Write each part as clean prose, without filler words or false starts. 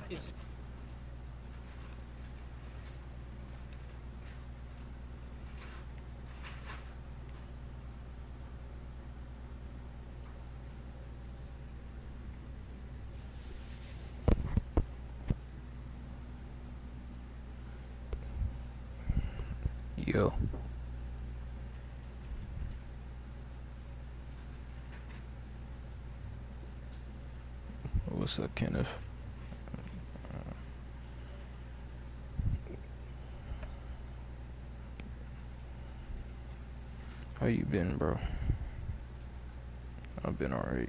It's Yo, what's up, Kenneth? How you been, bro? I've been alright.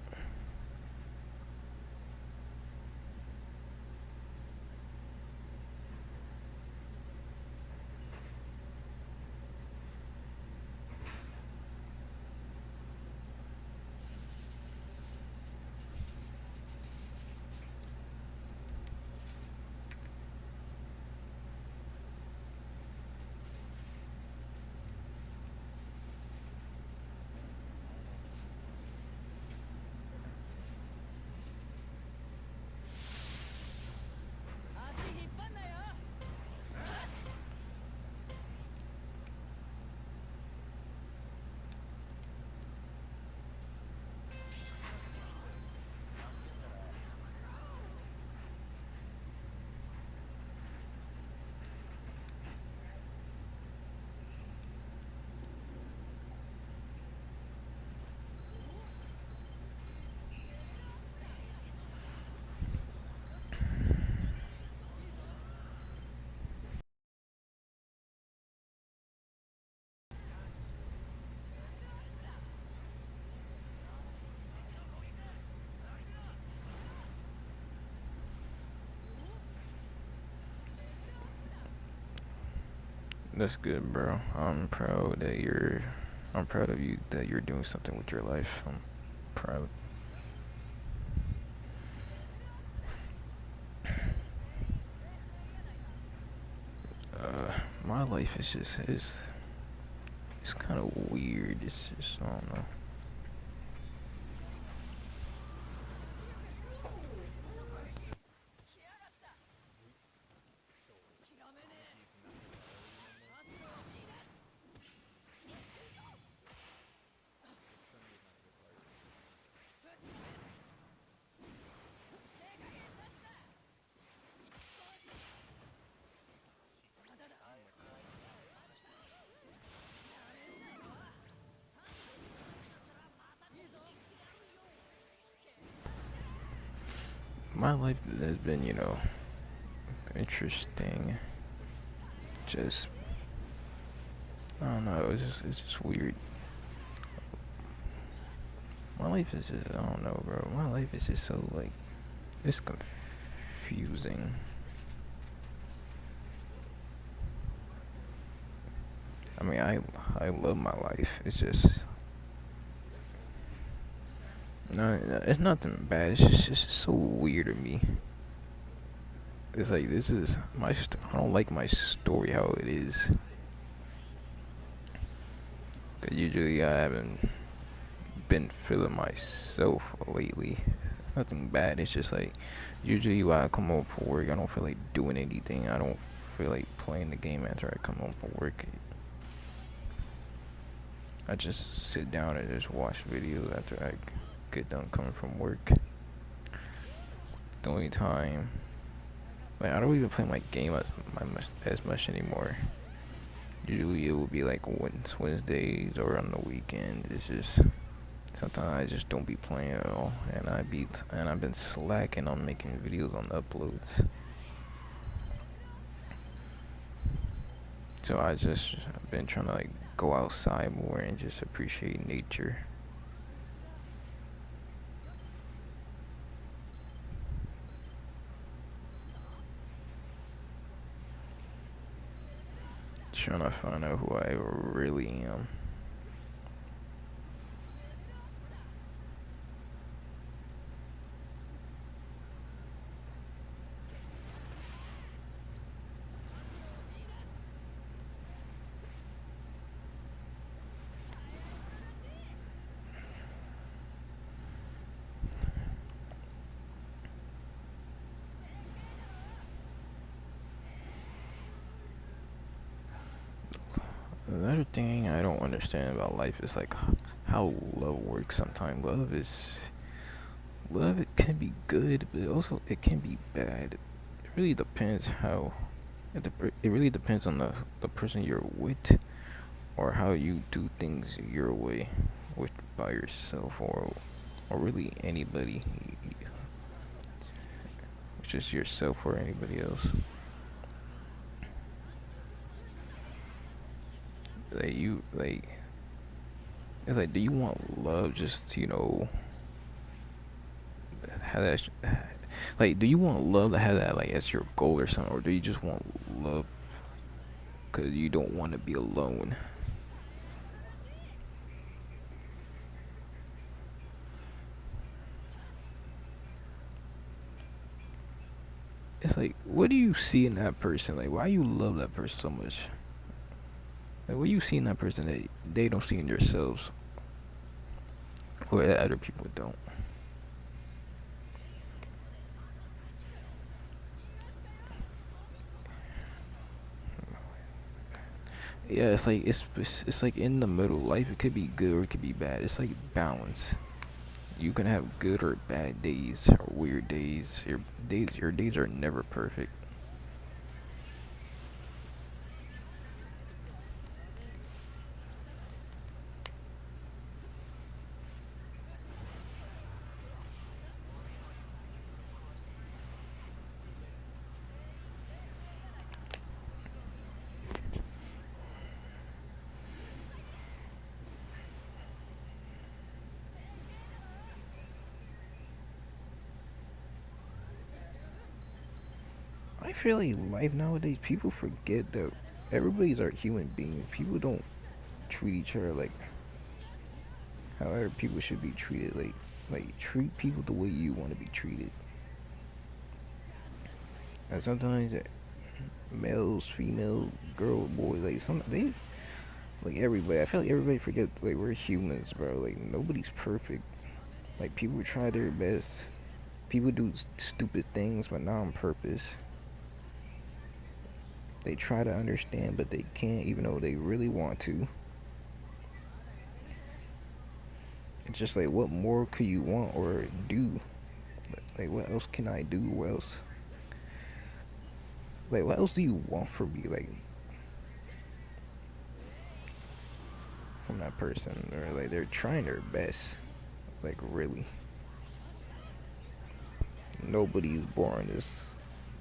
That's good, bro. I'm proud of you that you're doing something with your life. I'm proud. My life is just, it's kind of weird. It's just, I don't know. My life has been, interesting. Just, I don't know. It's just weird. My life is just, I don't know, bro. My life is just so, like, it's confusing. I mean, I love my life. It's just no, it's nothing bad. It's just so weird to me. It's like this is I don't like my story how it is. Cause usually I haven't been feeling myself lately. Nothing bad. It's just like usually when I come home from work, I don't feel like doing anything. I don't feel like playing the game after I come home from work. I just sit down and just watch videos after I get done coming from work. The only time, like, I don't even play my game as much anymore. Usually it will be like Wednesdays or on the weekend. It's just sometimes I just don't be playing at all, and I've been slacking on making videos on uploads. So I've been trying to like go outside more and just appreciate nature. Trying to find out who I really am. Another thing I don't understand about life is like how love works sometimes. Love it can be good, but also it can be bad. It really depends how it really depends on the person you're with or how you do things your way with by yourself or really anybody. It's just yourself or anybody else. Like you like it's like do you want love just have that like do you want love to have that like as your goal or something or do you just want love because you don't want to be alone? It's like what do you see in that person? Like why you love that person so much? Like what do you see in that person that they don't see in themselves or that other people don't? Yeah, it's like in the middle. Life it could be good or it could be bad. It's like balance. You can have good or bad days or weird days. Your days are never perfect. I feel like life nowadays people forget that everybody's our human beings. People don't treat each other like how other people should be treated. Like treat people the way you want to be treated. And sometimes males, females, girl, boys, like some they like everybody. I feel like everybody forget like we're humans, bro. Like nobody's perfect. Like people try their best. People do stupid things, but not on purpose. They try to understand, but they can't, even though they really want to. It's just like, what more could you want or do? Like, what else can I do? What else do you want from me? Like, from that person, or like they're trying their best. Like, really, nobody's born this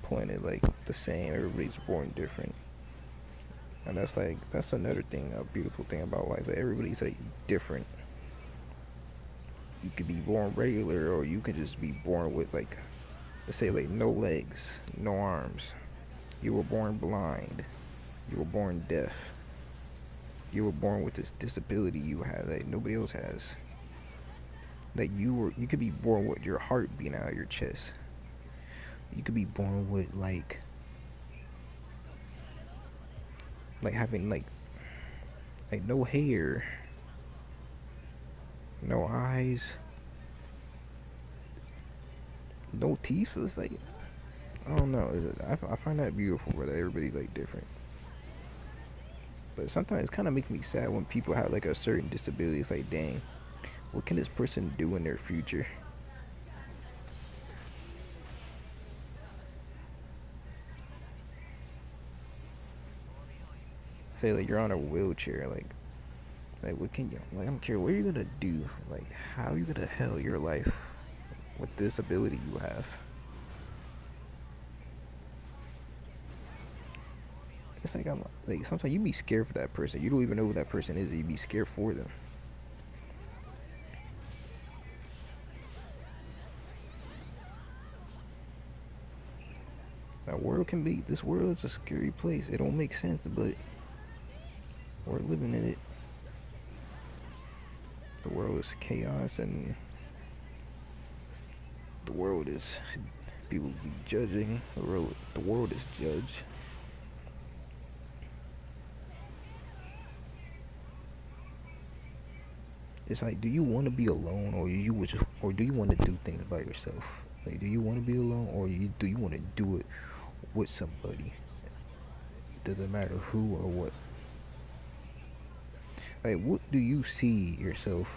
planet like the same. Everybody's born different, and that's another thing, a beautiful thing about life. That everybody's like different. You could be born regular, or you could just be born with like, let's say like no legs, no arms. You were born blind. You were born deaf. You were born with this disability you have that nobody else has. That you could be born with your heart being out of your chest. You could be born with like having like no hair, no eyes, no teeth. It's like I don't know. I find that beautiful, but everybody's like different. But sometimes it kind of makes me sad when people have like a certain disability. It's like, dang, what can this person do in their future? Say like you're on a wheelchair, like what can you like? I'm curious, what are you gonna do? Like, how are you gonna hell your life with this ability you have? It's like I'm like sometimes you be scared for that person. You don't even know who that person is. And you be scared for them. That world can be. This world is a scary place. It don't make sense, but we're living in it. The world is chaos, and the world is people be judging. The world is judged. It's like, do you want to be alone, or do you want to do things by yourself? Like, do you want to be alone, or do you want to do it with somebody? It doesn't matter who or what. Like, what do you see yourself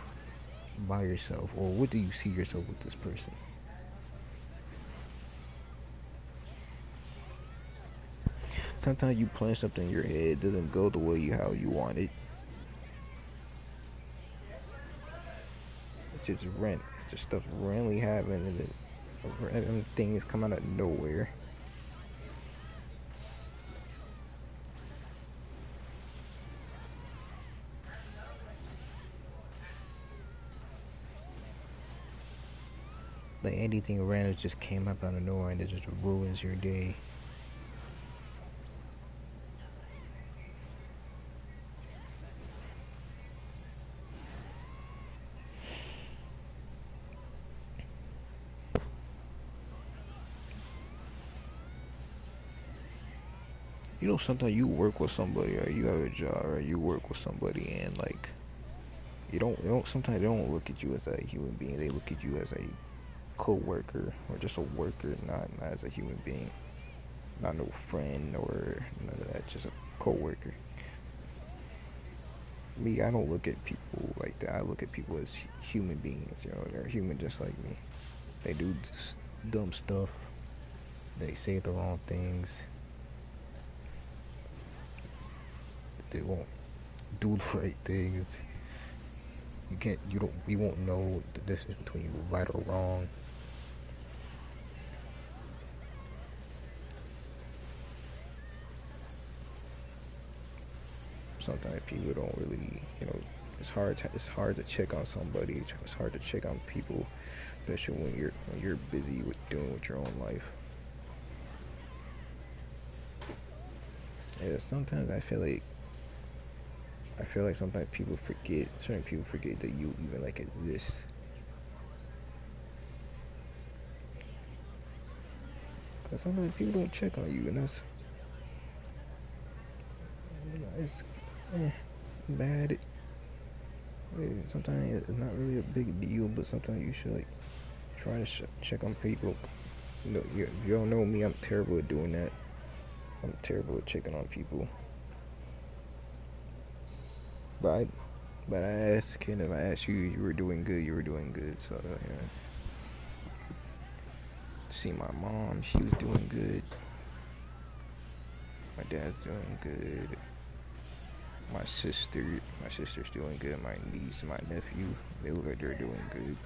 by yourself, or what do you see yourself with this person? Sometimes you plan something in your head, it doesn't go the way how you want it. It's just rent. It's just stuff randomly happening, and then random things come out of nowhere. Like anything random just came up out of nowhere, and it just ruins your day. You know, sometimes you work with somebody, or you have a job, or you work with somebody, and like sometimes they don't look at you as a human being. They look at you as a co-worker or just a worker, not as a human being, not no friend or none of that. Just a co-worker. Me, I don't look at people like that. I look at people as human beings. You know, they're human just like me. They do dumb stuff. They say the wrong things. They won't do the right things. You can't. You don't. We won't know the difference between right or wrong. Sometimes people don't really. You know, it's hard to check on somebody. It's hard to check on people, especially when you're busy with doing with your own life. Yeah, sometimes I feel like sometimes certain people forget that you even like exist. Cause sometimes people don't check on you, and it's bad. Sometimes it's not really a big deal, but sometimes you should like try to check on people. You don't know me. I'm terrible at doing that. I'm terrible at checking on people. But I asked Ken if I asked you, you were doing good. You were doing good. So yeah. See my mom, she was doing good. My dad's doing good. My sister's doing good. My niece and my nephew, they look like they're doing good.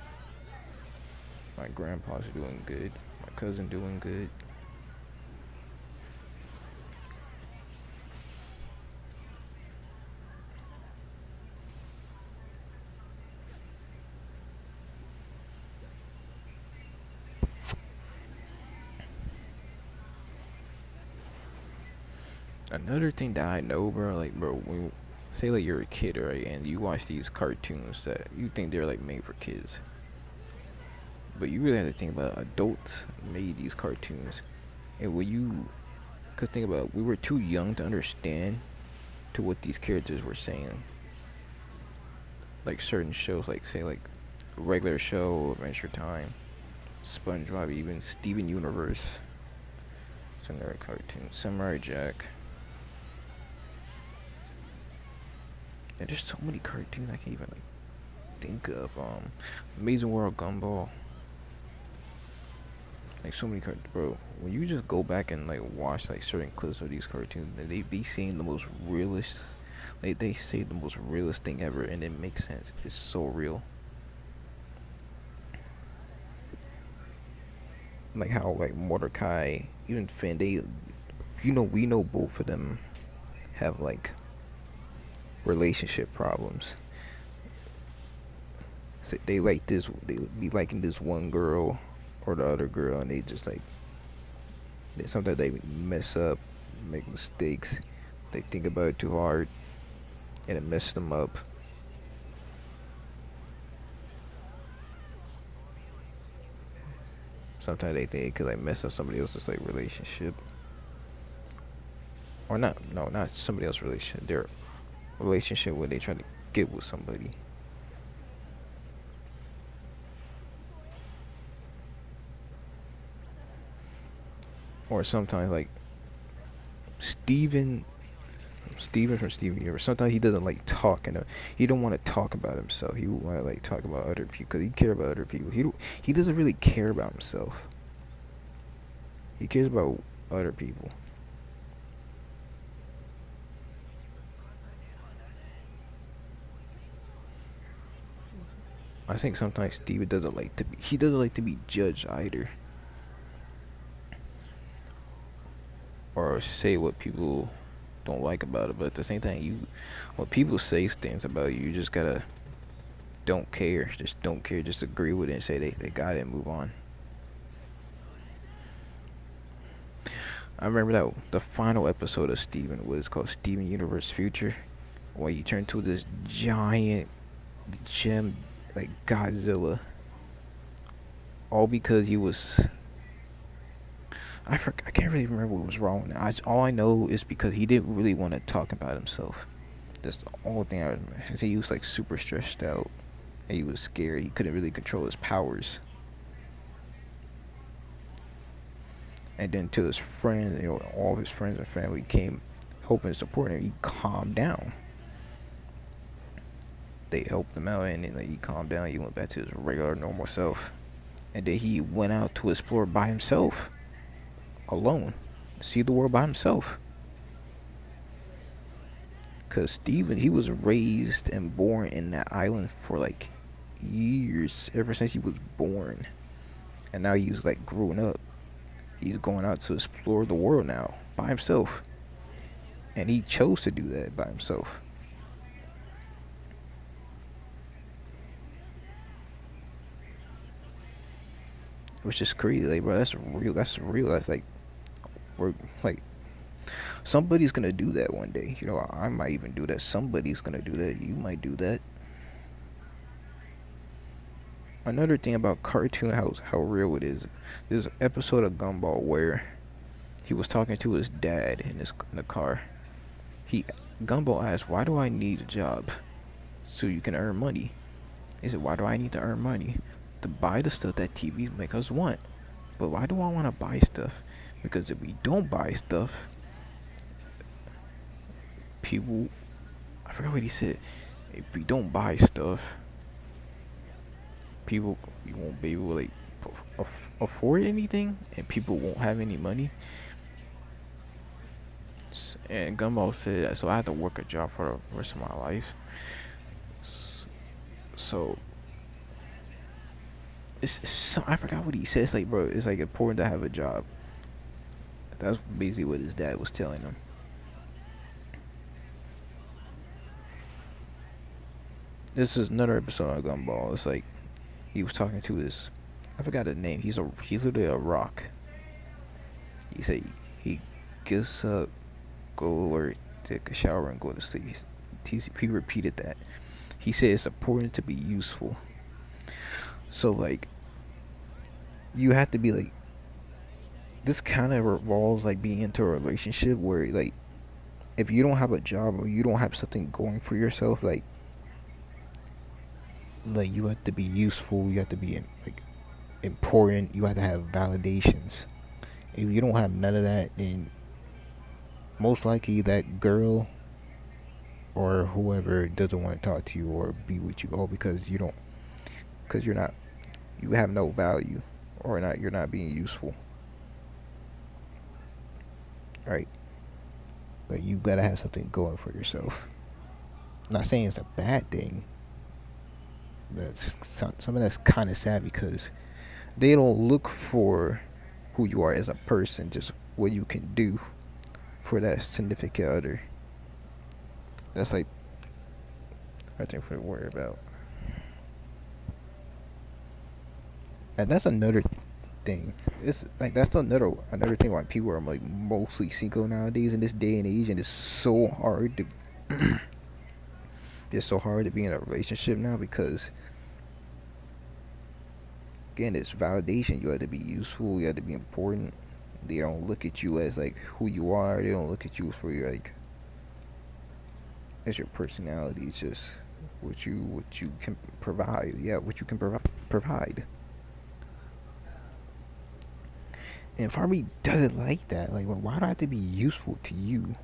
My grandpa's doing good. My cousin doing good. Another thing that I know, bro, like, bro, when say like you're a kid, right, and you watch these cartoons that you think they're like made for kids, but you really have to think about adults made these cartoons, and cause think about it, we were too young to understand to what these characters were saying. Like certain shows, like say like regular show, Adventure Time, SpongeBob, even Steven Universe, it's another cartoon, Samurai Jack. And there's so many cartoons I can't even like think of. Amazing World Gumball. Like so many cartoons, bro. When you just go back and like watch like certain clips of these cartoons, they be saying the most realist. Like they say the most realist thing ever, and it makes sense. It's so real. Like how like Mordecai, even Finn, we know both of them have like relationship problems. So they be liking this one girl or the other girl, and they just like sometimes they mess up, make mistakes. They think about it too hard, and it messes them up. Sometimes they think it could like mess up somebody else's like relationship, or not. No, not somebody else's relationship. Their relationship when they try to get with somebody. Or sometimes like Steven Steven from Steven Universe. Sometimes he doesn't like talking. He don't want to talk about himself. He want to like talk about other people because he care about other people. He doesn't really care about himself. He cares about other people. I think sometimes Steven doesn't like to be. He doesn't like to be judged either, or say what people don't like about it. But at the same time, when people say things about you, you just gotta don't care. Just don't care. Just agree with it and say they got it and move on. I remember that the final episode of Steven was called Steven Universe Future, where he turned to this giant gem like Godzilla, all because he was. I can't really remember what was wrong. All I know is because he didn't really want to talk about himself. That's the only thing I remember. He was like super stressed out. And he was scared. He couldn't really control his powers. And then to his friends, all of his friends and family came helping and supporting him. He calmed down. They helped him out, and then like, he calmed down. He went back to his regular, normal self. And then he went out to explore by himself, alone, see the world by himself. Cause Steven, he was raised and born in that island for like years, ever since he was born. And now he's like growing up. He's going out to explore the world now by himself. And he chose to do that by himself. Which is crazy, like bro, that's real. That's real. That's like we're like somebody's gonna do that one day. I might even do that. Somebody's gonna do that. You might do that. Another thing about cartoon, how real it is. There's an episode of Gumball where he was talking to his dad in the car. He Gumball asked, "Why do I need a job? So you can earn money." He said, "Why do I need to earn money? To buy the stuff that TVs make us want. But why do I want to buy stuff? Because if we don't buy stuff, people, I forgot what he said. If we don't buy stuff, people you won't be able to like afford anything, and people won't have any money." And Gumball said that, so I had to work a job for the rest of my life. So I forgot what he says. Like, bro, it's like important to have a job. That's basically what his dad was telling him. This is another episode of Gumball. It's like he was talking to his, I forgot his name. He's literally a rock. He said he gets up, go or take a shower and go to sleep. He repeated that. He said it's important to be useful. So like you have to be like, this kind of revolves like being into a relationship where like if you don't have a job or you don't have something going for yourself, like you have to be useful, you have to be like important, you have to have validations. If you don't have none of that, then most likely that girl or whoever doesn't want to talk to you or be with you, all because you're not, you have no value, or not, you're not being useful, right? Like you gotta have something going for yourself. I'm not saying it's a bad thing. That's something that's kind of sad because they don't look for who you are as a person, just what you can do for that significant other. That's like I think for to worry about. And that's another thing. It's like that's another thing why people are like mostly single nowadays in this day and age, and it's so hard to it's so hard to be in a relationship now because again it's validation. You have to be useful. You have to be important. They don't look at you as like who you are. They don't look at you for your like as your personality. It's just what you can provide. Yeah, what you can provide. And Farmy doesn't like that. Like, well, why do I have to be useful to you?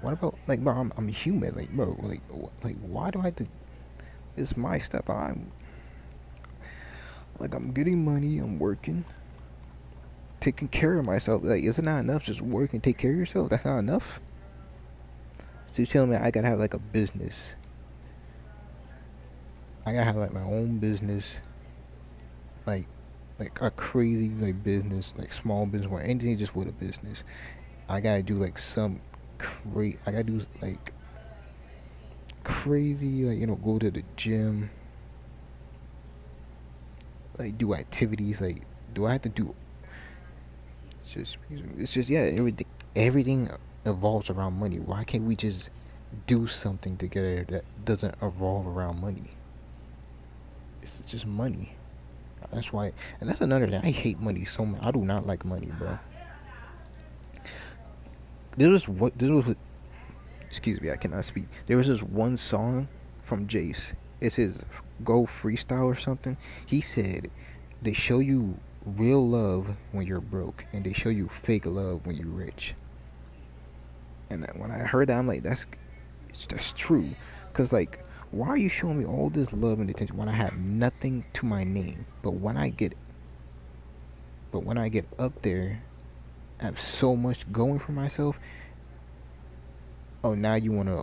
What about like, bro? I'm human, like, bro. Like, why do I have to? It's my stuff. I'm getting money. I'm working, taking care of myself. Like, isn't that enough? Just work and take care of yourself. That's not enough. So you're telling me I gotta have like a business? I gotta have like my own business, like a crazy like business, like small business or anything just with a business. I gotta do like some crazy. I gotta do like crazy, like go to the gym, like do activities. Like, do I have to do? It's just yeah. Everything evolves around money. Why can't we just do something together that doesn't evolve around money? It's just money. That's why, and that's another thing. I hate money so much. I do not like money, bro. This was excuse me, I cannot speak. There was this one song from Jace. It's his Go Freestyle or something. He said they show you real love when you're broke, and they show you fake love when you're rich. And when I heard that, I'm like, that's true. Cause like, why are you showing me all this love and attention when I have nothing to my name? But when I get up there, I have so much going for myself. Oh, now you wanna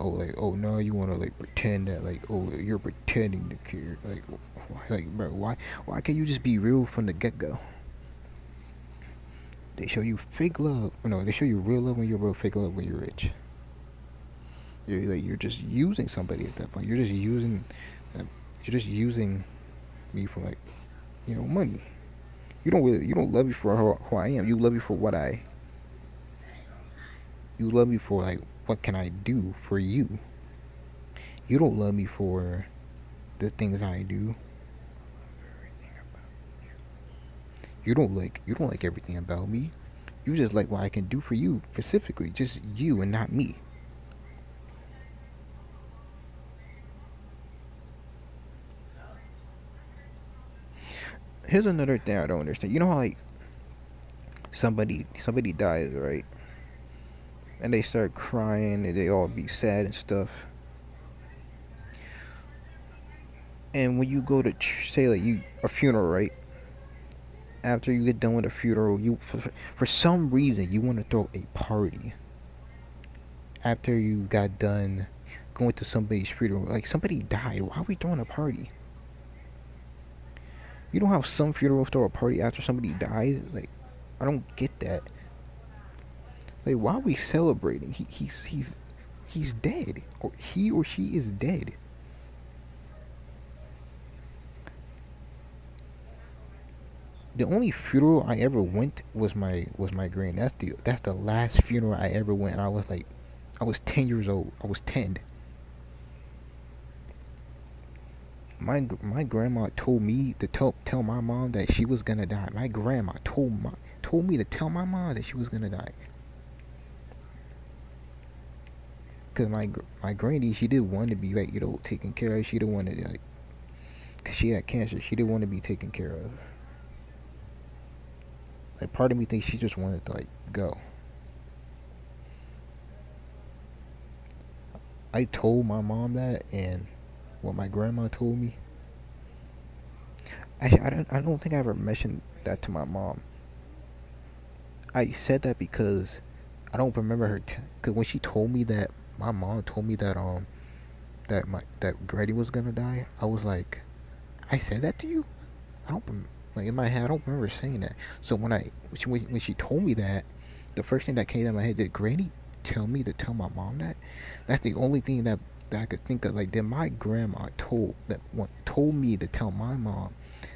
now you wanna like pretend that like you're pretending to care like bro, why can't you just be real from the get go? They show you fake love. No, they show you real love when you're broke, fake love when you're rich. You're just using somebody at that point. Uh, you're just using me for like money. You don't love me for who I am. You love me for you love me for like what can I do for you. You don't love me for the things I do. You don't like everything about me. You just like what I can do for you specifically, just you and not me. Here's another thing I don't understand. You know how like somebody dies, right? And they start crying and they all be sad and stuff. And when you go to say like you a funeral, right? After you get done with a funeral, you for some reason you want to throw a party. After you got done going to somebody's funeral, like somebody died, why are we throwing a party? You know how some funerals throw a party after somebody dies? Like, I don't get that. Like, why are we celebrating? He's dead, or he or she is dead. The only funeral I ever went was my grand. That's the last funeral I ever went. And I was 10 years old. I was 10. My grandma told me to tell my mom that she was gonna die. My grandma told me to tell my mom that she was gonna die. Cause my granny, she did want to be like taken care of. She didn't want to like, cause she had cancer. She didn't want to be taken care of. Like, part of me thinks she just wanted to like go. I told my mom that, and what my grandma told me. Actually, I don't think I ever mentioned that to my mom. I said that because I don't remember her. Cause when she told me that, my mom told me that Grady was gonna die. I was like, I said that to you. I don't like in my head. I don't remember saying that. So when she told me that, the first thing that came to my head, did Granny tell me to tell my mom that? That's the only thing that I could think of. Like, did my grandma told me to tell my mom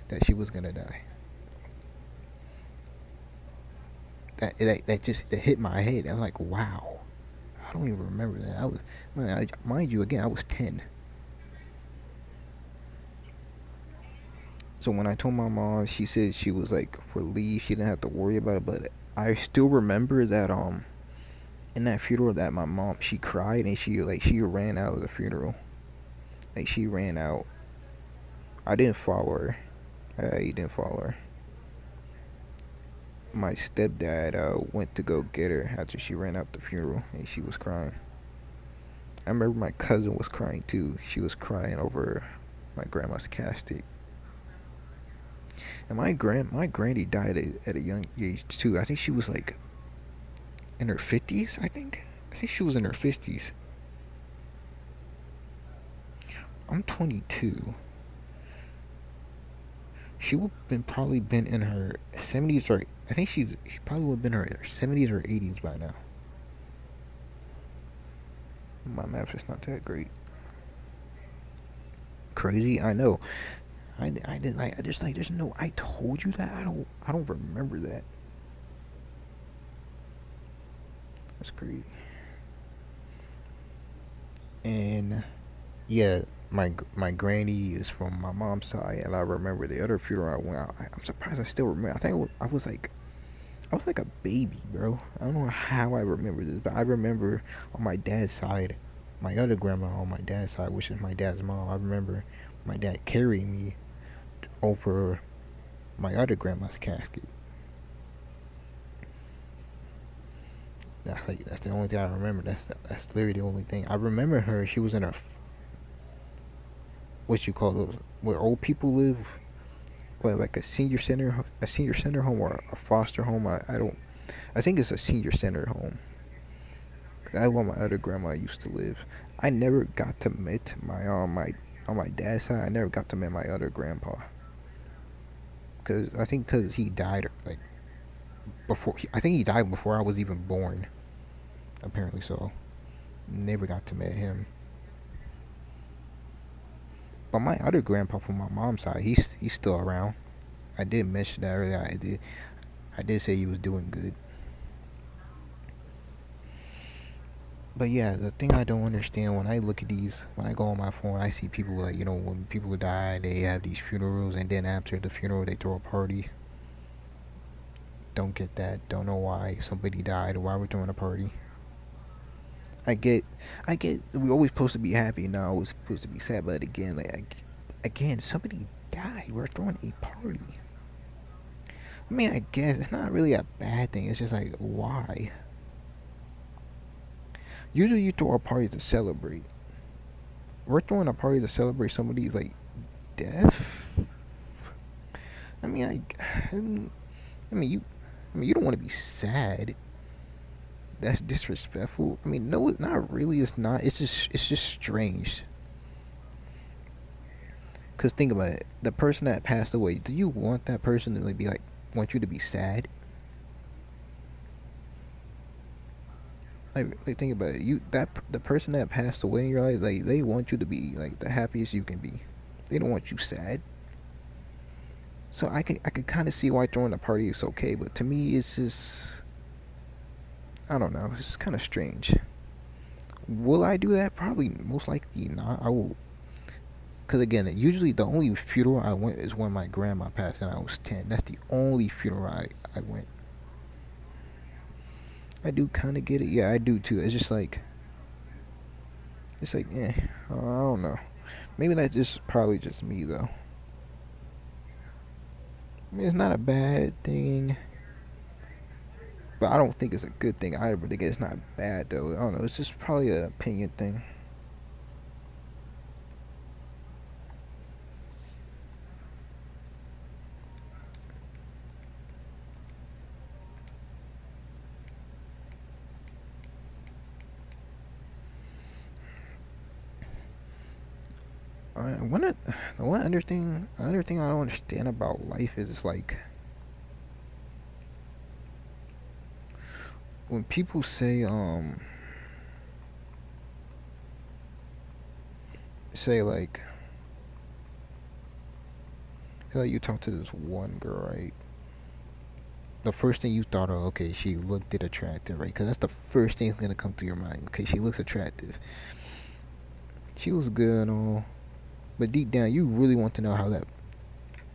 that she was gonna die? That hit my head. I'm like, wow. I don't even remember that. Mind you, again, I was 10. So when I told my mom, she said she was like relieved. She didn't have to worry about it. But I still remember that in that funeral that my mom, she cried and she ran out of the funeral. Like, she ran out. I didn't follow her. I didn't follow her. My stepdad went to go get her after she ran out the funeral and she was crying. I remember my cousin was crying too. She was crying over my grandma's casket. And my granny died at a young age too. I think she was like in her 50s, I think she was in her 50s. I'm 22. She would have been probably been in her 70s, or I think she probably would have been her 70s or 80s by now. My math is not that great. Crazy, I know. I didn't like. I just like. There's no. I told you that. I don't remember that. That's crazy. And yeah, my granny is from my mom's side, and I remember the other funeral I went out. I'm surprised I still remember. I think I was like a baby, bro. I don't know how I remember this, but I remember on my dad's side, my other grandma on my dad's side, which is my dad's mom. I remember my dad carrying me over my other grandma's casket. That's the only thing I remember. That's literally the only thing I remember. Her, she was in a what you call those where old people live, what like a senior center home or a foster home. I don't. I think it's a senior center home. That's where my other grandma used to live. I never got to meet my on my dad's side. I never got to meet my other grandpa because I think because he died like I think he died before I was even born. Apparently so. Never got to meet him. But my other grandpa from my mom's side, he's still around. I did mention that earlier. I did say he was doing good. But yeah, the thing I don't understand when I look at these, when I go on my phone, I see people like, when people die, they have these funerals, and then after the funeral, they throw a party. Don't get that. Don't know why somebody died or why we're throwing a party. I get, I get. We're always supposed to be happy, not always supposed to be sad. But again, again, somebody died. We're throwing a party. I mean, I guess it's not really a bad thing. It's just like, why? Usually, you throw a party to celebrate. We're throwing a party to celebrate somebody's like death. I mean, I mean, you don't want to be sad. That's disrespectful. I mean, no, not really. It's not. It's just strange. Cause think about it. The person that passed away. Do you want that person to like be like want you to be sad? Like think about it. The person that passed away in your life, like they want you to be like the happiest you can be. They don't want you sad. So I could kind of see why throwing a party is okay, but to me it's just I don't know. It's kind of strange. Will I do that? Probably, most likely not. I will, because again, usually the only funeral I went is when my grandma passed and I was 10. That's the only funeral I went. I do kind of get it. Yeah, I do too. It's like, I don't know. Maybe that's just probably just me though. I mean, it's not a bad thing, but I don't think it's a good thing either. But again, it's not bad though. I don't know. It's just probably an opinion thing. The one other thing I don't understand about life is it's like when people say like you talk to this one girl, right? The first thing you thought of, okay, she looked it attractive, right? Because that's the first thing that's gonna come to your mind. Okay, she looks attractive. She was good and all, but deep down, you really want to know how that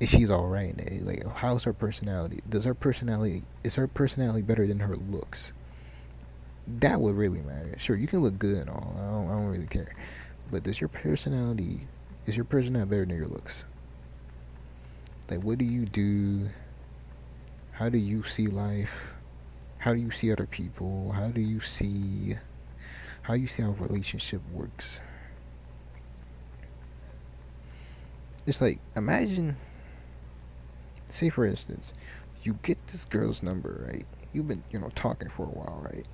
if she's all right. Like, how's her personality? Is her personality better than her looks? That would really matter. Sure, you can look good and all. I don't really care. But is your personality better than your looks? Like, what do you do? How do you see life? How do you see other people? how you see how a relationship works. It's like, imagine, say for instance, you get this girl's number, right? You've been, talking for a while, right?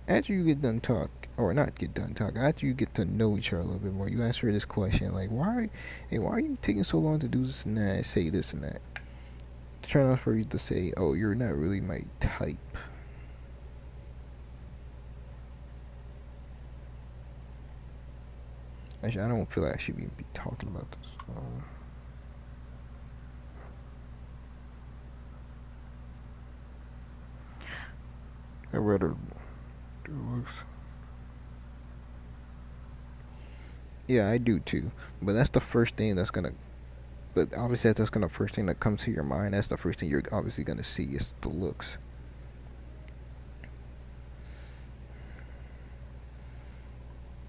After you get done talk, or not get done talk, after you get to know each other a little bit more, you ask her this question like, why are you taking so long to do this and that, say this and that? Trying out for you to say, oh, you're not really my type. Actually, I don't feel like I should be talking about this. I read her looks. Yeah, I do too. But that's the first thing that's gonna. But obviously, that's gonna first thing that comes to your mind. That's the first thing you're obviously gonna see is the looks.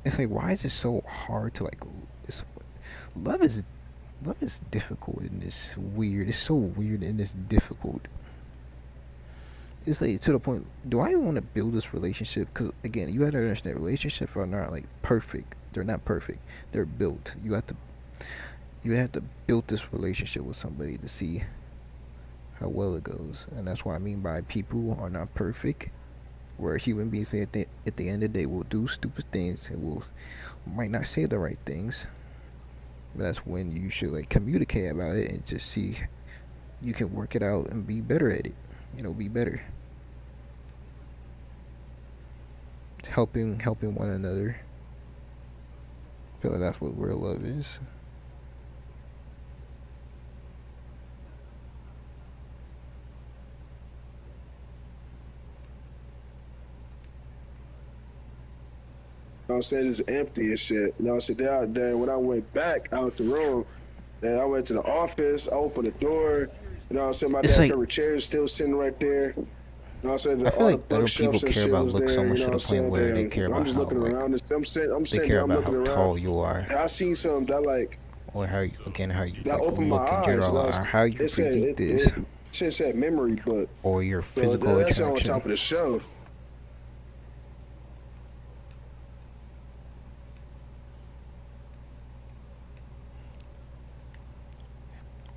It's like, why is it so hard to like? It's, love is love is difficult and it's weird. It's so weird and it's difficult. It's like to the point. Do I even want to build this relationship? Because again, you have to understand, relationships are not like perfect. They're not perfect. They're built. You have to build this relationship with somebody to see how well it goes, and that's what I mean by people are not perfect. Where human beings at the end of the day will do stupid things and will might not say the right things. But that's when you should like communicate about it and just see you can work it out and be better at it. Be better. Helping one another. I feel like that's what real love is. know what I'm saying? It's empty and shit. You know what I'm saying? Then when I went back out the room, then I went to the office, I opened the door, you know what I'm saying? My It's dad's like favorite chair is still sitting right there. You know what I'm saying? I feel All the like other people bookshelves and care shit about was looks so there, you much know to what the I'm point saying? where they Then care I'm about just how looking like around. I'm they sitting care there, I'm about looking how around. tall you are, And I see something or how you, again how you that like opened my look in eyes. general, You know, or how your it said physique it, is, it shit said memory, but or your so physical that's on attraction, top of the shelf.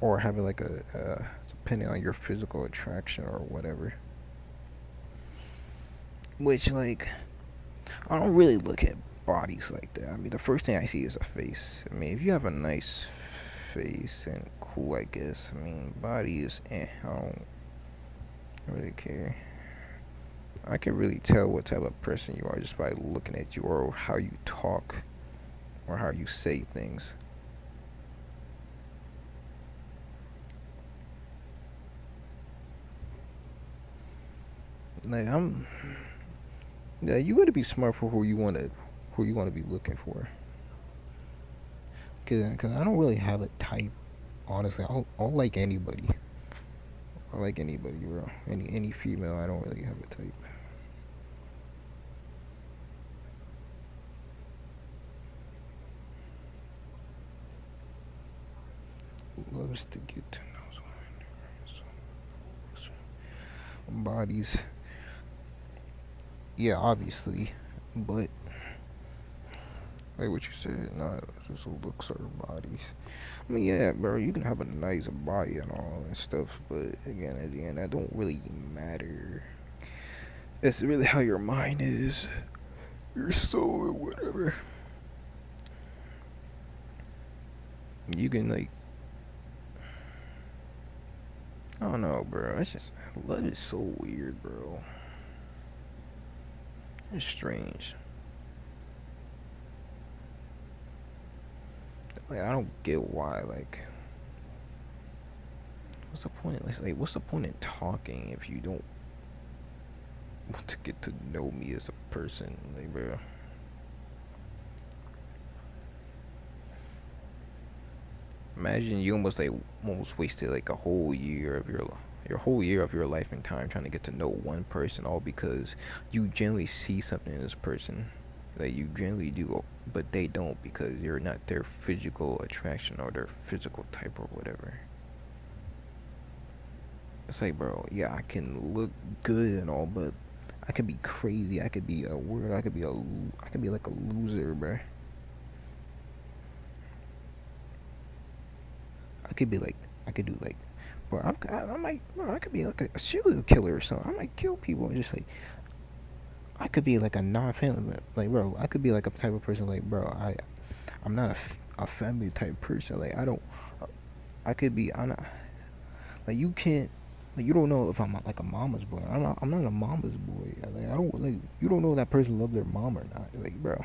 or having like depending on your physical attraction or whatever. Which like I don't really look at bodies like that. I mean, the first thing I see is a face. I mean, if you have a nice face and cool, I guess. I mean, body is I don't really care. I can really tell what type of person you are just by looking at you or how you talk or how you say things. Like yeah, you got to be smart for who you want to be looking for. Cause I don't really have a type. Honestly, I'll like anybody. I like anybody, bro. Any female, I don't really have a type. Loves to get to know bodies. Yeah, obviously, but like what you said, not just looks or bodies. I mean, yeah, bro, you can have a nice body and all and stuff, but again, at the end, that don't really matter. It's really how your mind is, your soul, or whatever. You can like, I don't know, bro. It's just love is so weird, bro. It's strange. Like I don't get why. Like, what's the point? Like, what's the point in talking if you don't want to get to know me as a person? Like, bro. Imagine you almost wasted like a whole year of your whole year of your life and time trying to get to know one person, all because you generally see something in this person that you generally do, but they don't because you're not their physical attraction or their physical type or whatever. It's like, bro, yeah, I can look good and all, but I could be crazy. I could be a weirdo. I could be like a loser, bro. I could be like, I could do like, bro. I might, bro. I could be like a serial killer or something. I might kill people and just like, I could be like a non-family, like, bro. I could be like a type of person, like, bro. I'm not a family type person. Like, I don't. I could be. I'm not. Like, you can't. Like, you don't know if I'm like a mama's boy. I'm not. I'm not a mama's boy. Like, I don't like. You don't know if that person loves their mom or not. Like, bro.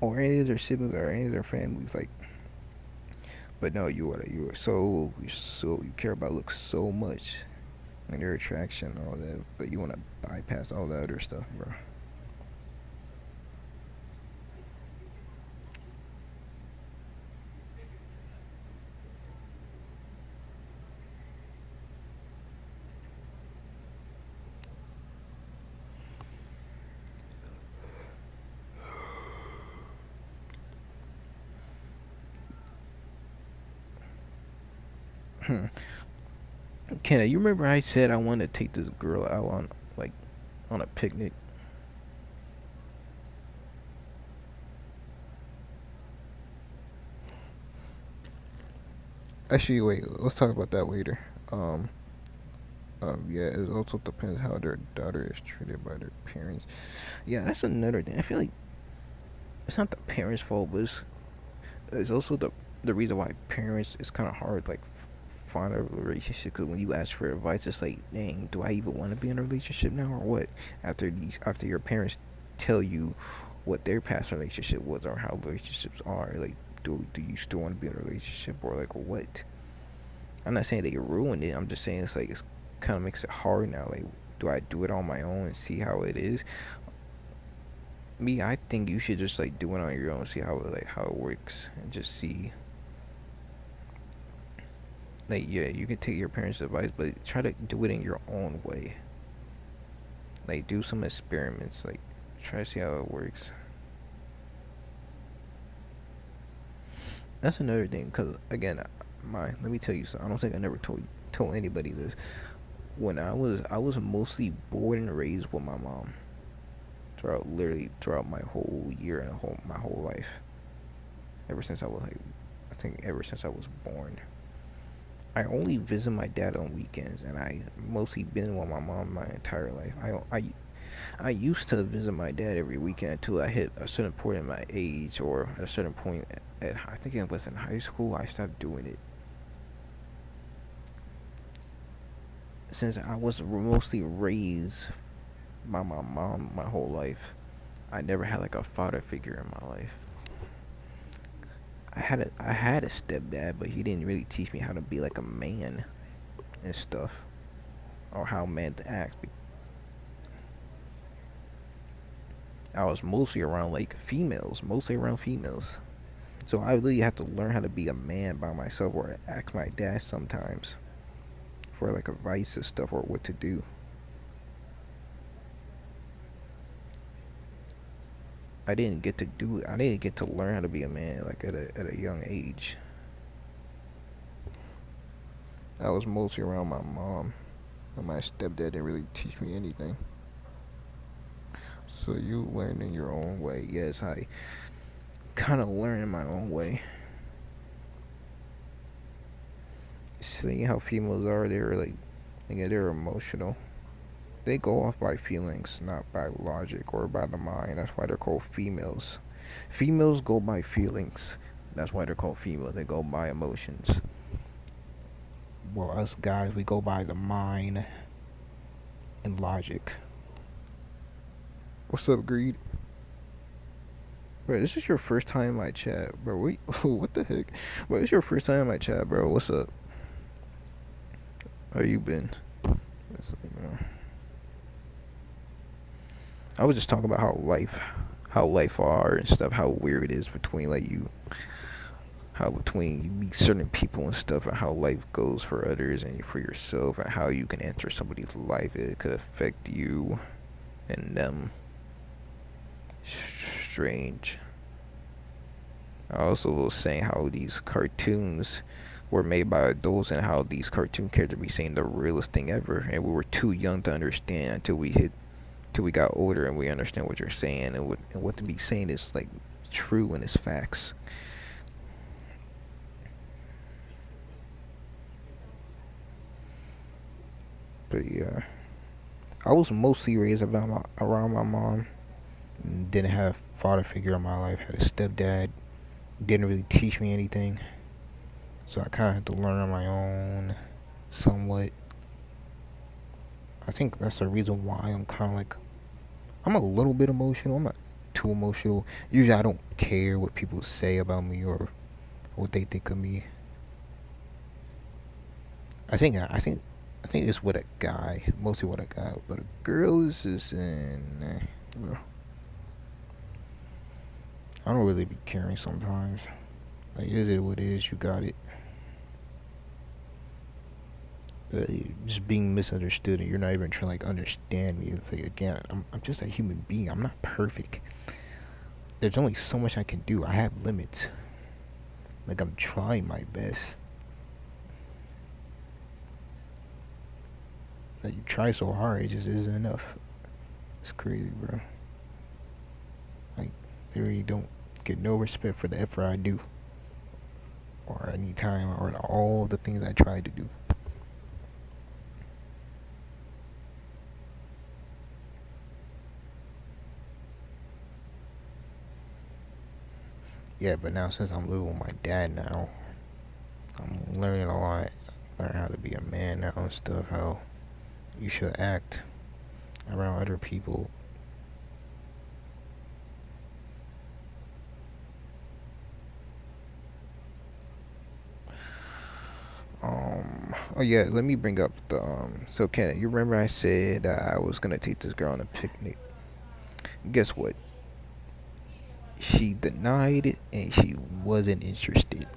Or any of their siblings or any of their families. Like, but no, you you care about looks so much and their attraction and all that, but you want to bypass all that other stuff, bro. Kenna, you remember I said I wanted to take this girl out on like on a picnic? Actually, wait, let's talk about that later. Um, yeah, it also depends how their daughter is treated by their parents. Yeah, that's another thing. I feel like it's not the parents' fault, but it's also the reason why parents it's kind of hard like find a relationship because when you ask for advice, it's like, dang, do I even want to be in a relationship now or what? After your parents tell you what their past relationship was or how relationships are, like, do you still want to be in a relationship or like what? I'm not saying they ruined it. I'm just saying it's like it's kind of makes it hard now. Like, do I do it on my own and see how it is? Me, I think you should just like do it on your own, see how it works, and just see. Like, yeah, you can take your parents' advice, but try to do it in your own way. Like, do some experiments. Like, try to see how it works. That's another thing, cause again, let me tell you something. I don't think I never told anybody this. When I was mostly born and raised with my mom throughout my whole year and my whole life. Ever since I was like, I think ever since I was born. I only visit my dad on weekends, and I mostly been with my mom my entire life. I used to visit my dad every weekend until I hit a certain point in my age, or at a certain point at I think it was in high school. I stopped doing it since I was mostly raised by my mom my whole life. I never had like a father figure in my life. I had a stepdad, but he didn't really teach me how to be like a man and stuff, or how men to act. I was mostly around like females, mostly around females. So I really had to learn how to be a man by myself, or ask my dad sometimes for like advice and stuff or what to do. I didn't get to learn how to be a man like at a young age. I was mostly around my mom, and my stepdad didn't really teach me anything. So you learn in your own way. Yes, I kind of learn in my own way. Seeing how females are, they're like, yeah, they're emotional. They go off by feelings, not by logic or by the mind. That's why they're called females. Females go by feelings. That's why they're called females. They go by emotions. Well, us guys, we go by the mind and logic. What's up, Greed? Bro, this is your first time in my chat, bro. What the heck? Bro, this is your first time in my chat, bro. What's up? How you been? I was just talking about how life are and stuff, how weird it is between like how between you meet certain people and stuff, and how life goes for others and for yourself, and how you can enter somebody's life. It could affect you and them. Strange. I also was saying how these cartoons were made by adults and how these cartoon characters be saying the realest thing ever, and we were too young to understand until we hit till we got older and we understand what you're saying and what to be saying is like true and it's facts. But yeah, I was mostly raised around my mom. Didn't have a father figure in my life. Had a stepdad. Didn't really teach me anything. So I kind of had to learn on my own, somewhat. I think that's the reason why I'm kind of like I'm a little bit emotional. I'm not too emotional. Usually I don't care what people say about me or what they think of me. I think it's with a guy, mostly with a guy, but a girl is just well, I don't really be caring sometimes. Like, is it what it is? You got it. Just being misunderstood, and you're not even trying to like understand me. It's like again, I'm just a human being. I'm not perfect. There's only so much I can do. I have limits. Like I'm trying my best. Like you try so hard, it just isn't enough. It's crazy, bro. Like they really don't get no respect for the effort I do, or any time, or all the things I try to do. Yeah, but now since I'm living with my dad now, I'm learning a lot. Learn how to be a man now and stuff. How you should act around other people. Oh yeah, let me bring up the So Kenneth, you remember I said that I was gonna take this girl on a picnic? Guess what? She denied it and she wasn't interested.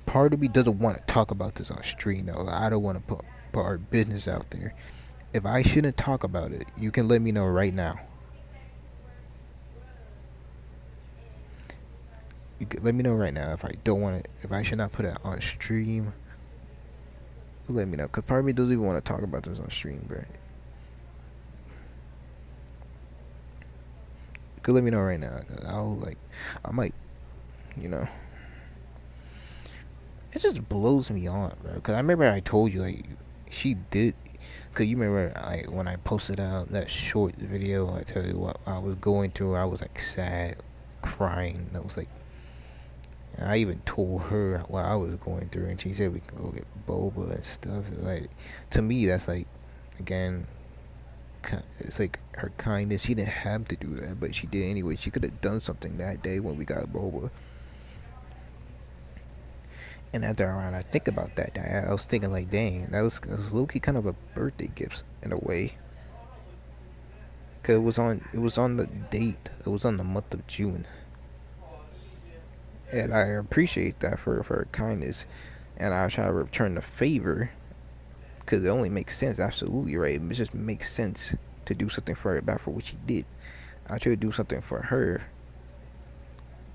Part of me doesn't want to talk about this on stream though. I don't want to put our business out there. If I shouldn't talk about it, you can let me know right now. You can let me know right now if I don't want it. If I should not put it on stream, let me know. Cause part of me doesn't even want to talk about this on stream, bro. You could let me know right now. Cause I'll like, I might, you know. It just blows me on, bro. Cause I remember I told you like, she did. Cause you remember like when I posted out that short video, I tell you what I was going through. I was like sad, crying. I was like, I even told her what I was going through, and she said we can go get boba and stuff. Like, to me, that's like, again, it's like her kindness. She didn't have to do that, but she did anyway. She could have done something that day when we got boba. And after I think about that, I was thinking like, dang, that was low key kind of a birthday gift in a way. Cause it was on the date. It was on the month of June, and I appreciate that for her kindness. And I try to return the favor because it only makes sense. Absolutely right. It just makes sense to do something for her back for what she did. I try to do something for her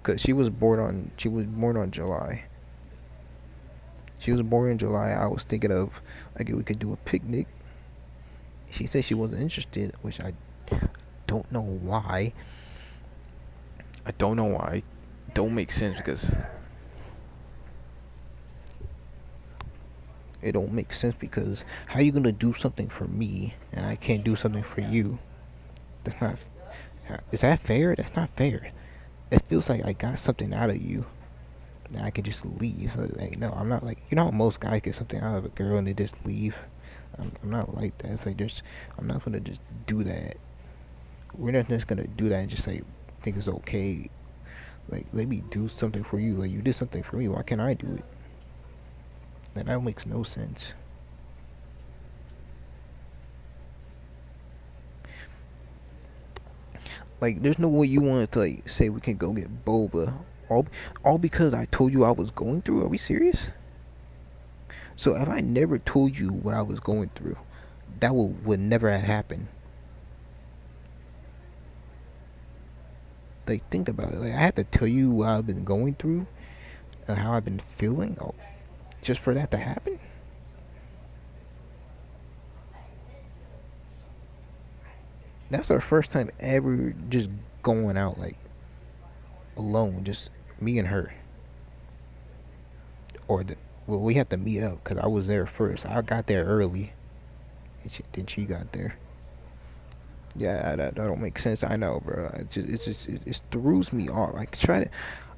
because she was born on July. She was born in July. I was thinking of like we could do a picnic. She said she wasn't interested, which I don't know why. I don't know why. Don't make sense because it don't make sense because how you gonna do something for me and I can't do something for you? That's not. Is that fair? That's not fair. It feels like I got something out of you that I can just leave. Like no, I'm not like you know how most guys get something out of a girl and they just leave. I'm not like that. It's like just I'm not gonna just do that. We're not just gonna do that and just like think it's okay. Like let me do something for you. Like you did something for me. Why can't I do it? That makes no sense. Like there's no way you wanted to like say we can go get boba. All all because I told you I was going through. Are we serious? So if I never told you what I was going through, that would never have happened. Like think about it. Like I had to tell you what I've been going through and how I've been feeling, just for that to happen. That's our first time ever just going out like alone, just me and her. Or the, well, we had to meet up because I was there first. I got there early, and then she got there. Yeah, that don't make sense. I know, bro. It throws me off. Like try to,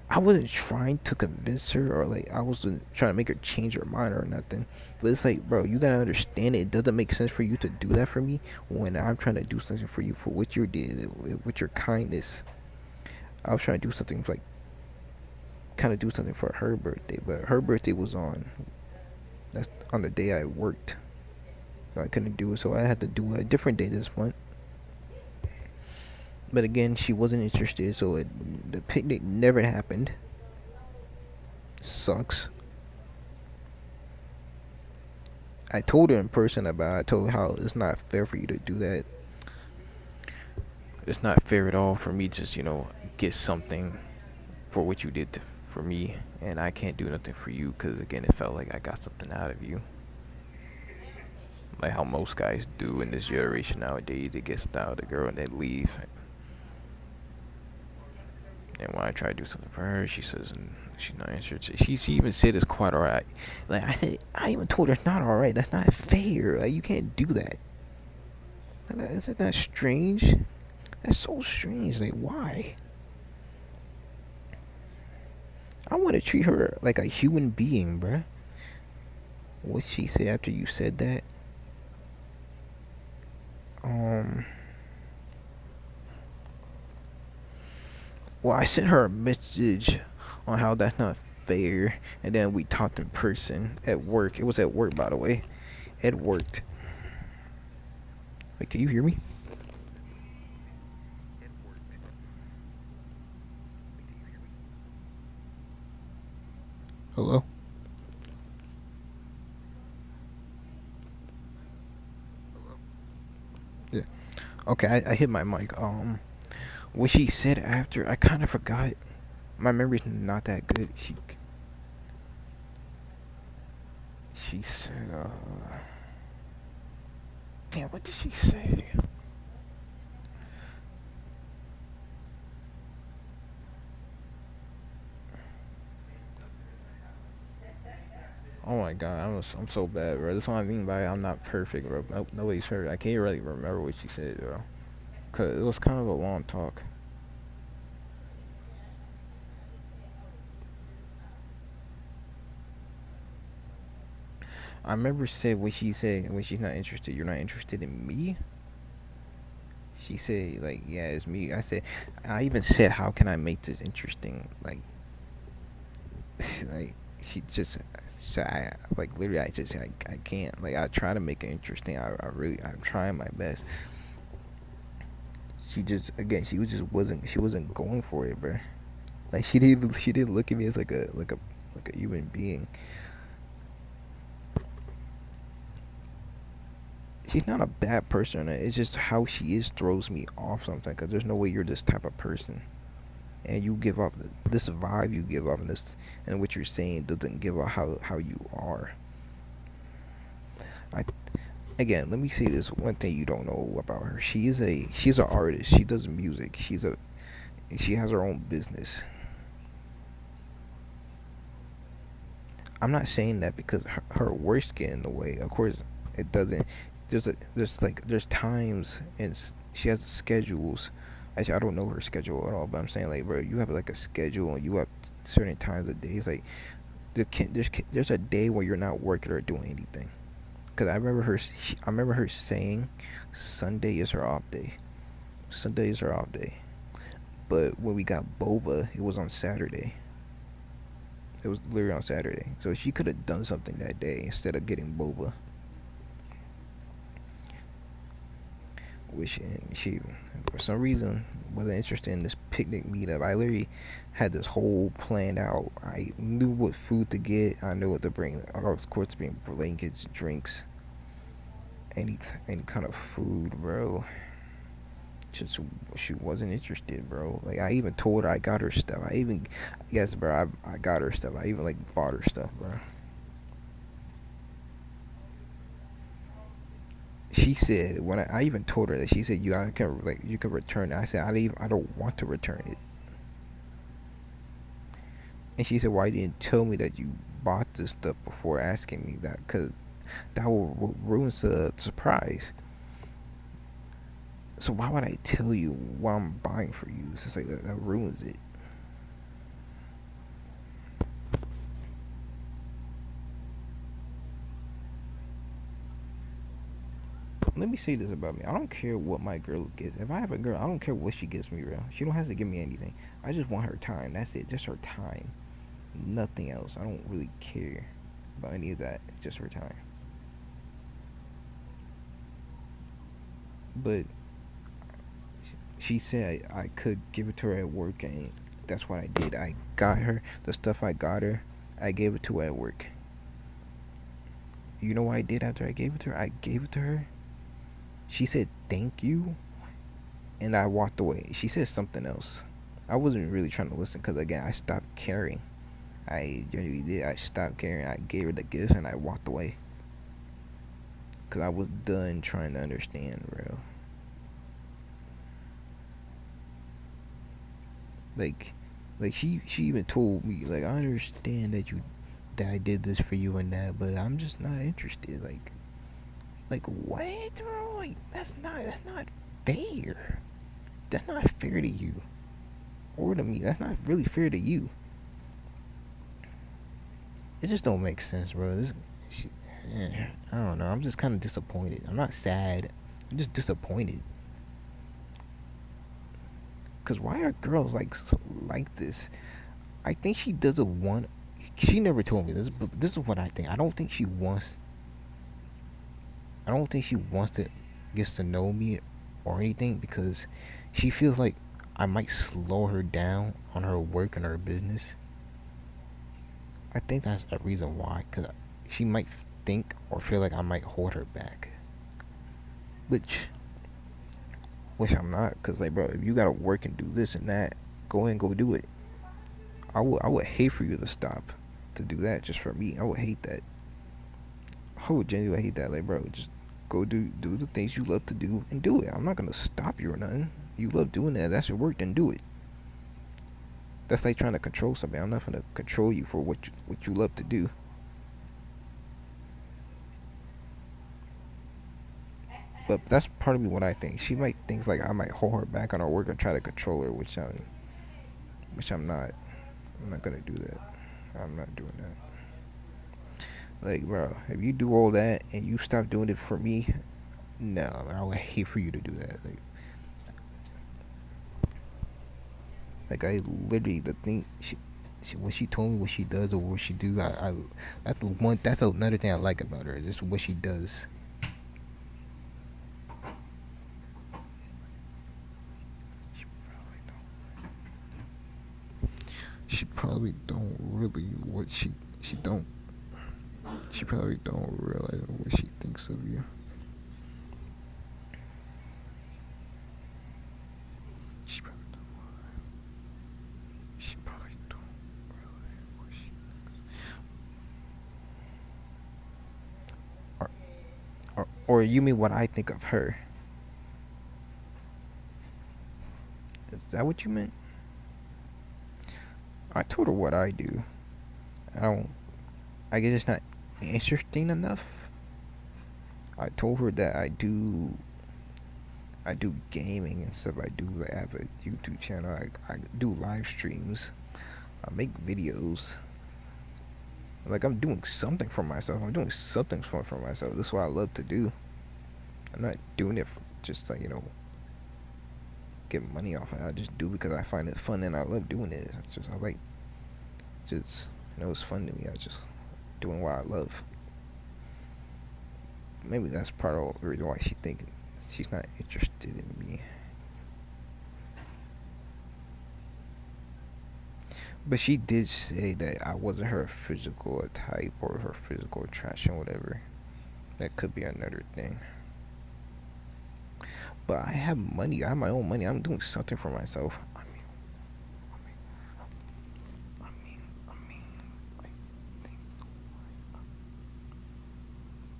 I wasn't trying to convince her or like I wasn't trying to make her change her mind or nothing. But it's like, bro, you gotta understand it. It doesn't make sense for you to do that for me when I'm trying to do something for you for what you did with your kindness. I was trying to do something like kind of do something for her birthday, but her birthday was that's on the day I worked, so I couldn't do it. So I had to do a different day this month. But again, she wasn't interested, so the picnic never happened. Sucks. I told her in person about it. I told her how it's not fair for you to do that. It's not fair at all for me to just, get something for what you did for me, and I can't do nothing for you because, again, it felt like I got something out of you. Like how most guys do in this generation nowadays. They get something out of the girl and then leave. And when I try to do something for her, she says she's not interested. She even said it's quite alright. Like I said, I even told her it's not alright. That's not fair. Like you can't do that. Isn't that strange? That's so strange. Like why? I want to treat her like a human being, bruh. What she say after you said that? Um. Well, I sent her a message on how that's not fair, and then we talked in person at work. It was at work, by the way. It worked. Wait, can you hear me? Hello? Yeah. Okay, I hit my mic. What she said after, I kind of forgot. My memory's not that good. She said, damn, what did she say? Oh my god, I'm so bad, bro. That's what I mean by I'm not perfect, bro. Nobody's perfect. I can't really remember what she said, bro. Cause it was kind of a long talk. I remember said what she said when she's not interested. You're not interested in me. She said like, yeah, it's me. I even said, how can I make this interesting? Like, like she just, I like literally, I can't. Like, I try to make it interesting. I'm trying my best. She just, again, she wasn't going for it, bro. Like she didn't look at me as like a human being. She's not a bad person. It's just how she is throws me off sometimes. Cause there's no way you're this type of person, and you give off this vibe. You give off and what you're saying doesn't give off how you are. I Again, let me say this one thing you don't know about her. She's an artist. She does music. She has her own business. I'm not saying that because her works get in the way. Of course, it doesn't. There's times and she has schedules. Actually, I don't know her schedule at all, but I'm saying like, bro, you have like a schedule and you have certain times of days. Like, there's a day where you're not working or doing anything. Cause I remember her saying, Sunday is her off day. Sunday is her off day. But when we got boba, it was on Saturday. It was literally on Saturday. So she could have done something that day instead of getting boba. Which and she, for some reason, wasn't interested in this picnic meetup. I literally had this whole planned out. I knew what food to get. I knew what to bring. Of course, bring blankets, drinks, any kind of food, bro. Just she wasn't interested, bro. Like I even told her I got her stuff. Yes, bro. I got her stuff. I even like bought her stuff, bro. She said when I even told her that, she said I can like you can return it. I said I don't want to return it. And she said, why didn't you tell me that you bought this stuff before asking me that? Because that will ruin the surprise. So why would I tell you what I'm buying for you? It's just like that ruins it. Let me say this about me. I don't care what my girl gets. If I have a girl, I don't care what she gives me, real. She don't have to give me anything. I just want her time. That's it. Just her time. Nothing else. I don't really care about any of that. It's just her time. But she said I could give it to her at work, and that's what I did. I got her the stuff I got her. I gave it to her at work. You know what I did after I gave it to her? I gave it to her. She said thank you, and I walked away. She said something else. I wasn't really trying to listen because again I stopped caring. I genuinely did. I stopped caring. I gave her the gift and I walked away because I was done trying to understand, bro. Like, like she even told me like I understand that I did this for you and that, but I'm just not interested. Like what, bro? Like that's not fair. That's not fair to you or to me. That's not really fair to you. It just don't make sense, bro. She, I don't know. I'm just kind of disappointed. I'm not sad. I'm just disappointed. Cause why are girls like this? I think she doesn't want. She never told me this, but this is what I think. I don't think she wants. I don't think she wants to gets to know me or anything because she feels like I might slow her down on her work and her business. I think that's a reason why, cause she might think or feel like I might hold her back, which I'm not. Cause like, bro, if you gotta work and do this and that, go ahead and go do it. I would hate for you to stop to do that just for me. I would hate that. I would genuinely hate that. Like, bro, just go do the things you love to do and do it. I'm not gonna stop you or nothing. You love doing that. That's your work. Then do it. That's like trying to control something. I'm not gonna control you for what you love to do. But that's part of me what I think. She might think like I might hold her back on her work and try to control her, which I'm not. I'm not gonna do that. I'm not doing that. Like, bro, if you do all that and you stop doing it for me, no, I would hate for you to do that. Like I literally the thing what she told me what she does or what she do. I that's the one. That's another thing I like about her. Just what she does. She probably don't really what she don't. She probably don't realize what she thinks of you. She probably she probably don't realize what she thinks. Or you mean what I think of her? Is that what you meant? I told her what I do. I don't. I guess it's not interesting enough. I told her that I do gaming and stuff. I have a YouTube channel. I do live streams. I make videos. Like I'm doing something for myself. I'm doing something for myself. This is what I love to do. I'm not doing it for just like get money off it. I just do because I find it fun and I love doing it. It's just I like just it's fun to me. I just doing what I love. Maybe that's part of the reason why she think she's not interested in me. But she did say that I wasn't her physical type or her physical attraction, whatever. That could be another thing. But I have money. I have my own money. I'm doing something for myself. I mean, I mean, like,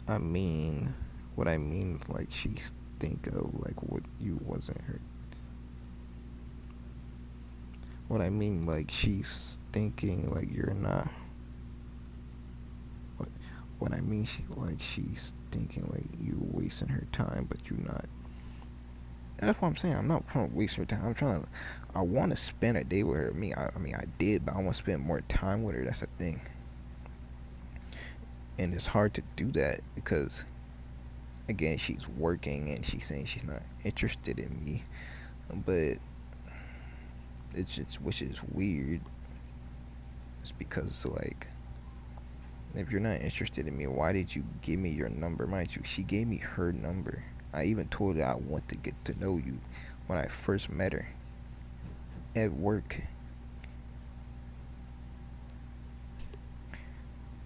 I mean, What I mean, like she think of like what you wasn't her. What I mean, like she's thinking like you're not. What, what I mean, she's thinking like you wasting her time, but you not. That's what I'm saying. I'm not trying to waste her time. I'm trying to. I want to spend a day with her. I mean, I did, but I want to spend more time with her. That's the thing, and it's hard to do that because again, she's working and she's saying she's not interested in me, but it's just which is weird. It's because like if you're not interested in me, why did you give me your number? Mind you, she gave me her number. I even told her I want to get to know you when I first met her at work.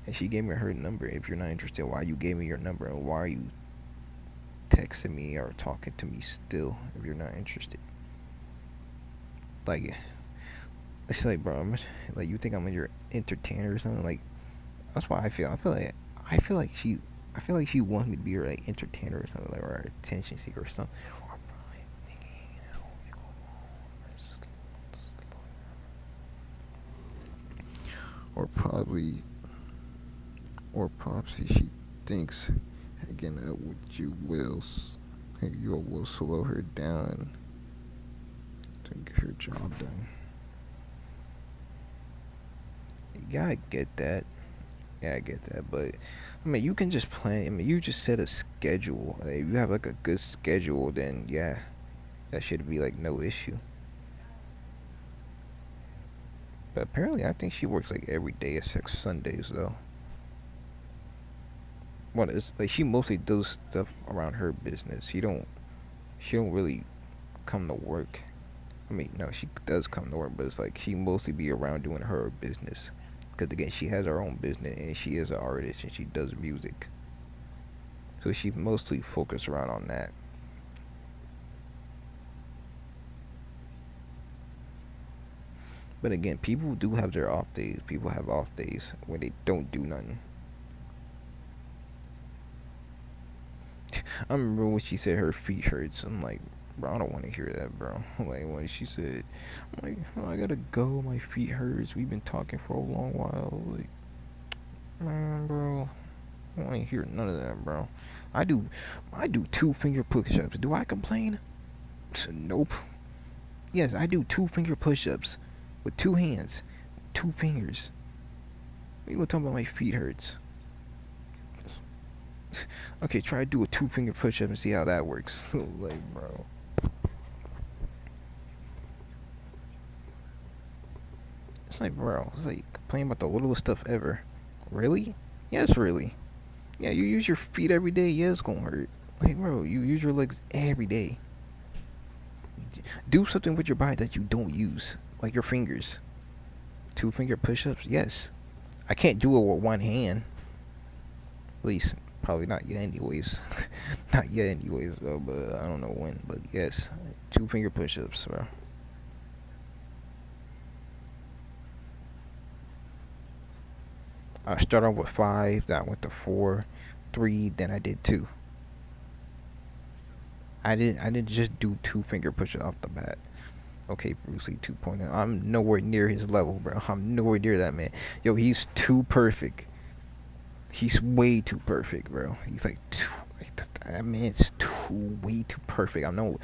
And she gave me her number. If you're not interested, why you gave me your number? And why are you texting me or talking to me still if you're not interested? Like, it's like, bro, like, you think I'm your entertainer or something? Like, that's why I feel. I feel like she, I feel like she wants me to be her like entertainer or something, like, or her attention seeker or something. Or probably, or probably she thinks again that what you will, you will slow her down to get her job done. Yeah, I get that. Yeah, I get that. But I mean, you can just plan. I mean, you just set a schedule. Like, if you have like a good schedule, then yeah, that should be like no issue. But apparently, I think she works like every day except Sundays though. What is like she mostly does stuff around her business. She don't really come to work. I mean, no, she does come to work, but it's like she mostly be around doing her business. Because again, she has her own business and she is an artist and she does music. So she mostly focused around on that. But again, people do have their off days. People have off days when they don't do nothing. I remember when she said her feet hurts. I'm like, bro, I don't want to hear that, bro. Like when she said, I'm like, oh, I gotta go. My feet hurts. We've been talking for a long while. Like, man, bro, I don't want to hear none of that, bro. I do, I do 2 finger push-ups. Do I complain? Nope. Yes, I do 2 finger push-ups with 2 hands, 2 fingers. You gonna talk about my feet hurts? Okay, try to do a 2 finger push up and see how that works. Like, bro. It's like, bro, it's like complaining about the littlest stuff ever. Really? Yes, really. Yeah, you use your feet every day. Yeah, it's gonna hurt. Like, bro, you use your legs every day. Do something with your body that you don't use, like your fingers. 2 finger push ups? Yes. I can't do it with one hand. At least, probably not yet, anyways. Not yet, anyways, though, but I don't know when. But yes, 2 finger push ups, bro. I started off with 5, then I went to 4, 3, then I did 2. I didn't just do 2 finger pushes off the bat. Okay, Bruce Lee 2.0. I'm nowhere near his level, bro. I'm nowhere near that man. Yo, he's too perfect. He's way too perfect, bro. He's like too. Like, that man's too way too perfect. I know,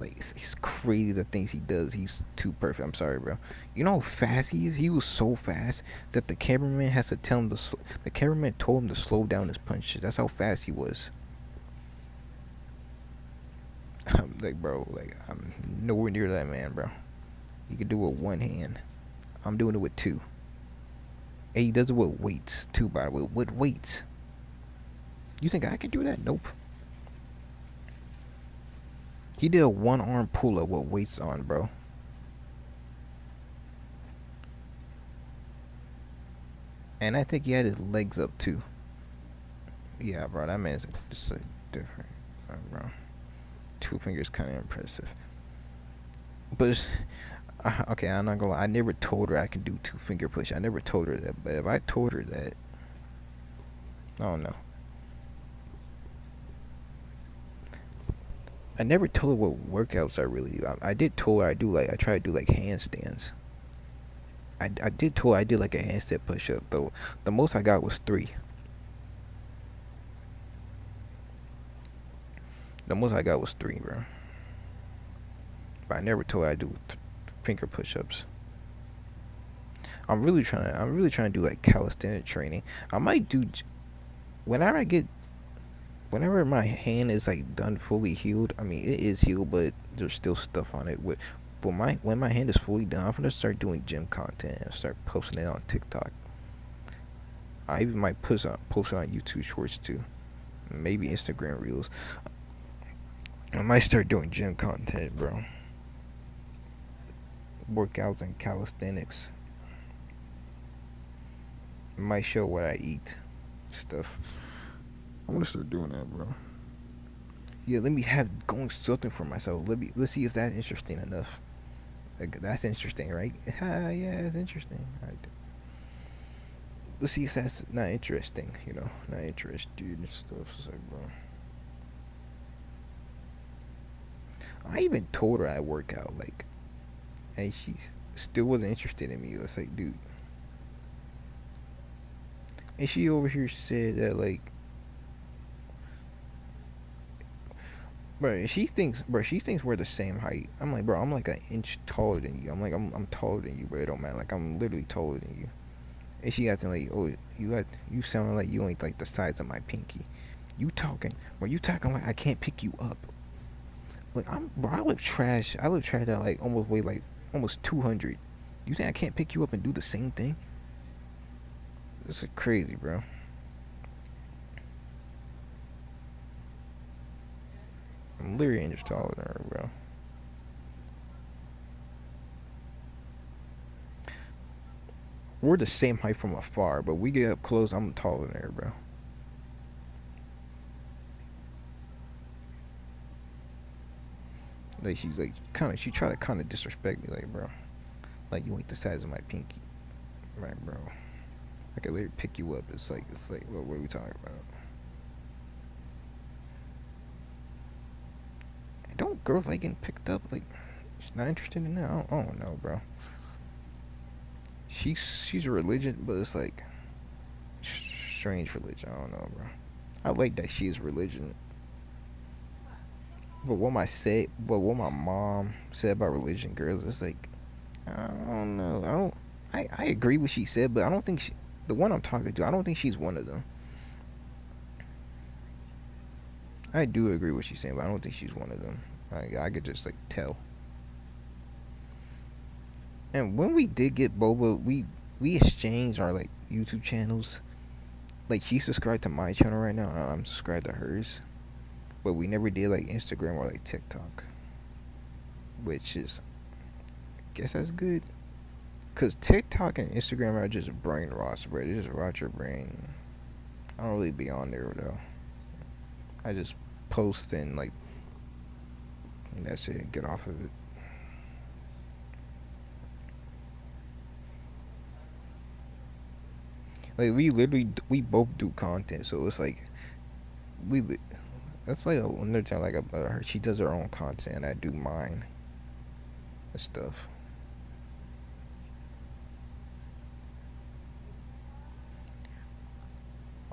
like it's crazy the things he does. He's too perfect. I'm sorry, bro. You know how fast he is? He was so fast that the cameraman has to tell him to. The cameraman told him to slow down his punches. That's how fast he was. I'm like, bro, like I'm nowhere near that man, bro. He could do it with one hand. I'm doing it with two. And he does it with weights too, by the way. With weights. You think I could do that? Nope. He did a one arm pull up with weights on, bro. And I think he had his legs up too. Yeah, bro, that man's just different, bro. 2 fingers kind of impressive. But okay, I'm not gonna lie. I never told her I can do 2 finger push. I never told her that. But if I told her that, I don't know. I never told her what workouts I really do. I did told her I try to do like handstands. I did told her I did like a handstand push up though. The most I got was 3. The most I got was 3, bro. But I never told her I do finger push ups. I'm really trying to do like calisthenic training. I might do whenever I get whenever my hand is like done fully healed. I mean it is healed, but there's still stuff on it. But when my hand is fully done, I'm gonna start doing gym content and start posting it on TikTok. I even might post it on YouTube Shorts too, maybe Instagram Reels. I might start doing gym content, bro. Workouts and calisthenics. I might show what I eat, stuff. I want to start doing that, bro. Yeah, let me have going something for myself. Let's see if that's interesting enough. Like, that's interesting, right? Yeah, it's interesting. Right. Let's see if that's not interesting. Not interested and stuff. It's like, bro, I even told her I work out, like, and she still wasn't interested in me. It's like, dude, and she over here said that like, bro, she thinks we're the same height. I'm like, bro, I'm like an inch taller than you. I'm taller than you, but it don't matter. Like, I'm literally taller than you. And she acting like, oh, you sound like you ain't like the size of my pinky. You talking like I can't pick you up. Like, bro, I look trash. I look trash. That like almost weigh like almost 200. You think I can't pick you up and do the same thing? This is crazy, bro. I'm literally an inch taller than her, bro. We're the same height from afar, but we get up close, I'm taller than her, bro. Like, she's like, she tried to kind of disrespect me, like, bro. Like, you ain't the size of my pinky. Right, bro. I could literally pick you up. It's like, what are we talking about? Don't girls like getting picked up? Like, she's not interested in that? I don't know, bro. She's a religion, but it's like, strange religion. I don't know, bro. I like that she is religion. But what my mom said about religion girls, it's like, I don't know. I agree with what she said, but I don't think the one I'm talking to, I don't think she's one of them. I do agree with what she's saying, but I don't think she's one of them. I could just like tell. And when we did get Boba, we exchanged our like YouTube channels. Like, she's subscribed to my channel right now. I'm subscribed to hers, but we never did like Instagram or like TikTok, which is, I guess that's good. Cause TikTok and Instagram are just brain rot, bro. They just rot your brain. I don't really be on there though. I just post and like, and that's it. Get off of it. Like, we both do content, so it's like we. That's like another time. Like, she does her own content, and I do mine and stuff.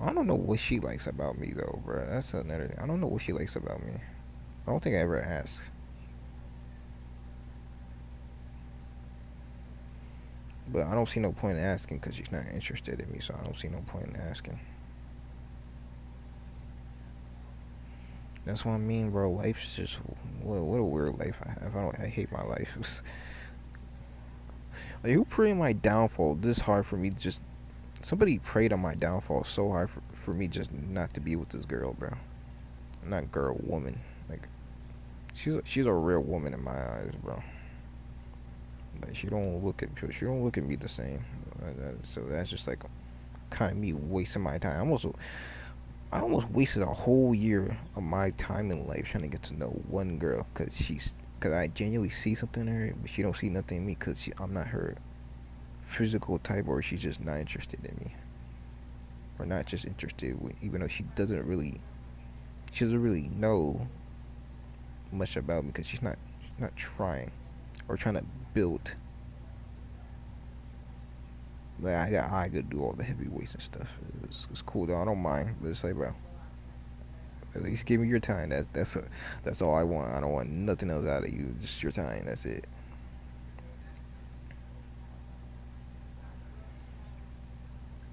I don't know what she likes about me though, bro. That's another thing. I don't know what she likes about me. I don't think I ever asked. But I don't see no point in asking because she's not interested in me, so I don't see no point in asking. That's what I mean, bro. Life's just what a weird life I have. I hate my life. Like, who prayed my downfall this hard for me to just somebody prayed on my downfall so hard for me just not to be with this girl, bro. Not girl, woman. Like, she's a real woman in my eyes, bro. Like, she don't look at me the same. So that's just like kind of me wasting my time. I almost wasted a whole year of my time in life trying to get to know one girl because I genuinely see something in her, but she don't see nothing in me because I'm not her physical type, or she's just not interested in me, or not just interested, even though she doesn't really know much about me because she's not trying or trying to build. Like I could do all the heavy weights and stuff. It's cool though. I don't mind, but it's like, bro, at least give me your time. That's all I want. I don't want nothing else out of you. Just your time. That's it.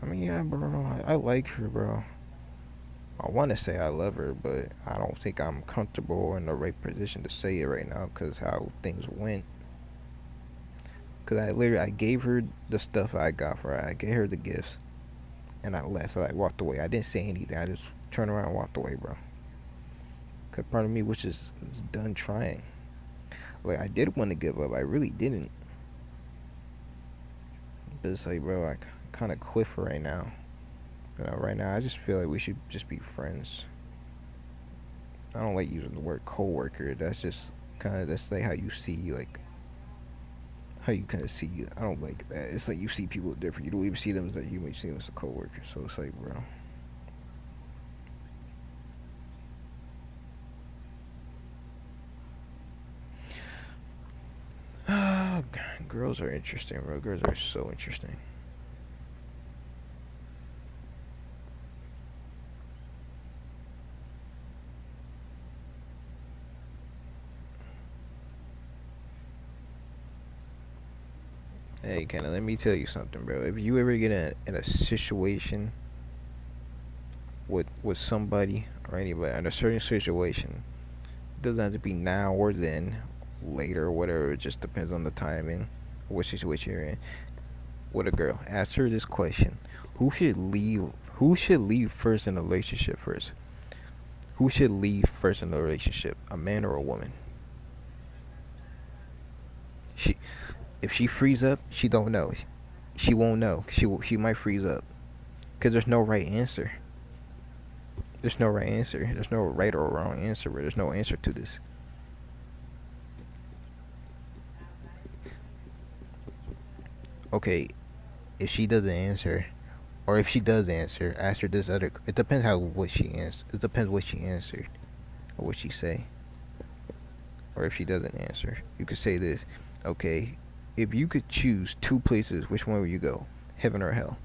I mean, yeah, bro. I like her, bro. I want to say I love her, but I don't think I'm comfortable in the right position to say it right now because how things went. Because I gave her the stuff I got for her. I gave her the gifts, and I left. I walked away. I didn't say anything. I just turned around and walked away, bro. Because part of me was just was done trying. Like, I did want to give up. I really didn't. But it's like, bro, I kind of quit for right now. Right now, I just feel like we should just be friends. I don't like using the word coworker. That's just that's like how you see, like, how you kind of see. I don't like that. It's like you see people different. You don't even see them as a human. You see them as a coworker. So it's like, bro. Girls are interesting, bro. Girls are so interesting. Hey, kind of let me tell you something, bro. If you ever get in a situation with somebody or anybody in a certain situation, it doesn't have to be now or then, later or whatever. It just depends on the timing, what situation you're in. With a girl, ask her this question: Who should leave? Who should leave first in a relationship first? Who should leave first in a relationship? A man or a woman? She, if she frees up, she don't know. She won't know. She might freeze up because there's no right answer. There's no right answer. There's no right or wrong answer. There's no answer to this. Okay, if she doesn't answer, or if she does answer, ask her this other. It depends how what she answers. It depends what she answered or what she say. Or if she doesn't answer, you could say this. Okay, if you could choose two places, which one would you go? Heaven or hell?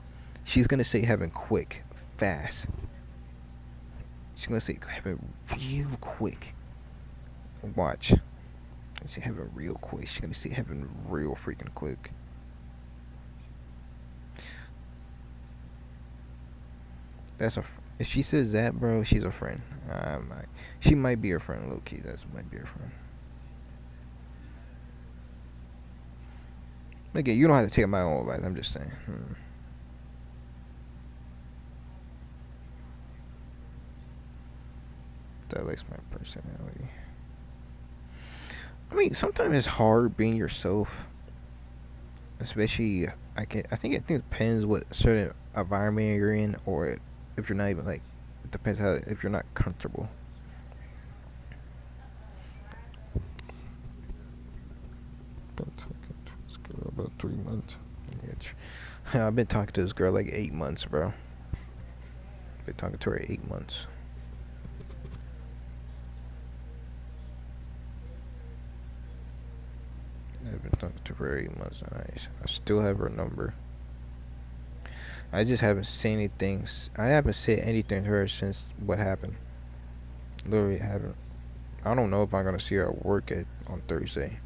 She's gonna say heaven quick, fast. She's gonna say heaven real quick. Watch. Say heaven real quick. She's gonna say heaven real freaking quick. That's a. If she says that, bro, she's a friend. She might be a friend, low key. That might be her friend. Again, you don't have to take my own advice. I'm just saying. That likes my personality. I mean, sometimes it's hard being yourself, especially. I think it depends what certain environment you're in, or if you're not even like. It depends how if you're not comfortable. Been talking to this girl about 3 months. Yeah, I've been talking to this girl like 8 months, bro. Been talking to her 8 months. I've been talking to her 8 months, and I still have her number. I just haven't seen anything. I haven't said anything to her since what happened. Literally haven't. I don't know if I'm gonna see her at work on Thursday,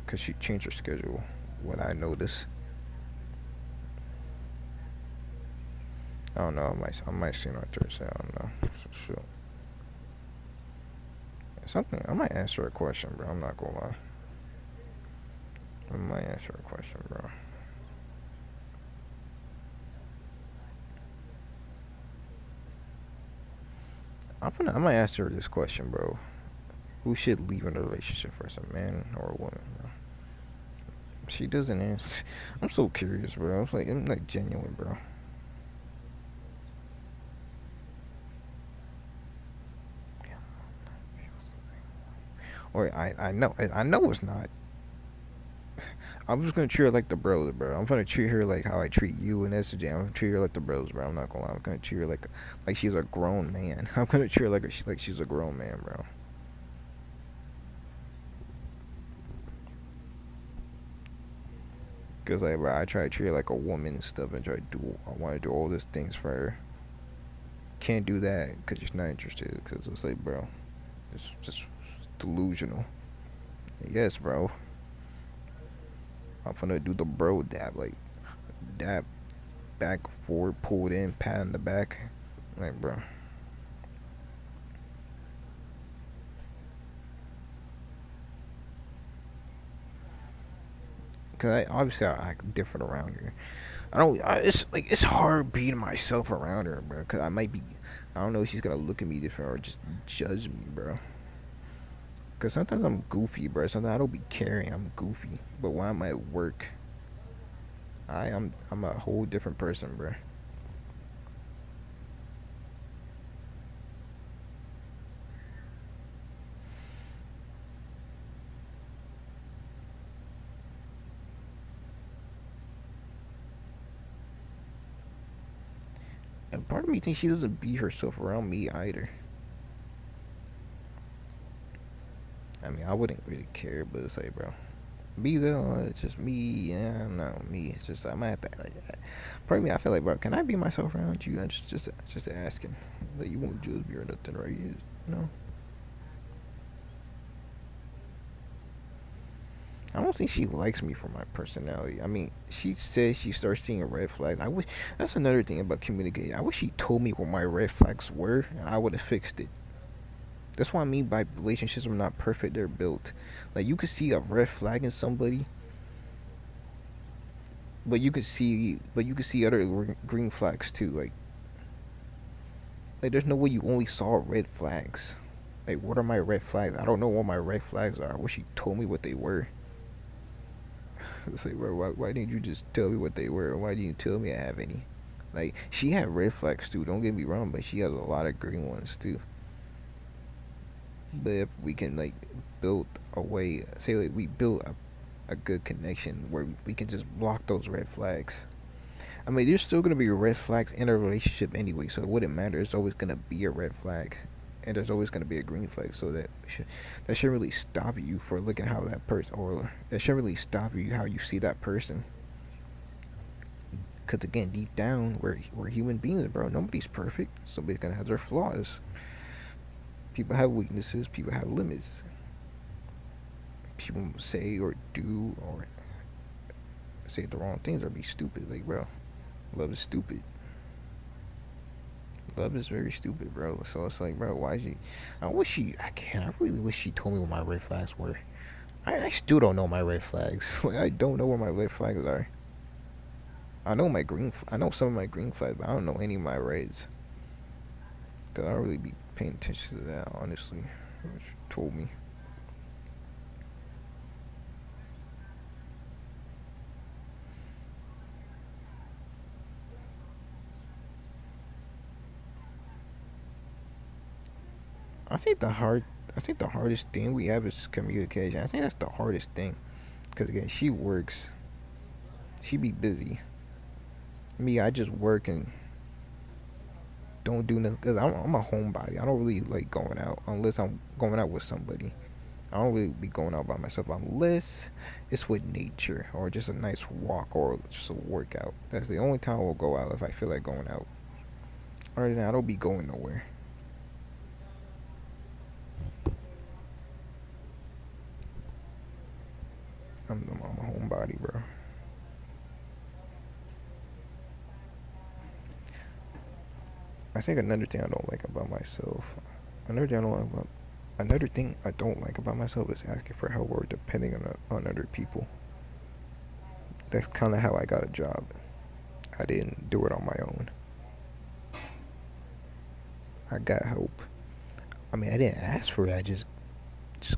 cause she changed her schedule. What I noticed. I don't know. I might see her on Thursday. I don't know. So sure. Something. I might answer a question, bro. I'm not gonna lie. I might answer a question, bro. I might ask her this question, bro. Who should leave in a relationship first, a man or a woman, bro? She doesn't answer. I'm so curious, bro. I'm like genuine, bro. Or I know it's not. I'm just gonna treat her like the bros, bro. I'm gonna treat her like how I treat you and SJ. I'm gonna treat her like the bros, bro. I'm not gonna lie. I'm gonna treat her like she's a grown man. I'm gonna treat her like she's a grown man, bro. Cause like, bro, I try to treat her like a woman and stuff, and try to do. I want to do all these things for her. Can't do that because she's not interested. Cause it's like, bro, it's just delusional. Yes, bro. I'm gonna do the bro dab, like dab back forward, pulled in, pat in the back, like, bro. Cause obviously I act different around her. I don't. It's like it's hard being myself around her, bro. Cause I might be. I don't know if she's gonna look at me different or just judge me, bro. Cause sometimes I'm goofy, bro. Sometimes I don't be caring. I'm goofy, but when I'm at work, I'm a whole different person, bro. And part of me thinks she doesn't be herself around me either. I mean, I wouldn't really care, but it's like, bro, be there. It's just me. Yeah, no, me. It's just I might have to. Like, part of me, I feel like, bro, can I be myself around you? I just asking. Like, you won't judge me or nothing, right? You know. I don't think she likes me for my personality. I mean, she says she starts seeing red flags. I wish that's another thing about communicating. I wish she told me what my red flags were, and I would have fixed it. That's what I mean by relationships are not perfect; they're built. Like you could see a red flag in somebody, but you could see other green flags too. Like there's no way you only saw red flags. Like what are my red flags? I don't know what my red flags are. I wish she told me what they were. It's like, bro, why didn't you just tell me what they were? Why didn't you tell me I have any? Like, she had red flags too, don't get me wrong, but she has a lot of green ones too. But if we can, like, build a way, say, like, we build a good connection where we can just block those red flags. I mean, there's still gonna be red flags in a relationship anyway, so it wouldn't matter. It's always gonna be a red flag, and there's always gonna be a green flag. So that shouldn't really stop you for looking how that person, or that shouldn't really stop you how you see that person. Because again, deep down, we're human beings, bro. Nobody's perfect. Somebody's gonna have their flaws. People have weaknesses. People have limits. People say or do or say the wrong things or be stupid. Like, bro, love is stupid. Love is very stupid, bro. So it's like, bro, why is she? I wish she. I can't. I really wish she told me what my red flags were. I still don't know my red flags. Like, I don't know what my red flags are. I know my green. I know some of my green flags, but I don't know any of my reds. Cause I don't really be paying attention to that, honestly. She told me. I think the hard, I think the hardest thing we have is communication. I think that's the hardest thing. Cause again, she works, she be busy. Me, I just work and don't do nothing. Cause I'm a homebody. I don't really like going out unless I'm going out with somebody. I don't really be going out by myself unless it's with nature or just a nice walk or just a workout. That's the only time we'll go out if I feel like going out. Other than that, I don't be going nowhere. I'm a homebody, bro. I think another thing I don't like about myself. Another thing I don't like about Another thing I don't like about myself is asking for help or depending on other people. That's kind of how I got a job. I didn't do it on my own. I got help. I mean, I didn't ask for it. I just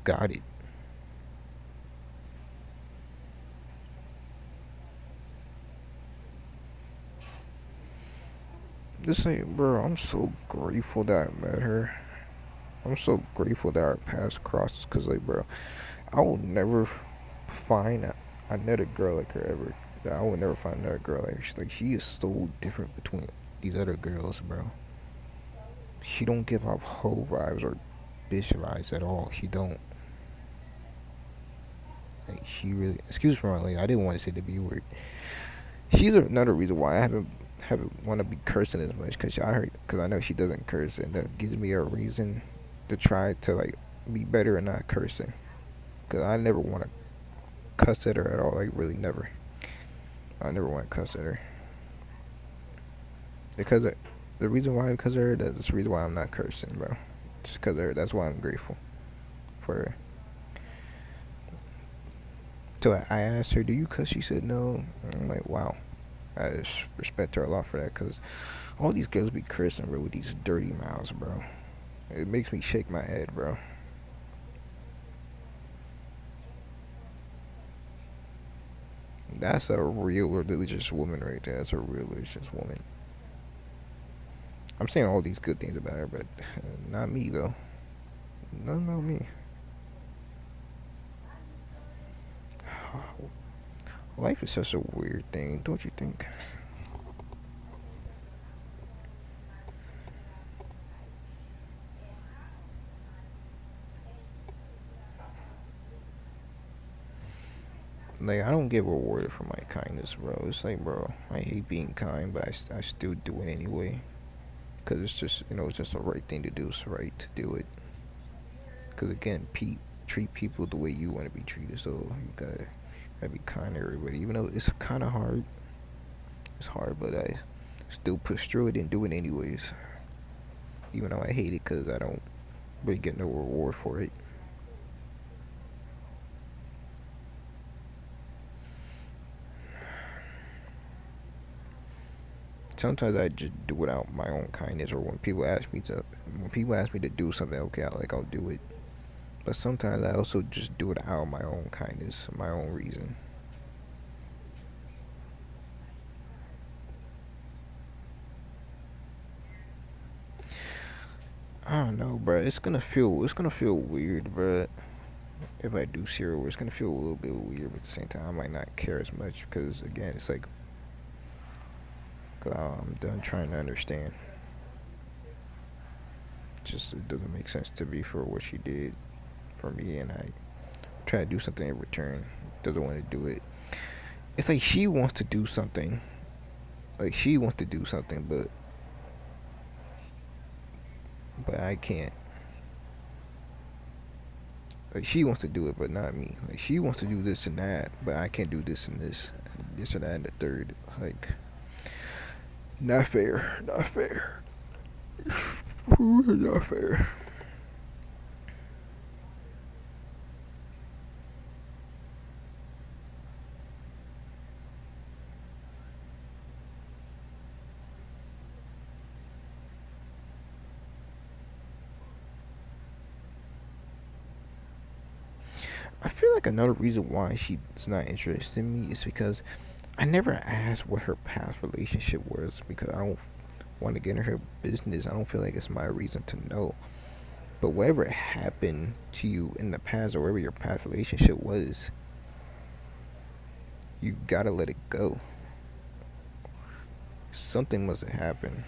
got it. Just say, bro, I'm so grateful that I met her. I'm so grateful that our paths crossed. Cause like, bro, I will never find another girl like her ever. I will never find another girl like her. She is so different between these other girls, bro. She don't give off hoe vibes or bitch vibes at all. She don't. Like she really, excuse me for my like I didn't want to say the B word. She's another reason why I haven't want to be cursing as much because I know she doesn't curse, and that gives me a reason to try to like be better and not cursing. Because I never want to cuss at her at all. Like really never. I never want to cuss at her because the reason why because of her. That's the reason why I'm not cursing, bro. Just because of her. That's why I'm grateful for her. So I asked her, "Do you cuss?" She said no. I'm like, wow. I just respect her a lot for that because all these girls be cursing, bro, with these dirty mouths, bro. It makes me shake my head, bro. That's a real religious woman right there. That's a real religious woman. I'm saying all these good things about her, but not me though. Not about me. Life is such a weird thing, don't you think? Like I don't get rewarded for my kindness, bro. It's like, bro, I hate being kind, but I still do it anyway. Cause it's just, it's just the right thing to do. It's right to do it. Cause again, treat people the way you want to be treated. So you gotta be kind to everybody, even though it's kind of hard. It's hard, but I still push through it and do it anyways. Even though I hate it, cause I don't really get no reward for it. Sometimes I just do it out my own kindness, or when people ask me to do something, okay, I'll do it. But sometimes I also just do it out of my own kindness, my own reason. I don't know, bro. It's gonna feel weird, bro. If I do serial, it's gonna feel a little bit weird, but at the same time, I might not care as much because again, it's like, cause I'm done trying to understand. Just it doesn't make sense to me for what she did for me, and I try to do something in return. Doesn't want to do it. It's like she wants to do something. Like she wants to do something, but I can't. Like she wants to do it, but not me. Like she wants to do this and that, but I can't do this and this or that and the third. Like not fair, not fair, not fair. I feel like another reason why she's not interested in me is because I never asked what her past relationship was because I don't want to get in her business. I don't feel like it's my reason to know. But whatever happened to you in the past or whatever your past relationship was, you gotta let it go. Something must have happened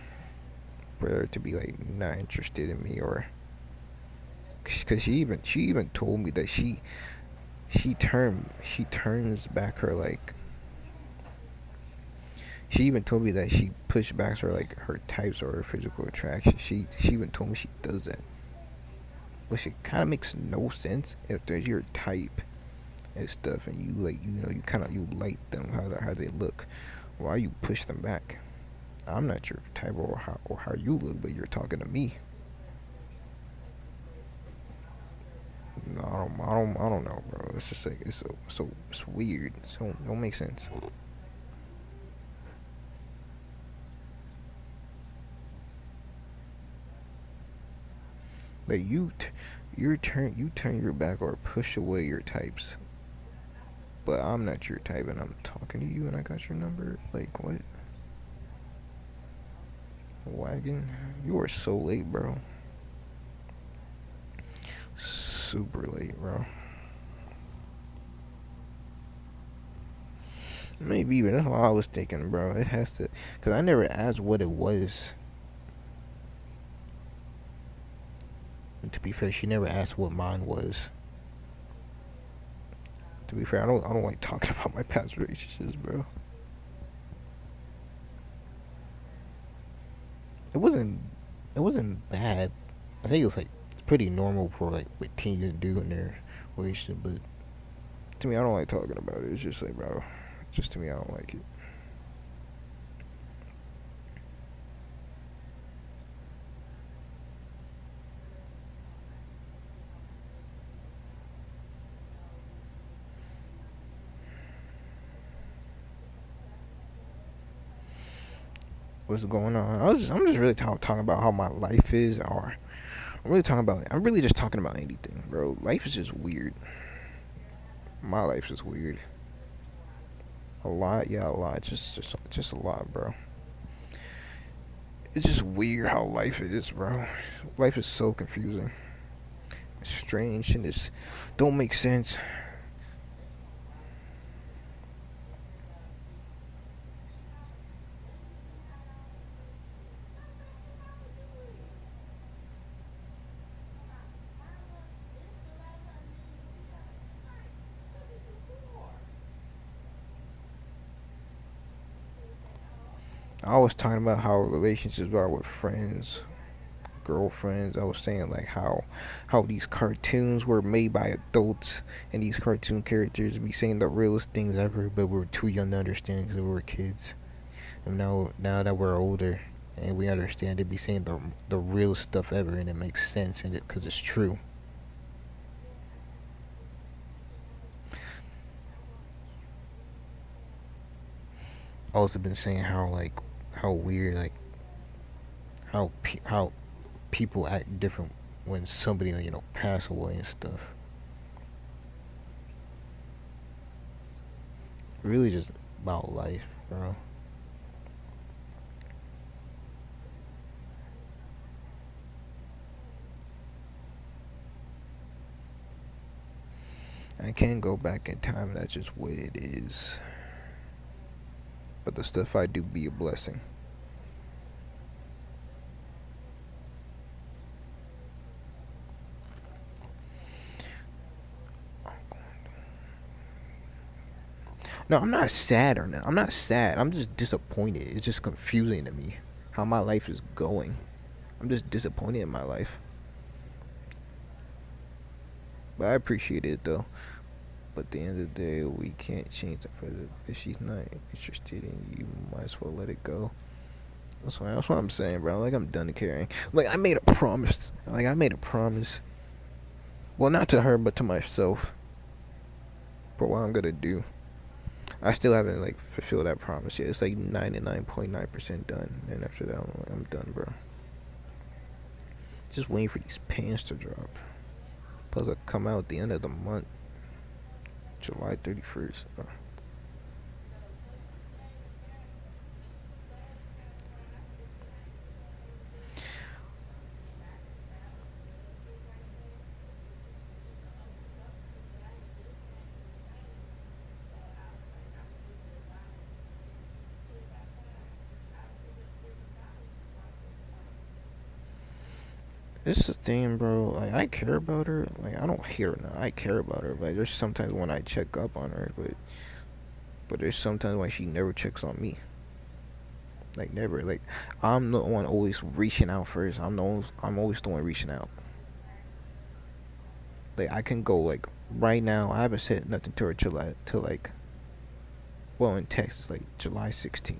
for her to be like not interested in me, or because she even told me that she turns back her like she even told me that she pushed back her like her types or her physical attraction. She even told me she does that, which it kind of makes no sense if they're your type and stuff, and you like you kind of you like them how they look. Why you push them back? I'm not your type or how you look, but you're talking to me. No, I don't know, bro. It's just like it's weird. So don't make sense. Like you turn your back or push away your types, but I'm not your type, and I'm talking to you, and I got your number. Like what? Wagon? You are so late, bro. Super late, bro. Maybe even that's what I was thinking, bro. It has to, cause I never asked what it was. And to be fair, she never asked what mine was. To be fair, I don't like talking about my past relationships, bro. It wasn't it wasn't bad. I think it was like pretty normal for like what teens to do in their relationship, but to me, I don't like talking about it. It's just like, bro, just to me, I don't like it. What's going on? I'm just really talking about how my life is, or I'm really just talking about anything, bro. Life is just weird. My life is weird. A lot, yeah, a lot. Just a lot, bro. It's just weird how life is, bro. Life is so confusing, it's strange, and it's don't make sense. I was talking about how relationships are with friends, girlfriends. I was saying like how these cartoons were made by adults, and these cartoon characters be saying the realest things ever, but we're too young to understand because we were kids. And now that we're older and we understand, they be saying the realest stuff ever, and it makes sense in it because it's true. Also been saying how weird how people act different when somebody pass away and stuff. Really just about life, bro. I can't go back in time. That's just what it is. But the stuff I do be a blessing. No, I'm not sad or not. I'm not sad. I'm just disappointed. It's just confusing to me how my life is going. I'm just disappointed in my life. But I appreciate it though. But at the end of the day, we can't change the present. If she's not interested in you, might as well let it go. That's what I'm saying, bro. Like I'm done caring. Like I made a promise. Like I made a promise. Well, not to her, but to myself for what I'm gonna do. I still haven't like fulfilled that promise yet. It's like 99.9% done, and after that, I'm done, bro. Just waiting for these pants to drop. Plus, they'll come out at the end of the month, July 31st. This is the thing, bro. Like I care about her. Like I don't hate her now. I care about her. But there's sometimes when I check up on her, but there's sometimes when she never checks on me. Like never. Like I'm the one always reaching out first. I'm always the one reaching out. Like I can go like right now. I haven't said nothing to her till like well in text it's like July 16th.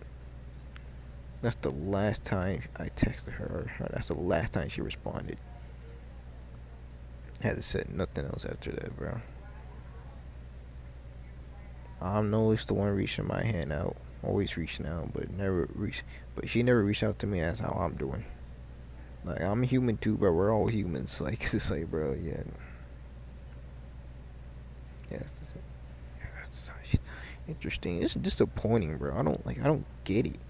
That's the last time I texted her. Or that's the last time she responded. Hasn't said nothing else after that, bro. I'm always the one reaching my hand out. Always reaching out, but never reach. But she never reached out to me as how I'm doing. Like I'm human too, bro. We're all humans. Like it's like, bro, yeah, yeah. It's interesting. It's disappointing, bro. I don't get it.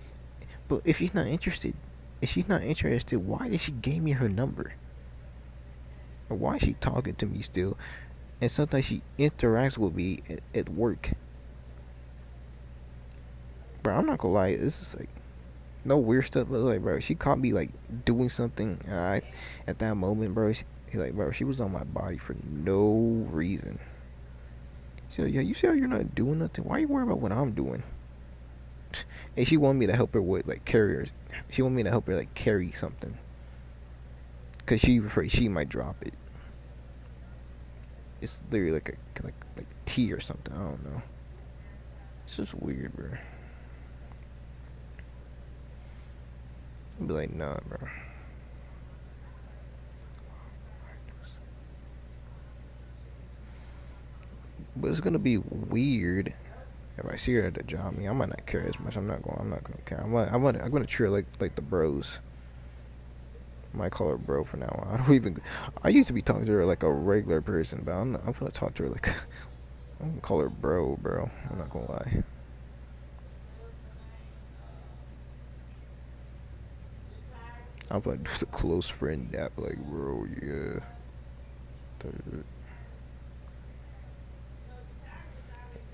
But if she's not interested, why did she give me her number? Or why is she talking to me still? And sometimes she interacts with me at work. Bro, I'm not gonna lie. This is like no weird stuff, but like, bro, she caught me like doing something. At that moment, bro, bro, she was on my body for no reason. She like, yeah, you see how you're not doing nothing? Why are you worried about what I'm doing? And she wanted me to help her with like carriers. She wanted me to help her like carry something, cause she afraid she might drop it. It's literally like like tea or something. I don't know. It's just weird, bro. I'd be like, nah, bro. But it's gonna be weird if I see her at the job. I mean, I might not care as much. I'm not going. I'm not gonna care. I'm gonna treat her like the bros. I might call her bro from now on. I don't even. I used to be talking to her like a regular person, but I'm gonna talk to her like I'm gonna call her bro. I'm not gonna lie. I'm gonna do the close friend dap like bro, yeah.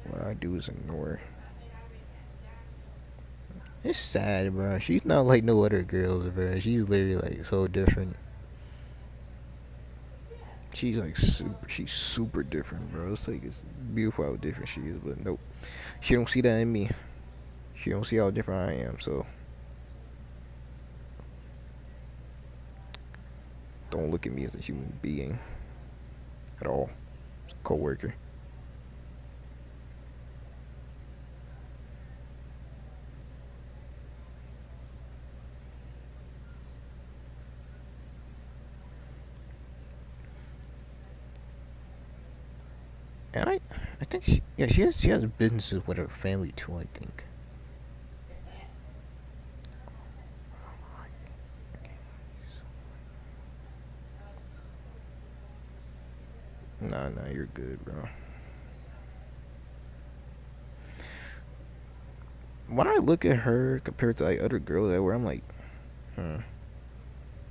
What I do is ignore. It's sad, bro. She's not like no other girls, bro. She's literally like so different. She's like super. She's super different, bro. It's like it's beautiful how different she is, but nope. She don't see that in me. She don't see how different I am. So don't look at me as a human being at all. It's a coworker. And I think yeah, she has businesses with her family too. I think. Nah, you're good, bro. When I look at her compared to like other girls that where I'm like, hmm,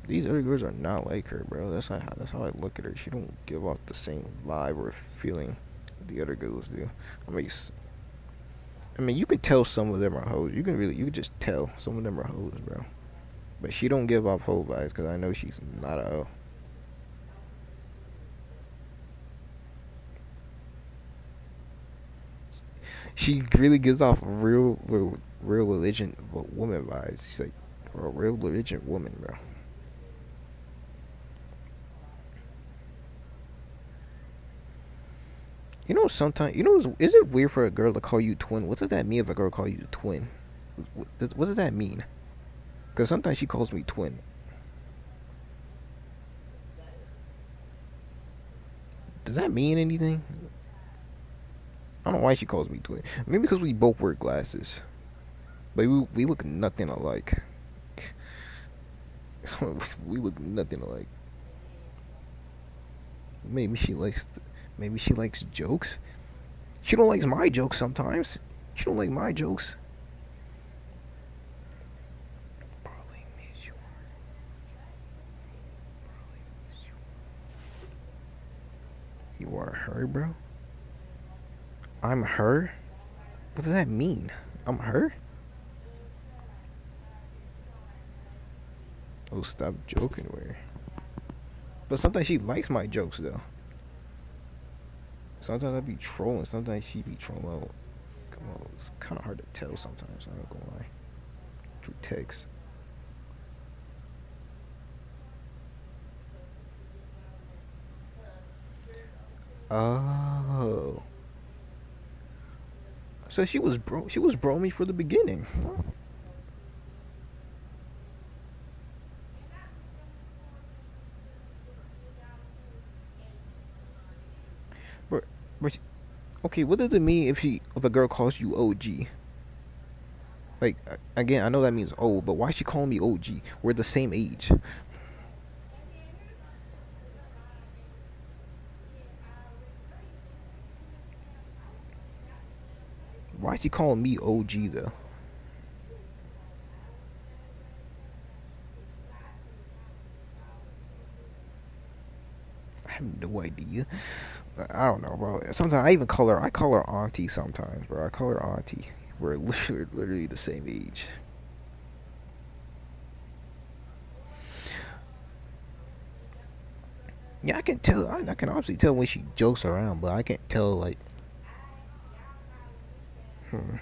these other girls are not like her, bro. That's how I look at her. She don't give off the same vibe or feeling the other girls do. I mean, you can tell some of them are hoes. You can just tell some of them are hoes, bro. But she don't give off hoe vibes because I know she's not a hoe. She really gives off real religion woman vibes. She's like a real religion woman, bro. You know, sometimes is it weird for a girl to call you twin? What does that mean if a girl calls you twin? What does that mean? Because sometimes she calls me twin. Does that mean anything? I don't know why she calls me twin. Maybe because we both wear glasses, but we look nothing alike. We look nothing alike. Maybe she likes maybe she likes jokes. She don't like my jokes sometimes. She don't like my jokes. You are her, bro. I'm her. What does that mean? I'm her. Oh, stop joking with her. But sometimes she likes my jokes though. Sometimes I be trolling. Sometimes she be trolling. Well, come on, it's kind of hard to tell sometimes. I'm not gonna lie. Through text. Oh, so she was bro. She was bro me for the beginning. But, but okay, what does it mean if a girl calls you OG? Like again, I know that means old, but why is she calling me OG? We're the same age. Why is she calling me OG though? I have no idea. I don't know, bro. Sometimes I call her auntie sometimes, bro. I call her auntie. We're literally the same age. Yeah, I can tell. I can obviously tell when she jokes around, but I can't tell like. Hmm.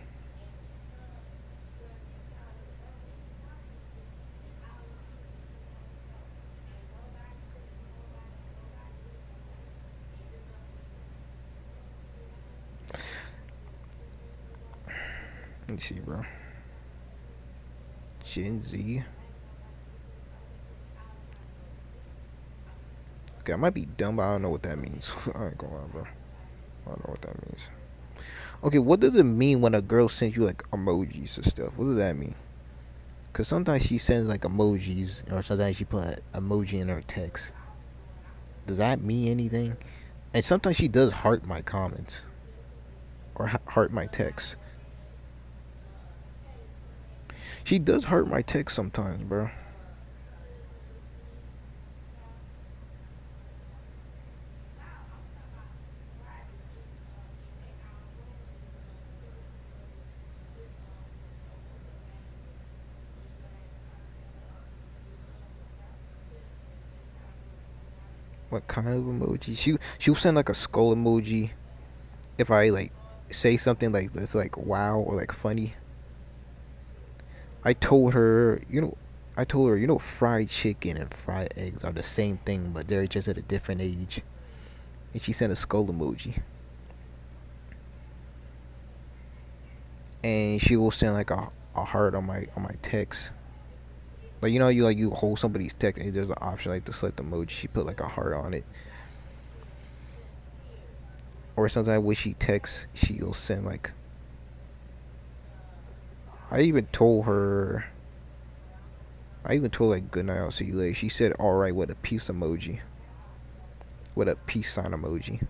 Let me see, bro. Gen Z. Okay, I might be dumb, but I don't know what that means. I ain't gonna lie, bro. I don't know what that means. Okay, what does it mean when a girl sends you like emojis and stuff? What does that mean? Cause sometimes she sends like emojis, or sometimes she put an emoji in her text. Does that mean anything? And sometimes she does heart my comments or heart my text. She does heart my text sometimes, bro. What kind of emoji? She'll send like a skull emoji if I like say something like this, like wow or like funny. I told her, fried chicken and fried eggs are the same thing, but they're just at a different age. And she sent a skull emoji. And she will send like a heart on my text. Like you hold somebody's text and there's an option like to select emoji. She put like a heart on it. Or sometimes when she texts, she'll send like I even told her I even told like good night, I'll see you later. She said alright with a peace emoji. With a peace sign emoji.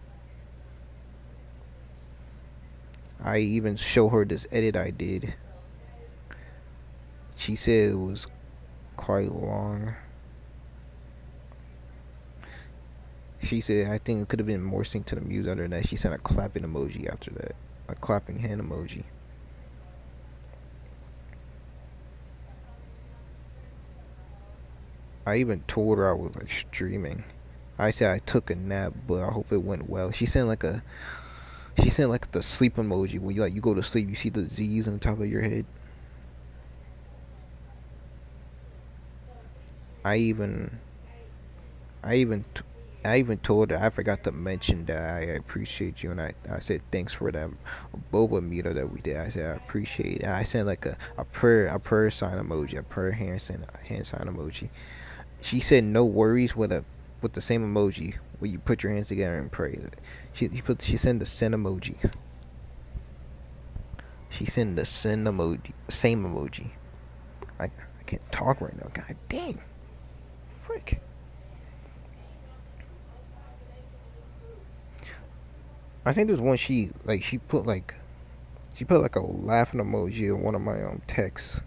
I even show her this edit I did. She said it was quite long. She said I think it could have been more synced to the music other than that. She sent a clapping emoji after that. A clapping hand emoji. I even told her I was like streaming. I said I took a nap, but I hope it went well. She sent like the sleep emoji when you go to sleep, you see the Z's on the top of your head. I even I even t- I even told her I forgot to mention that I appreciate you and I said thanks for that boba meter that we did. I said I appreciate it. And I sent like a prayer sign emoji, a prayer hand sign emoji. She said no worries with the same emoji where you put your hands together and pray. She sent the send emoji. She sent the send emoji, same emoji. I can't talk right now. God dang, frick. I think there's one she put like a laughing emoji in one of my texts.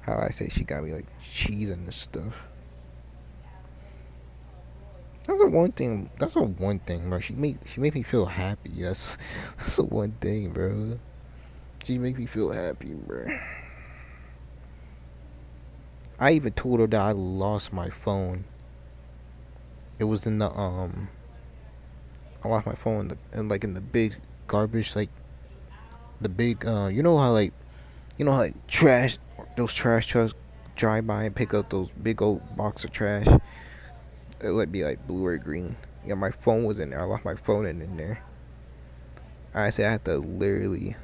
How I say she got me like cheese and this stuff. That's the one thing. That's the one thing, bro. She made me feel happy. That's the one thing, bro. She make me feel happy, bro. I even told her that I lost my phone. It was in the I lost my phone in the big garbage, like the big you know how like trash those trash trucks drive by and pick up those big old box of trash. It would be like blue or green. Yeah, my phone was in there. I lost my phone in there. I said I literally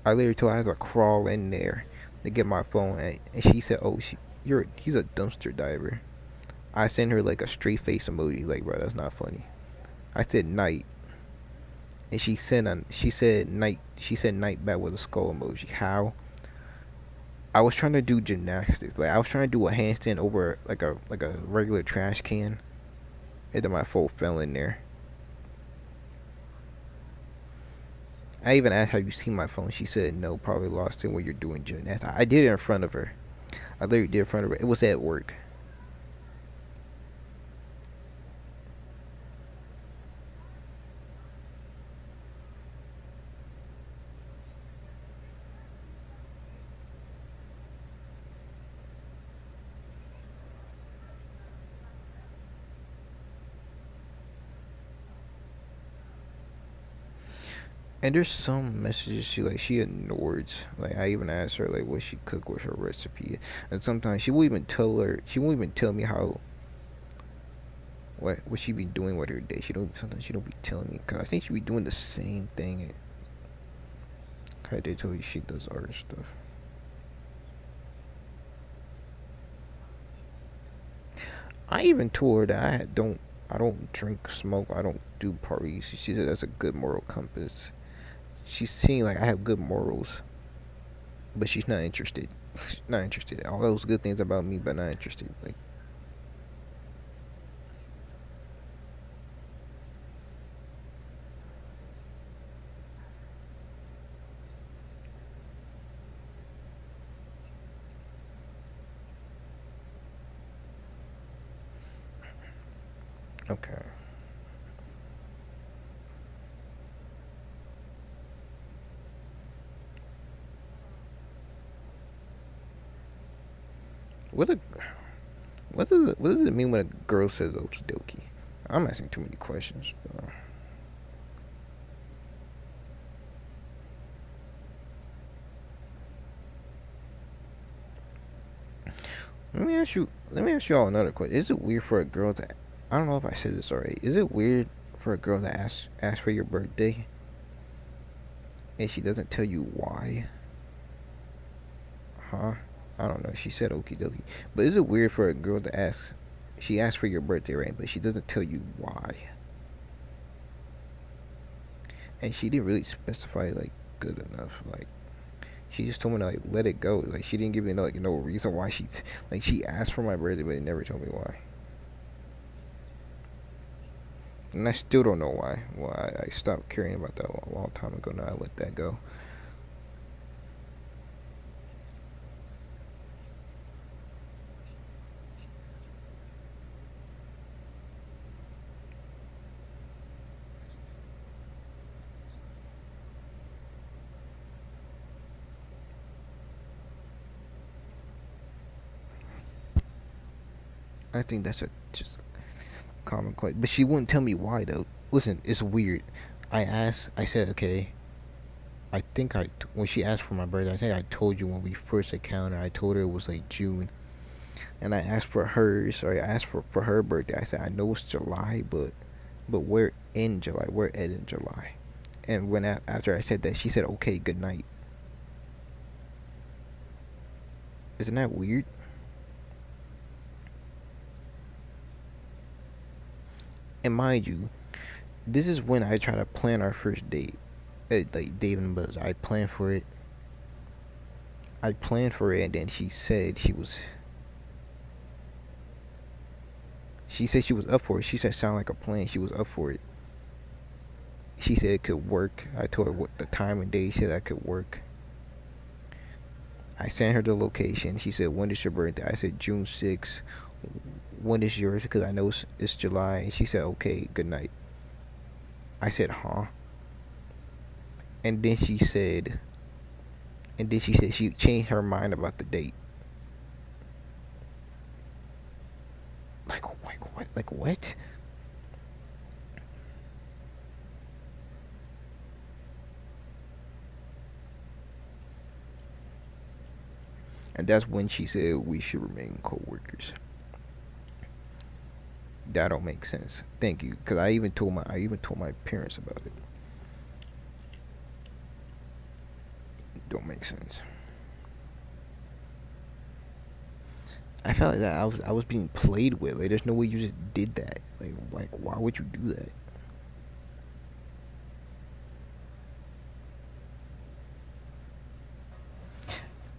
told her I had to crawl in there to get my phone, and she said, "Oh, he's a dumpster diver." I sent her like a straight face emoji, like, bro, that's not funny. I said night, and she said night back with a skull emoji. How? I was trying to do gymnastics, like I was trying to do a handstand over like a regular trash can, and then my phone fell in there. I even asked, "Have you seen my phone?" She said, "No, probably lost it when you're doing gymnastics." I did it in front of her. I literally did it in front of her. It was at work. And there's some messages she ignores. Like I even asked her like what she cook, what's her recipe, and sometimes she won't even tell me how what she be doing with her day. She don't be telling me, cause I think she be doing the same thing. How they told you she does art stuff. I even told her that I don't drink, smoke, I don't do parties. She said that's a good moral compass. She's seeing like I have good morals, but she's not interested. She's not interested. All those good things about me, but not interested. Like, okay, what a what does it mean when a girl says okie dokie? I'm asking too many questions. Let me ask you all another question. Is it weird for a girl to? I don't know if I said this already. Is it weird for a girl to ask for your birthday and she doesn't tell you why? Huh? I don't know. She said okie dokie. But is it weird for a girl to ask? She asked for your birthday, right? But she doesn't tell you why. And she didn't really specify like good enough. Like she just told me to like let it go. Like she didn't give me no reason why like she asked for my birthday, but never told me why. And I still don't know why. Why I stopped caring about that a long time ago. Now I let that go. I think that's a just a common question. But she wouldn't tell me why though. Listen, it's weird. I asked. I said okay. When she asked for my birthday, I think I told you when we first encountered. I told her it was like June, and I asked for hers. Sorry, I asked for her birthday. I said I know it's July, but we're in July. We're in July. And after I said that, she said okay, good night. Isn't that weird? And mind you, this is when I try to plan our first date. Like Dave and Buzz. I planned for it, and then she said she was up for it. She said sound like a plan. She was up for it. She said it could work. I told her what the time and day. She said I could work. I sent her the location. She said, when is your birthday? I said, June 6th. When is yours? Because I know it's July. And she said, okay, good night. I said, huh? And then she said, she changed her mind about the date. Like what? Like what? And that's when she said we should remain co-workers. That don't make sense. Thank you, because I even told my parents about it. Don't make sense. I felt like that I was being played with. Like there's no way you just did that. Like why would you do that?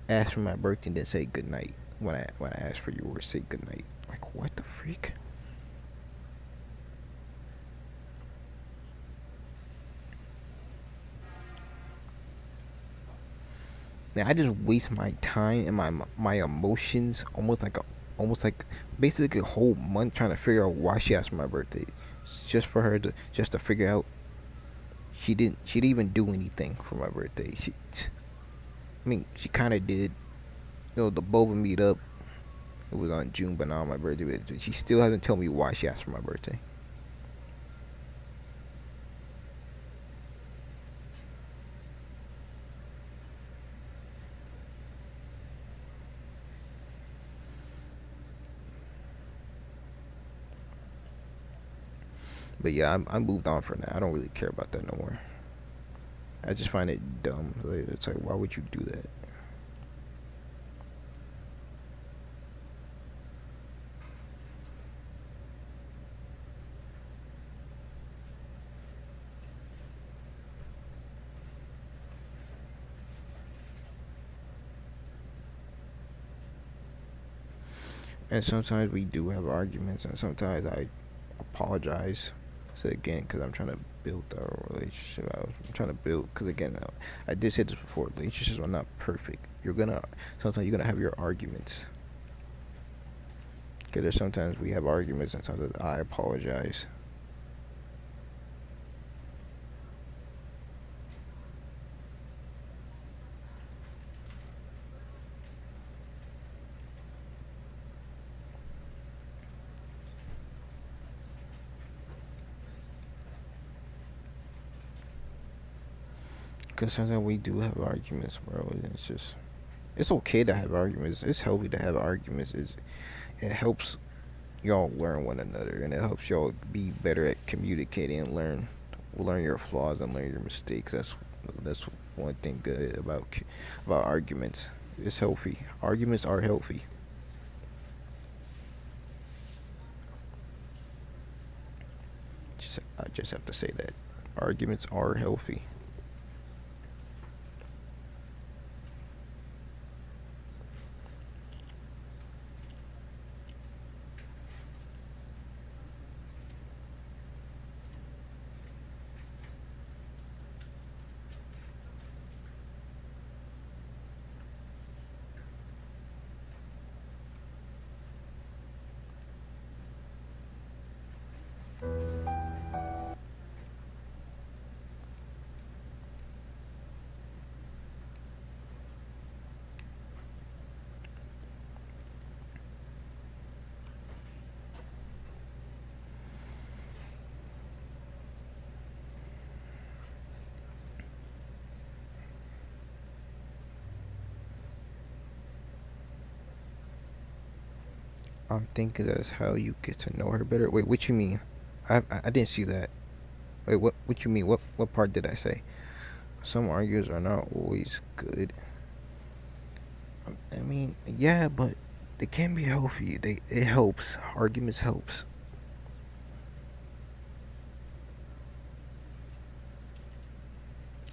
Ask for my birthday and then say good night. When I ask for yours, say good night. Like what the freak? Now I just waste my time and my emotions almost like basically a whole month trying to figure out why she asked for my birthday, just for her to just to figure out she didn't even do anything for my birthday. I mean she kind of did. You know the both of meet up. It was on June, but not on my birthday. But she still hasn't told me why she asked for my birthday. But yeah, I moved on from that. I don't really care about that no more. I just find it dumb. Like, it's like, why would you do that? And sometimes we do have arguments, and sometimes I apologize. So again, because I'm trying to build our relationship. I'm trying to build, because again, I did say this before. Relationships are not perfect. Sometimes you're gonna have your arguments. Because there's sometimes we have arguments, and sometimes I apologize. Because sometimes we do have arguments, bro. And it's okay to have arguments. It's healthy to have arguments. It helps y'all learn one another, and it helps y'all be better at communicating and learn your flaws and learn your mistakes. That's one thing good about arguments. It's healthy. Arguments are healthy. I just have to say that arguments are healthy. I'm thinking that's how you get to know her better. Wait, what you mean? I didn't see that. Wait, what you mean? What part did I say? Some arguments are not always good. I mean, yeah, but they can be healthy. It helps. Arguments helps.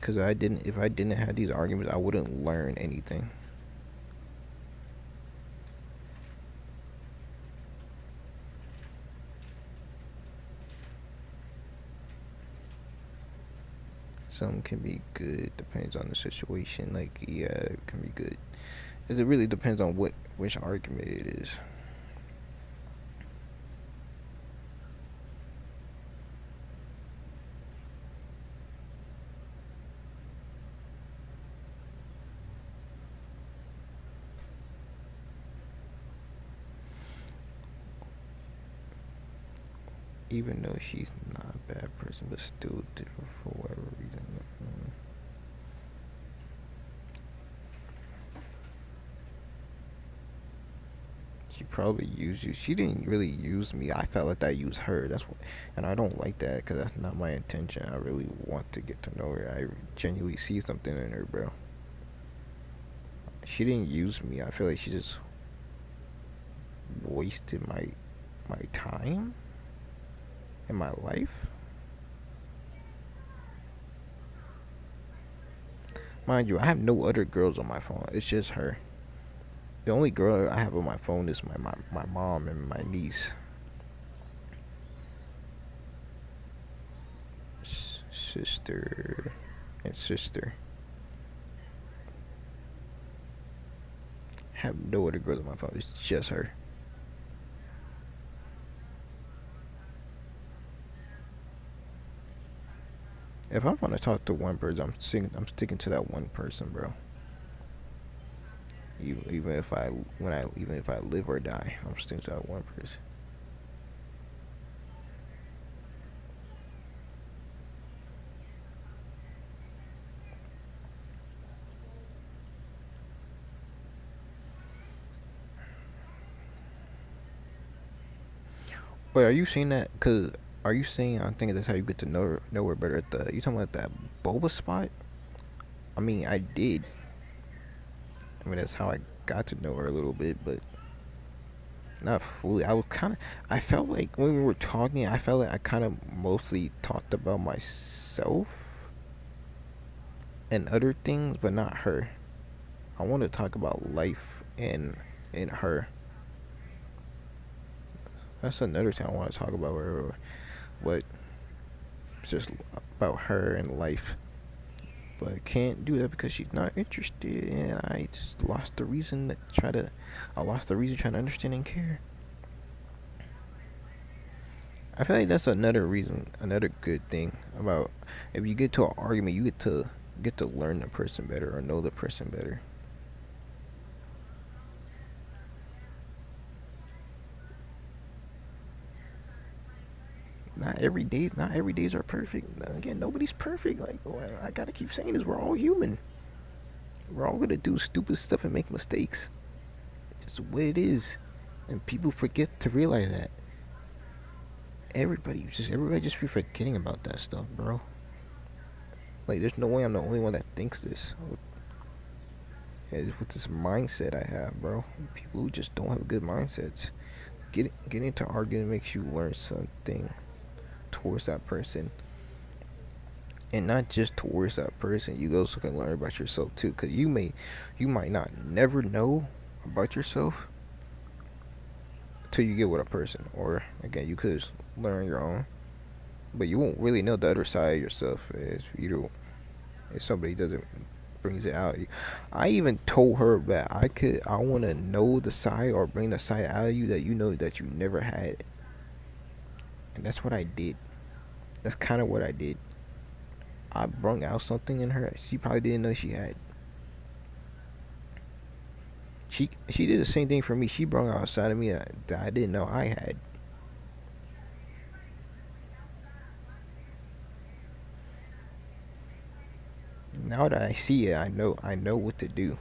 Cause if I didn't have these arguments, I wouldn't learn anything. Some can be good, depends on the situation. Like, yeah, it can be good. It really depends on which argument it is. Even though she's not a bad person, but still different for whatever reason. She probably used you. She didn't really use me. I felt like I used her. And I don't like that because that's not my intention. I really want to get to know her. I genuinely see something in her, bro. She didn't use me. I feel like she just wasted my time in my life. Mind you, I have no other girls on my phone. It's just her. The only girl I have on my phone is my mom and my niece. Sister and sister. I have no other girls on my phone. It's just her. If I'm gonna talk to one person, I'm sticking to that one person, bro. Even if I live or die, I'm sticking to that one person. Wait, are you seeing that? Cause Are you saying? I'm thinking that's how you get to know her better. At the you talking about that boba spot? I mean, I did. I mean, that's how I got to know her a little bit, but not fully. I was kind of. I felt like when we were talking, I felt like I kind of mostly talked about myself and other things, but not her. I want to talk about life and her. That's another thing I want to talk about. What just about her and life, but I can't do that because she's not interested, and I just lost the reason to try to. I lost the reason trying to understand and care. I feel like that's another reason, another good thing about if you get to an argument, you get to learn the person better or know the person better. Not every days are perfect. Again, nobody's perfect. Like I gotta keep saying this, we're all human. We're all gonna do stupid stuff and make mistakes. It's just what it is, and people forget to realize that. Everybody just be forgetting about that stuff, bro. Like there's no way I'm the only one that thinks this. With this mindset I have, bro. People who just don't have good mindsets. Getting into arguing makes you learn something towards that person, and not just towards that person. You also can learn about yourself too, because you might not never know about yourself till you get with a person, or again, you could just learn your own, but you won't really know the other side of yourself if somebody doesn't brings it out. I even told her that I want to know the side or bring the side out of you that you know that you never had, and that's what I did. That's kind of what I did. I brung out something in her she probably didn't know she had. She did the same thing for me. She brung out a side of me that I didn't know I had. Now that I see it, I know what to do.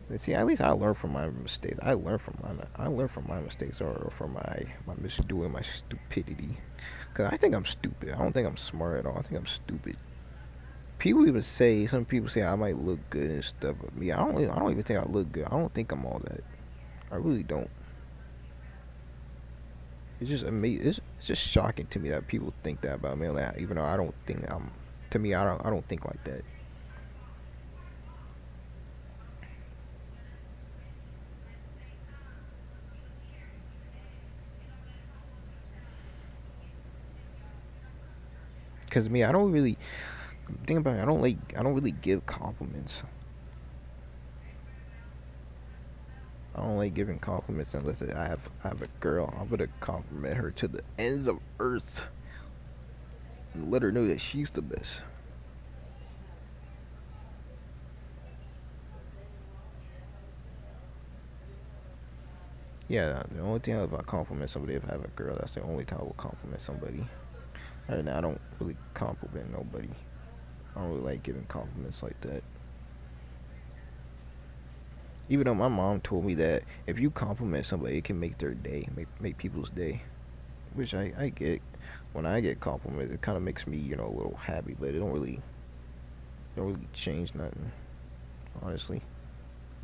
And see, at least I learn from my mistakes. I learn from my mistakes or from my misdoing, my stupidity. Cause I think I'm stupid. I don't think I'm smart at all. I think I'm stupid. Some people say I might look good and stuff, but me, I don't even think I look good. I don't think I'm all that. I really don't. It's just amazing. It's just shocking to me that people think that about me. Like, even though I don't think I'm. To me, I don't think like that. Cause me, I don't really think about it. I don't really give compliments. I don't like giving compliments unless I have a girl. I'm gonna compliment her to the ends of earth and let her know that she's the best. Yeah, the only thing if I compliment somebody if I have a girl, that's the only time I will compliment somebody. Right now, I don't really compliment nobody. I don't really like giving compliments like that. Even though my mom told me that if you compliment somebody, it can make their day, make people's day. Which I get. When I get compliments, it kind of makes me, a little happy, but it don't really change nothing, honestly.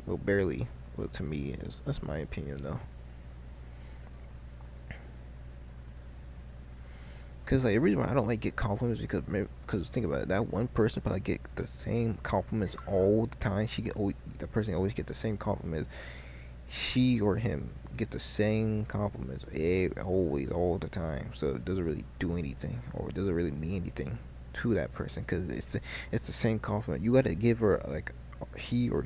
Well, barely. Well, to me, that's my opinion, though. Cause like the reason why I don't like get compliments because think about it, that one person probably get the same compliments all the time. The person always get the same compliments. She or him get the same compliments always all the time. So it doesn't really do anything or it doesn't really mean anything to that person because it's the same compliment. You gotta give her like he or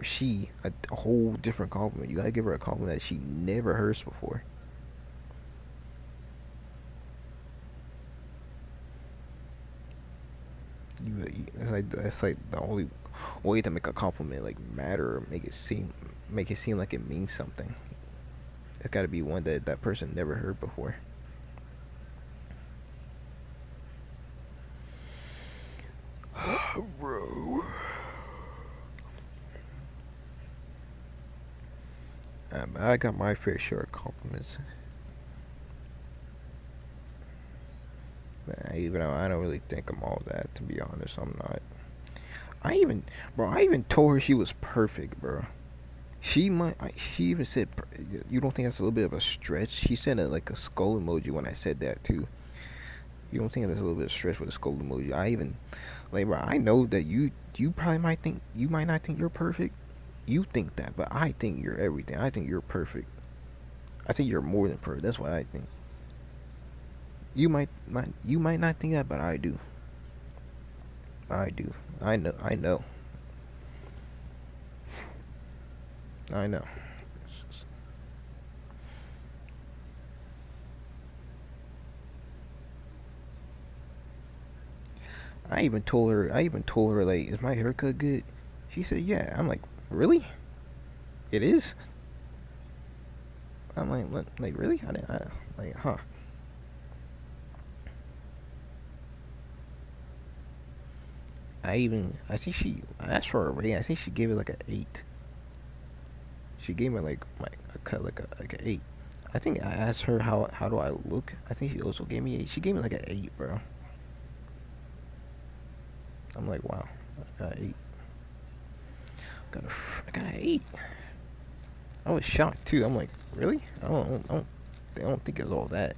she a whole different compliment. You gotta give her a compliment that she never heard before. That's like the only way to make a compliment like matter or make it seem like it means something. It got to be one that that person never heard before. Bro. I got my fair share of compliments. Even though I don't really think I'm all that, to be honest, I'm not. I even, bro, I even told her she was perfect, bro. She even said, "You don't think that's a little bit of a stretch?" She sent like a skull emoji when I said that too. You don't think that's a little bit of stretch with a skull emoji? I even, like, bro, I know that you probably might not think you're perfect. You think that, but I think you're everything. I think you're perfect. I think you're more than perfect. That's what I think. You might not think that, but I do. I do. I know. I know. I know. I even told her. I even told her like, "Is my haircut good?" She said, "Yeah." I'm like, "Really? It is?" I'm like, "What? Like really?" I didn't. Like, huh? I think she. I asked for a rating. I think she gave it like an 8. She gave me like a cut like an 8. I think I asked her how do I look. I think she also gave me 8. She gave me like an 8, bro. I'm like, wow, I got an 8. Got a, I got an 8. I was shocked too. I'm like, really? I don't think it's all that.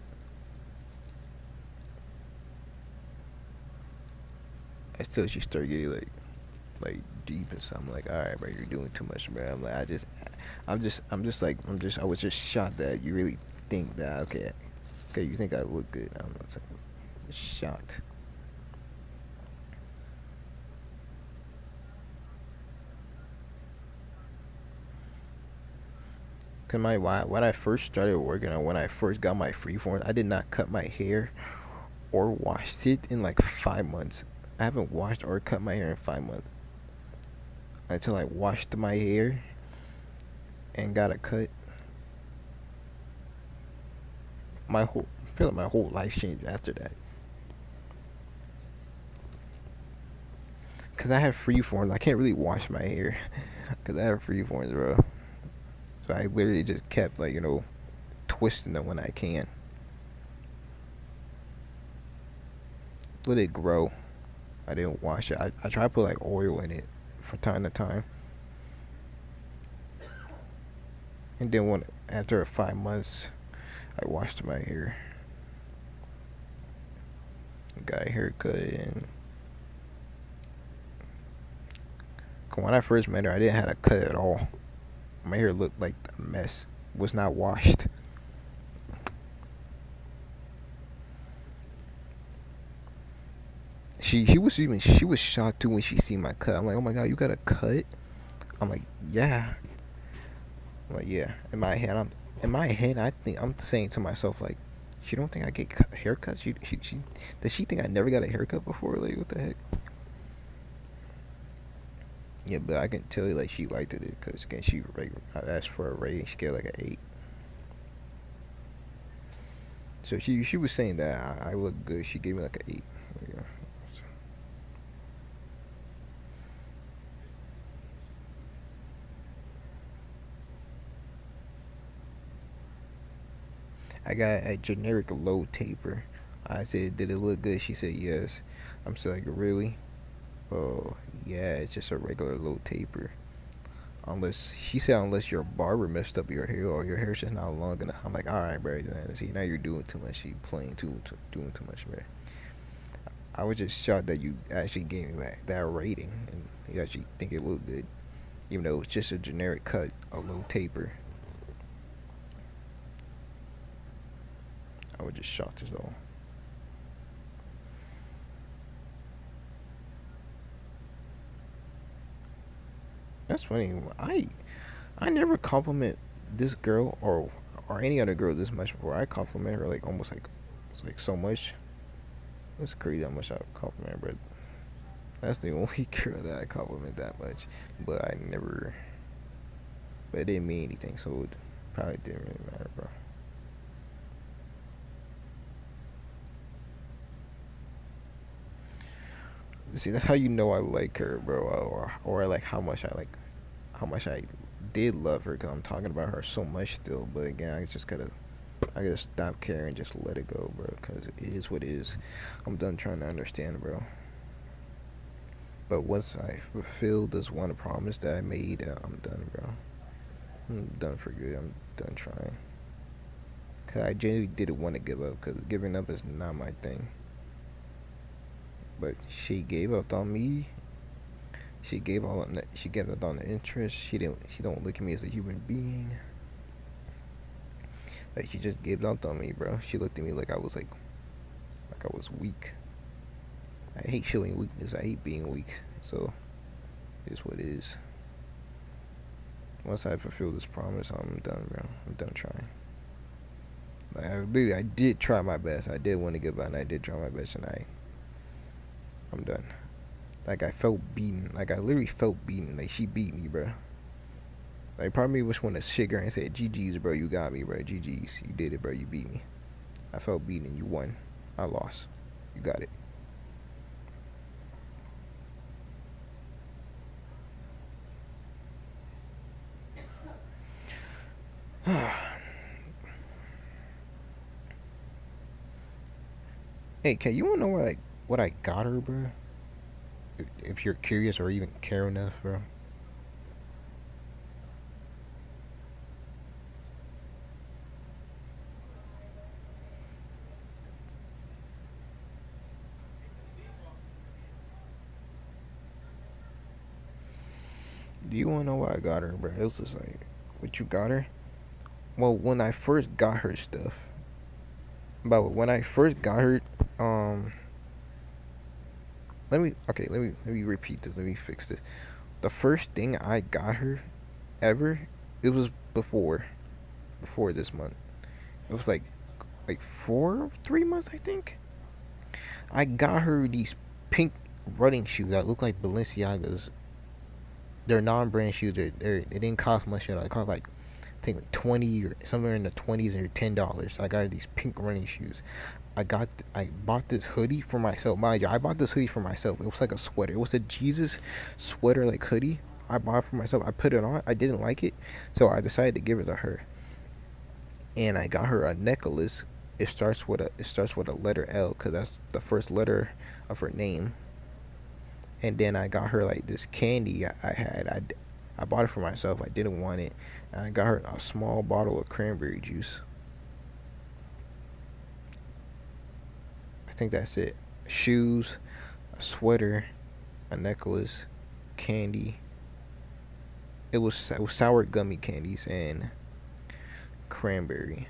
I still she started getting like deep and stuff. I'm like, all right, bro, you're doing too much, bro. I'm like, I'm just, I was just shocked that you really think that. Okay, okay, you think I look good. I'm just like, shocked. Cause when I first started working on when I first got my freeform, I did not cut my hair or washed it in like 5 months. I haven't washed or cut my hair in 5 months until I washed my hair and got a cut. I feel like my whole life changed after that. Cause I have freeforms, I can't really wash my hair. Cause I have freeforms, bro. So I literally just kept like twisting them when I can. Let it grow. I didn't wash it. I try to put like oil in it from time to time. And then when after 5 months, I washed my hair, got a haircut, and when I first met her, I didn't have a cut at all. My hair looked like a mess. Was not washed. She was shocked too when she seen my cut. I'm like, oh my god, you got a cut? I'm like, yeah. I'm like, yeah. In my head, I'm saying to myself like, she don't think I get haircuts. She does she think I never got a haircut before? Like, what the heck? Yeah, but I can tell you like she liked it because again she like I asked for a rating. She gave like an 8. So she was saying that I look good. She gave me like an 8. Yeah. I got a generic low taper. I said, did it look good? She said yes. I'm still like, really? Oh, yeah, it's just a regular low taper. Unless she said, unless your barber messed up your hair or your hair's just not long enough. I'm like, all right, bro. See, now you're doing too much. You playing doing too much, bro. I was just shocked that you actually gave me that rating and you actually think it looked good, even though it's just a generic cut, a low taper. I was just shocked as all. That's funny. I never compliment this girl or any other girl this much before. I compliment her like almost like it's like so much. It's crazy how much I compliment her, but that's the only girl that I compliment that much. But I never, but it didn't mean anything, so it probably didn't really matter, bro. See, that's how you know I like her, bro, or like how much I did love her because I'm talking about her so much still. But again, I gotta stop caring and just let it go, bro. Because it is what it is. I'm done trying to understand, bro. But once I fulfill this one promise that I made, I'm done, bro. I'm done for good. I'm done trying. Cause I genuinely didn't want to give up. Cause giving up is not my thing. But she gave up on me. She gave up on the interest. She didn't. She don't look at me as a human being. Like she just gave up on me, bro. She looked at me like I was weak. I hate showing weakness. I hate being weak. So it's what it is. Once I fulfill this promise, I'm done, bro. I'm done trying. Like I did try my best. I did want to give up, and I did try my best, and I'm done. Like I felt beaten. Like I literally felt beaten. Like she beat me, bro. Like part of me just want to shake her and say, "GG's, bro. You got me, bro. GG's. You did it, bro. You beat me. I felt beaten. You won. I lost. You got it." Hey, Kay, you wanna know what I got her, bro? If you're curious or even care enough, bro. Do you wanna know what I got her, bro? It was just like, what you got her? Well, when I first got her stuff, but when I first got her, um, let me repeat this. Let me fix this. The first thing I got her ever, it was before this month. It was like 3 months, I think. I got her these pink running shoes that look like Balenciagas. They're non-brand shoes. They didn't cost much at all. It cost like I think like 20 or somewhere in the 20s or $10. So I got her these pink running shoes. I bought this hoodie for myself. Mind you, I bought this hoodie for myself. It was like a sweater. It was a Jesus sweater like hoodie. I bought it for myself. I put it on. I didn't like it, so I decided to give it to her. And I got her a necklace. It starts with a letter L because that's the first letter of her name. And then I got her like this candy I had. I bought it for myself. I didn't want it. And I got her a small bottle of cranberry juice. I think that's it. Shoes, a sweater, a necklace, candy. It was sour gummy candies and cranberry.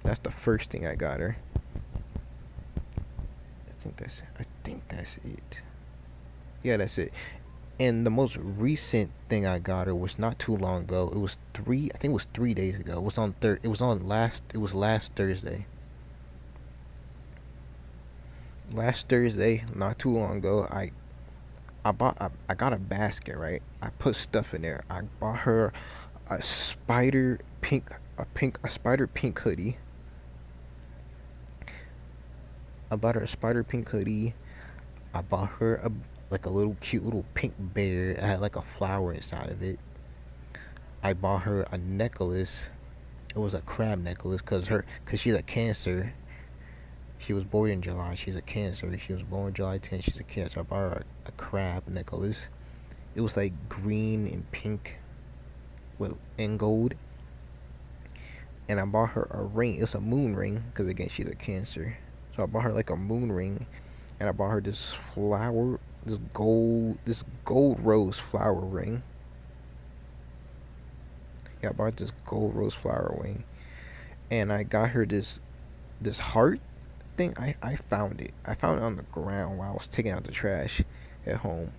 That's the first thing I got her. I think that's it. Yeah, that's it. And the most recent thing I got her was not too long ago. It was I think it was 3 days ago. It was last Thursday. Last Thursday, not too long ago, I got a basket, right? I put stuff in there. I bought her a spider pink hoodie. I bought her a spider pink hoodie. I bought her like a little cute little pink bear. It had like a flower inside of it. I bought her a necklace. It was a crab necklace cause she's a Cancer. She was born in July. She's a Cancer. She was born July 10th. She's a Cancer. I bought her a crab necklace. It was like green and pink with and gold. And I bought her a ring. It's a moon ring because again she's a Cancer. So I bought her like a moon ring, and I bought her this gold rose flower ring. Yeah, I bought this gold rose flower ring, and I got her this heart thing. I found it. I found it on the ground while I was taking out the trash at home.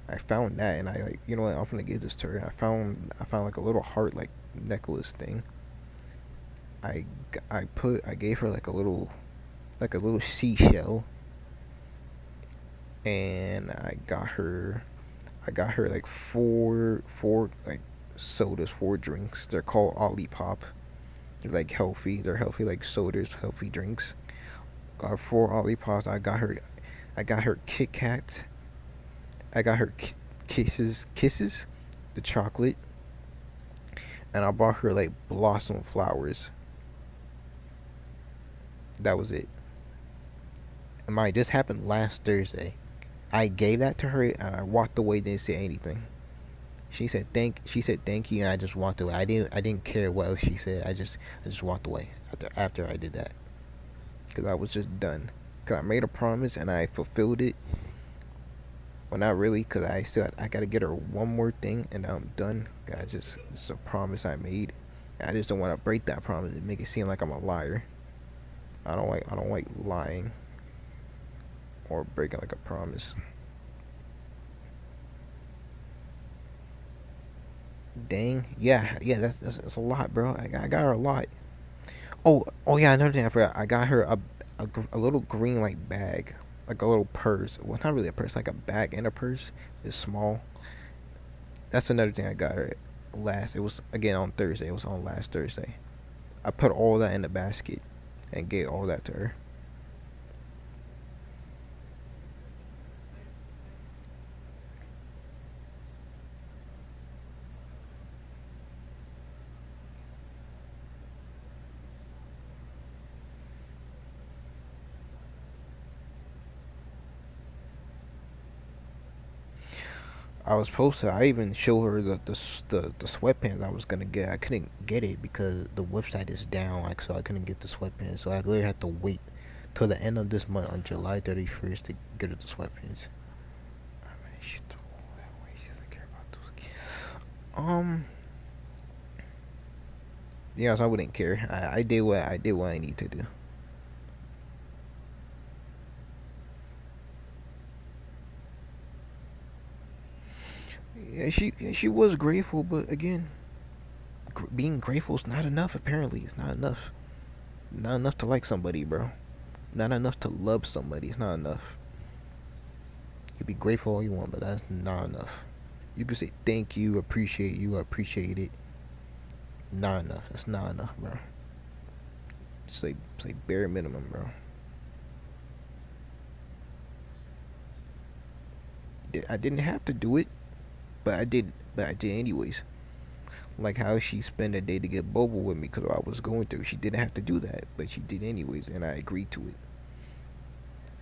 I found that, and I like, you know what? I'm gonna give this to her. I found like a little heart like necklace thing. I I gave her like a little seashell, and I got her like four like sodas, four drinks. They're called Olipop. They're like healthy. They're healthy like sodas, healthy drinks. Got her four Olipops. I got her Kit Kats. I got her kisses, the chocolate. and I bought her like blossom flowers. That was it. And my this happened last Thursday. I gave that to her and I walked away, didn't say anything. She said thank you and I just walked away. I didn't care what else she said. I just walked away after I did that because I was just done. Cause I made a promise and I fulfilled it. Well, not really, cause I gotta get her one more thing and I'm done. It's a promise I made. I just don't want to break that promise and make it seem like I'm a liar. I don't like lying or breaking like a promise. Dang, yeah, that's a lot, bro. I got her a lot. Oh yeah, another thing I forgot. I got her a little green like bag, like a little purse. Well, not really a purse, like a bag and a purse. It's small. That's another thing I got her last. It was again on Thursday. It was on last Thursday. I put all that in the basket and gave all that to her. I was supposed to. I even showed her the sweatpants I was gonna get. I couldn't get it because the website is down. Like so, I couldn't get the sweatpants. So I literally had to wait till the end of this month on July 31st to get her the sweatpants. She threw all that away. She doesn't care about those kids. Um, yes, I wouldn't care. I did what I need to do. Yeah, she was grateful, but again, being grateful is not enough. Apparently, it's not enough. Not enough to like somebody, bro. Not enough to love somebody. It's not enough. You be grateful all you want, but that's not enough. You can say thank you, appreciate it. Not enough. That's not enough, bro. It's like bare minimum, bro. I didn't have to do it, but I did. But I did anyways. Like how she spent a day to get boba with me because I was going through. She didn't have to do that, but she did anyways, and I agreed to it.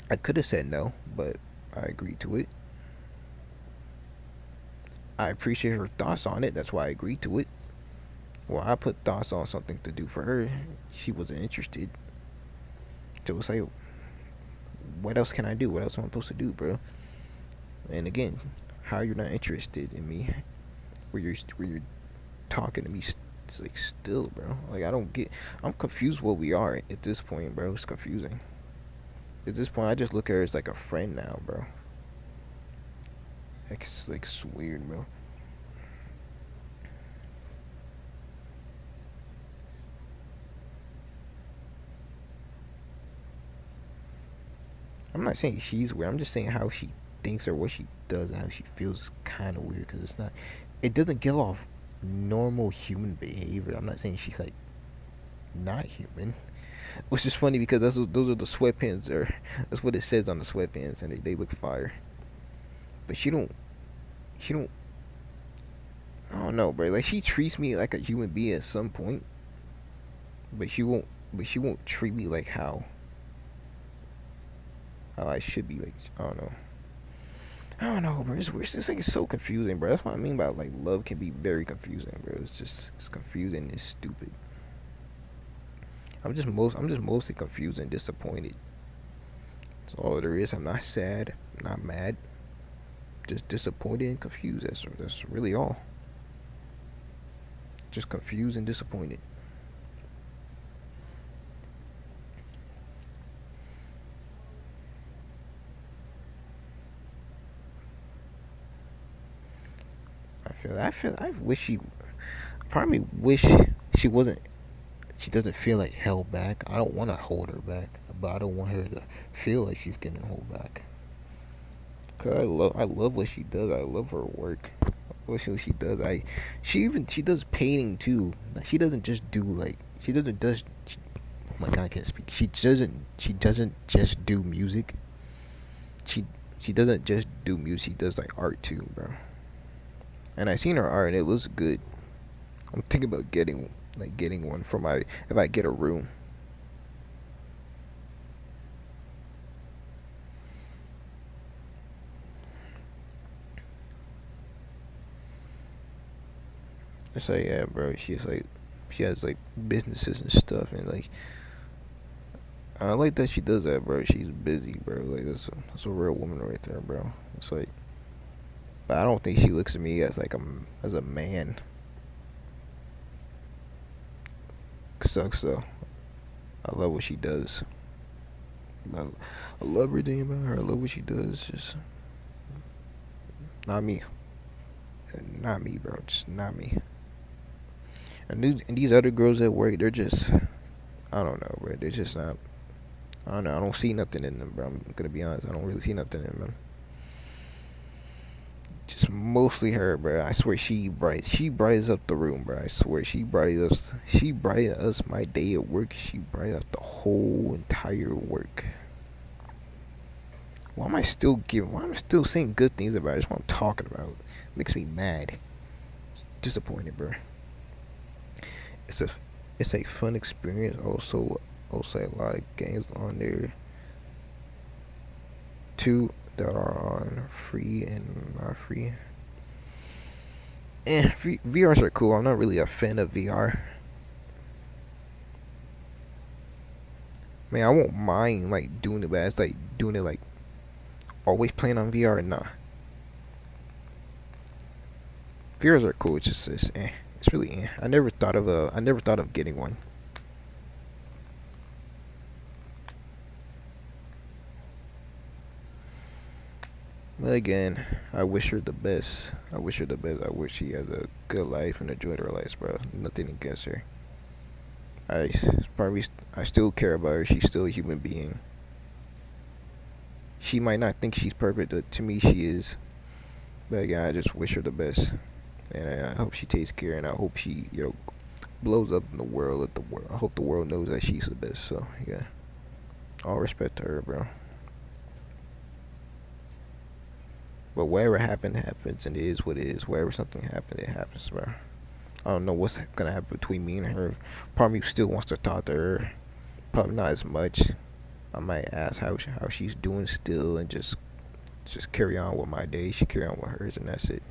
I could have said no, but I agreed to it. I appreciate her thoughts on it. That's why I agreed to it. Well, I put thoughts on something to do for her. She wasn't interested. So it's like, what else can I do? What else am I supposed to do, bro? And again, how you're not interested in me, where you're talking to me, it's like still, bro. Like I don't get. I'm confused what we are at this point, bro. It's confusing. At this point, I just look at her as like a friend now, bro. Like it's weird, bro. I'm not saying she's weird. I'm just saying how she thinks or what she does and how she feels is kind of weird because it's not. It doesn't give off normal human behavior. I'm not saying she's like not human. Which is funny because those are the sweatpants, or that's what it says on the sweatpants, and they look fire. But she don't. I don't know, bro. Like she treats me like a human being at some point, but she won't. But she won't treat me like how I should be. Like I don't know. I don't know, bro. It's like it's so confusing, bro. That's what I mean by like love can be very confusing, bro. It's confusing and stupid. I'm just mostly confused and disappointed. That's all there is. I'm not sad. I'm not mad. Just disappointed and confused. That's really all. Just confused and disappointed. I wish she. Probably wish she wasn't. She doesn't feel like held back. I don't want to hold her back, but I don't want her to feel like she's getting held back. Cause I love what she does. I love her work. What she does. She does painting too. She doesn't just do like she doesn't does. She, oh my god, I can't speak. She doesn't just do music. She she doesn't just do music. She does like art too, bro. And I seen her art and it looks good. I'm thinking about getting one for my if I get a room. It's like yeah, bro. She has like businesses and stuff, and like I like that she does that, bro. She's busy, bro. Like that's a real woman right there, bro. It's like, but I don't think she looks at me as like as a man. Sucks though. I love what she does. I, I love everything about her. I love what she does. Just not me. Not me, bro. Just not me. And these other girls at work, they're just I don't know, bro. They're just not. I don't know. I don't see nothing in them, bro. I'm gonna be honest. I don't really see nothing in them. Just mostly her, bro. I swear she brightens up the room, bro. I swear she brightens us my day at work. She brightens up the whole entire work. Why am I still saying good things about her? That's what I'm talking about. Makes me mad. Disappointed, bro. It's a it's a fun experience. Also a lot of games on there too that are on free and not free. VRs are cool. I'm not really a fan of VR. Man, I won't mind like doing it, but it's like doing it like always playing on VR. Nah, VRs are cool. It's just it's really I never thought of getting one. But again, I wish her the best. I wish her the best. I wish she has a good life and enjoyed her life, bro. Nothing against her. I probably I still care about her. She's still a human being. She might not think she's perfect, but to me she is. But again, I just wish her the best, and I hope she takes care, and I hope she blows up in the world. Let the world. I hope the world knows that she's the best. So yeah, all respect to her, bro. But whatever happened happens, and it is what it is. Wherever something happened, it happens, bro. I don't know what's gonna happen between me and her. Part of me still wants to talk to her. Probably not as much. I might ask how she's doing still, and just carry on with my day. She carry on with hers, and that's it.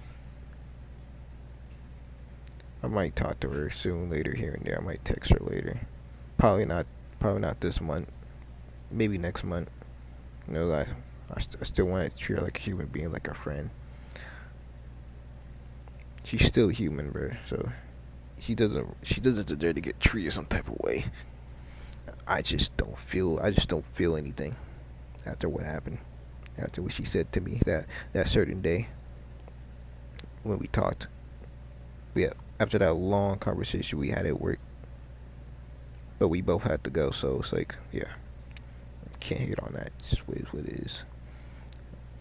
I might talk to her soon, later here and there. I might text her later. Probably not. Probably not this month. Maybe next month. You know, I still want to treat her like a human being, like a friend. She's still human, bro. So she doesn't deserve to get treated some type of way. I just don't feel anything after what happened. After what she said to me that certain day when we talked. Yeah, after that long conversation we had at work, but we both had to go, so it's like, yeah, can't hate on that. Just what it is.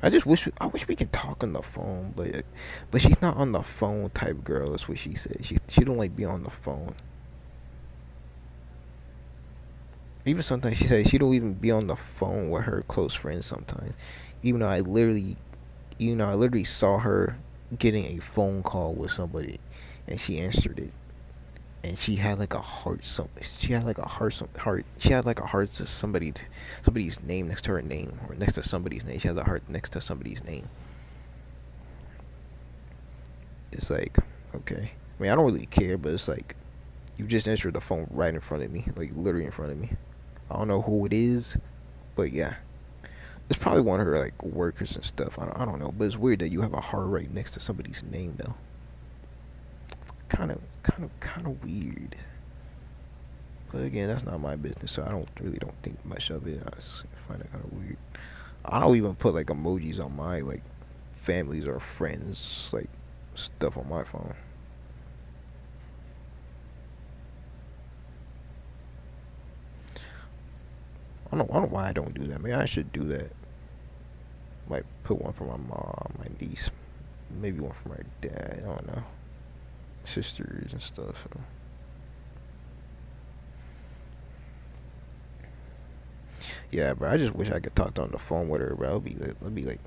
I wish we could talk on the phone, but she's not on the phone type girl. That's what she said. She don't like be on the phone. Even sometimes she said she don't even be on the phone with her close friends sometimes. Even though I literally, I literally saw her getting a phone call with somebody, and she answered it, and she had like a heart. She had like a heart. She had like a heart to somebody's name next to her name, or next to somebody's name. She has a heart next to somebody's name. It's like, okay. I mean, I don't really care, but it's like you just answered the phone right in front of me, like literally in front of me. I don't know who it is, but yeah, it's probably one of her like workers and stuff. I don't know, but it's weird that you have a heart right next to somebody's name though. Kind of weird. But again, that's not my business, so I don't think much of it. I just find it kind of weird. I don't even put like emojis on my like families or friends like stuff on my phone. I don't know why I don't do that. Maybe I should do that. Like put one for my mom, my niece, maybe one for my dad. I don't know, sisters and stuff. So. Yeah, bro. I just wish I could talk on the phone with her, bro. It'd be like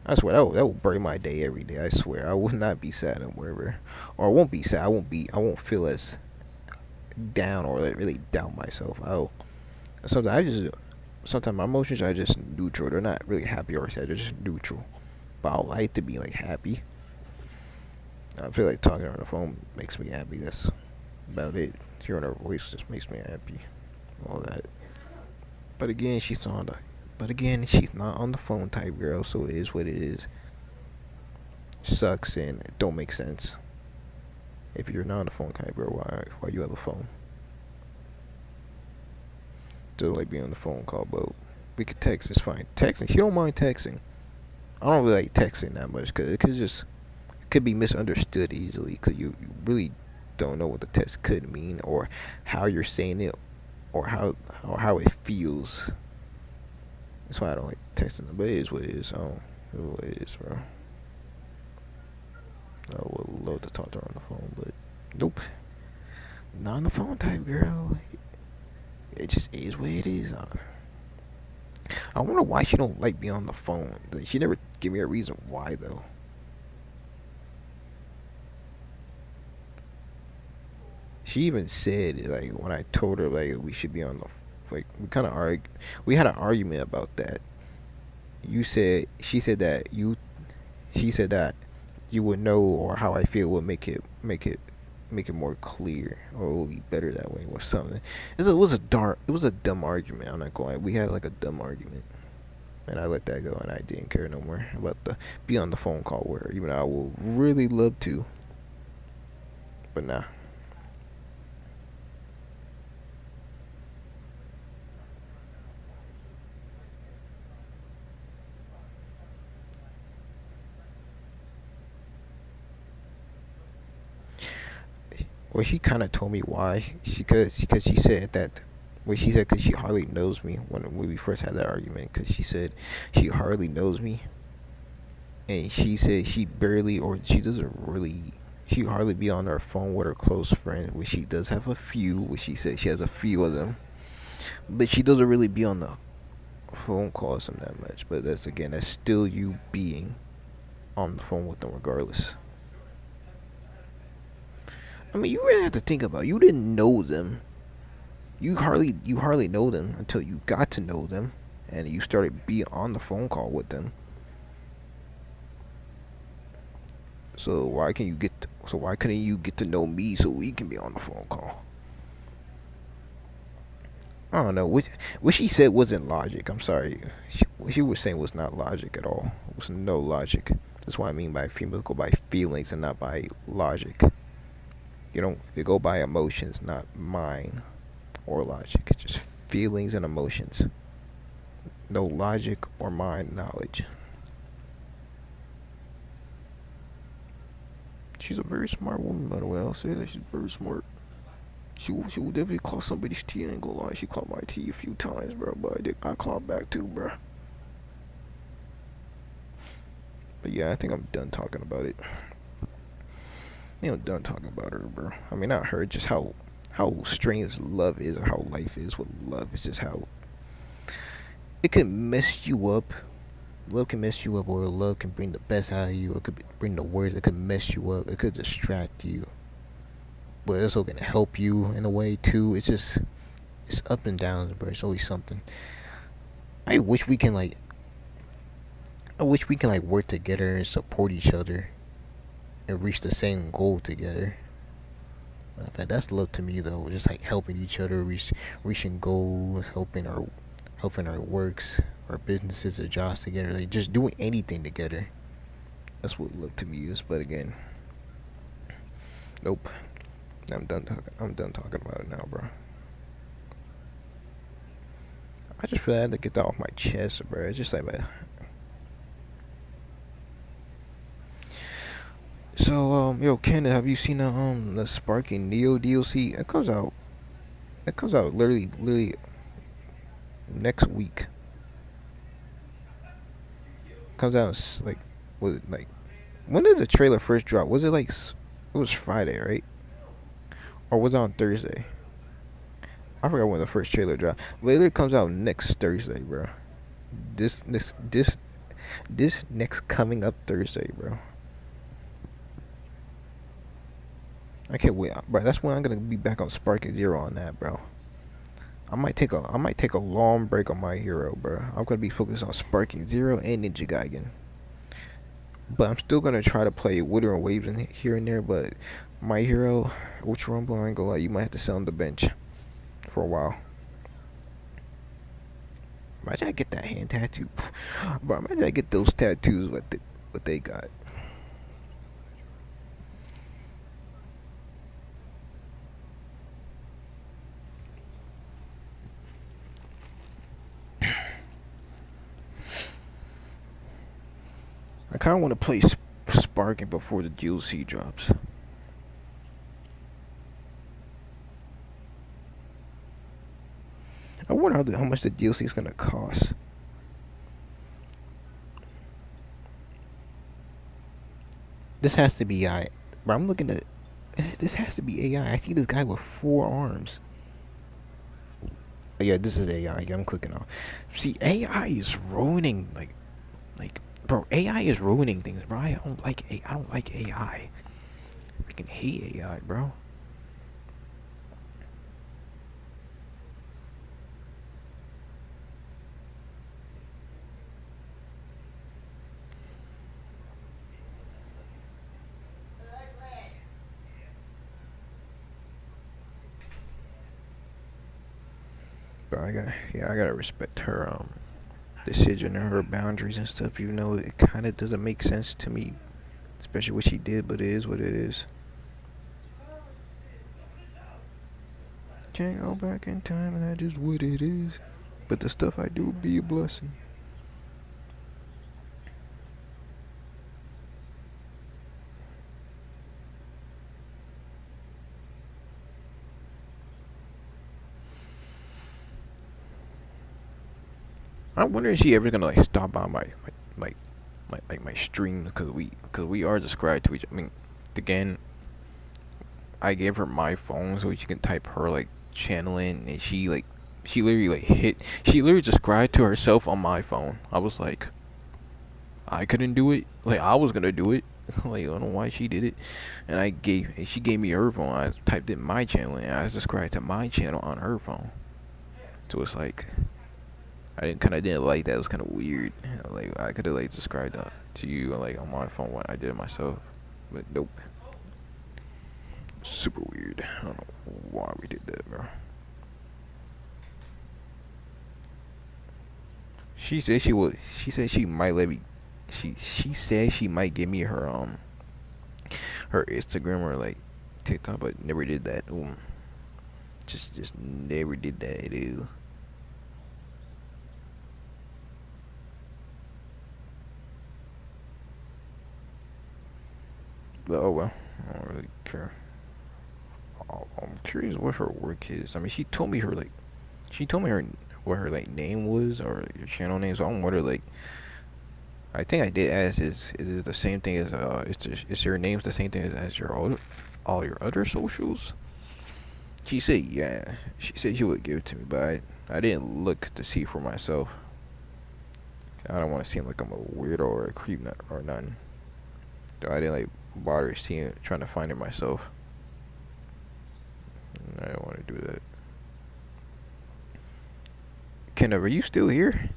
I swear that would break my day every day. I swear I would not be sad or whatever, or I won't be sad. I won't feel as down or like really down myself. I'll sometimes I just sometimes my emotions are just neutral. They're not really happy or sad. They're just neutral. But I like to be like happy. I feel like talking on the phone makes me happy. That's about it. Hearing her voice just makes me happy. All that. But again, she's not on the phone type girl, so it is what it is. Sucks and it don't make sense. If you're not on the phone type girl, why you have a phone? Just like being on the phone call, but we could text. It's fine. Texting, she don't mind texting. I don't really like texting that much because it could be misunderstood easily because you really don't know what the text could mean or how you're saying it or how it feels. That's why I don't like texting. But it is what it is. I don't know what it is, bro. I would love to talk to her on the phone, but nope. Not on the phone type girl. It just is what it is. I wonder why she don't like being on the phone. She never give me a reason why though. She even said like when I told her like we should be on the like we had an argument about that. You said she said that you would know or how I feel would make it more clear or it would be better that way or something. It was a dumb argument. I'm not going. We had like a dumb argument. And I let that go, and I didn't care no more about the be on the phone call where even though I would really love to, but nah. Well, she kind of told me why. Because she said that. Well, she said because she hardly knows me when we first had that argument. Because she said she hardly knows me, and she said she barely or she doesn't really. She hardly be on her phone with her close friends, which she does have a few. Which she said she has a few of them, but she doesn't really be on the phone calls them that much. But that's still you being on the phone with them regardless. I mean, you really have to think about it. You didn't know them. You hardly know them until you got to know them and you started being on the phone call with them. So why couldn't you get to know me so we can be on the phone call? I don't know. What she said wasn't logic. I'm sorry. What she was saying was not logic at all. It was no logic. That's what I mean by females go by feelings and not by logic. You don't they go by emotions, not mind or logic. It's just feelings and emotions. No logic or mind knowledge. She's a very smart woman, by the way. I'll say that she's very smart. She will definitely claw somebody's teeth. I ain't gonna lie. She clawed my teeth a few times, bro. But I clawed back too, bro. But yeah, I think I'm done talking about it. I'm done talking about her, bro. I mean, not her, just how strange love is or how life is with love. It's just how it can mess you up. Love can mess you up, or love can bring the best out of you. It could bring the worst. It could mess you up. It could distract you, but it's also gonna help you in a way too. It's up and downs, bro. It's always something. I wish we can like I wish we can like work together and support each other and reach the same goal together. In fact, that's love to me though. Just like helping each other reaching goals, helping our works, our businesses, our jobs together. Like just doing anything together. That's what love to me is. But again, nope. I'm done talking about it now, bro. I just feel I had to get that off my chest, bro. It's just like, man. So, yo, Ken, have you seen the Sparking Neo DLC? It comes out literally next week. Comes out like, was it like, when did the trailer first drop? Was it like, it was Friday, right? Or was it on Thursday? I forgot when the first trailer dropped. But it comes out next Thursday, bro. This This next coming up Thursday, bro. I can't wait, bro. That's when I'm gonna be back on Spark and Zero on that, bro. I might take a long break on My Hero, bro. I'm gonna be focused on Sparking Zero and Ninja Gaiden. But I'm still gonna try to play Wither and Waves in here and there. But My Hero, Ultra Rumble, I ain't gonna lie, you might have to sit on the bench for a while. Imagine I get that hand tattoo, bro. Imagine I get those tattoos. What they got. I kind of want to play Sparking before the DLC drops. I wonder how much the DLC is gonna cost. This has to be AI. But I'm looking at this has to be AI. I see this guy with 4 arms. Oh, yeah, this is AI. Yeah, I'm clicking on. See, AI is ruining like bro. AI is ruining things, bro. I don't like AI. I freaking hate AI, bro. But I gotta respect her decision and her boundaries and stuff. Even though it kind of doesn't make sense to me, especially what she did. But it is what it is. Can't go back in time, and that is what it is. But the stuff I do be a blessing. I wonder if she ever gonna like stop by my my streams because we are subscribed to each. I mean, again, I gave her my phone so she can type her like channel in, and she literally she literally subscribed to herself on my phone. I was like, I couldn't do it. Like I was gonna do it. Like I don't know why she did it, and she gave me her phone. I typed in my channel and I subscribed to my channel on her phone. So it's like I didn't like that. It was kind of weird. Like I could have like subscribed to you like on my phone when I did it myself, but nope. Super weird. I don't know why we did that, bro. She said she would. She said she might let me. She said she might give me her Instagram or like TikTok, but never did that. Just never did that, dude. But oh well, I don't really care. I'm curious what her work is. I mean, she told me her what her like name was or your channel name. So I'm wondering like I think I did ask is it the same thing as is your name's the same thing as your all your other socials? She said yeah. She said she would give it to me, but I didn't look to see for myself. I don't want to seem like I'm a weirdo or a creep nut or nothing. So I didn't like bother seeing trying to find it myself. I don't want to do that. Kenna, are you still here?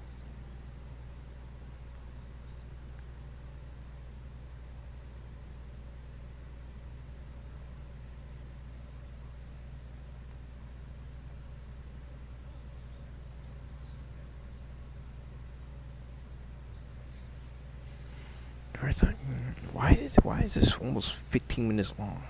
Why is this almost 15 minutes long?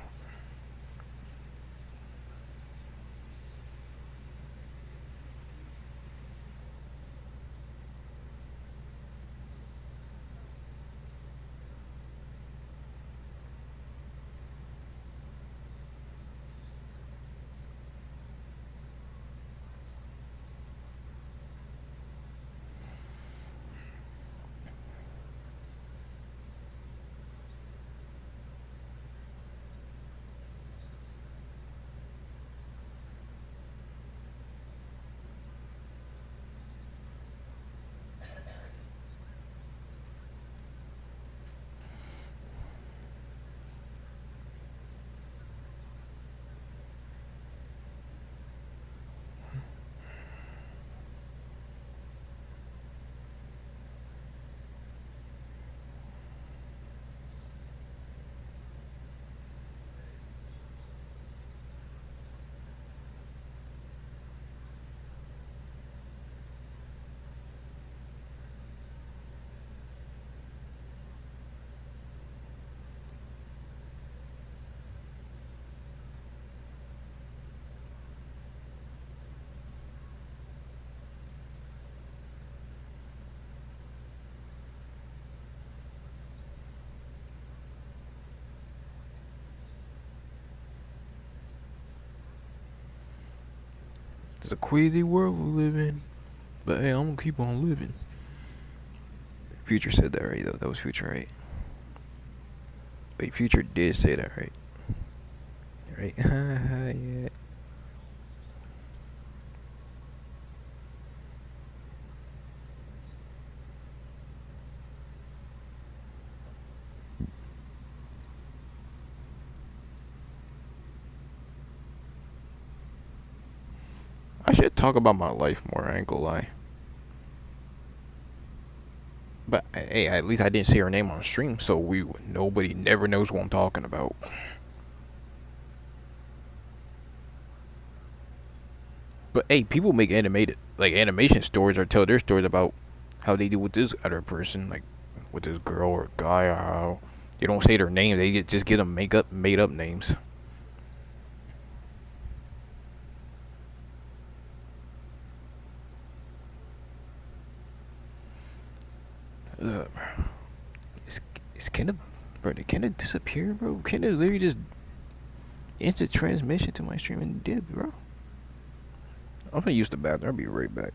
It's a crazy world we live in. But hey, I'm gonna keep on living. Future said that right though. That was Future, right? Wait, Future did say that right? Right? Yeah. I should talk about my life more. I ain't gonna lie. But hey, at least I didn't say her name on stream, so we nobody never knows what I'm talking about. But hey, people make animated like animation stories or tell their stories about how they do with this other person, like with this girl or guy, or how they don't say their name. They just give them make up made up names. Uh, is, is Kenneth, bro? Did Kenneth disappear, bro? Kenneth literally just instant transmission to my stream and did, bro. I'm gonna use the bathroom. I'll be right back.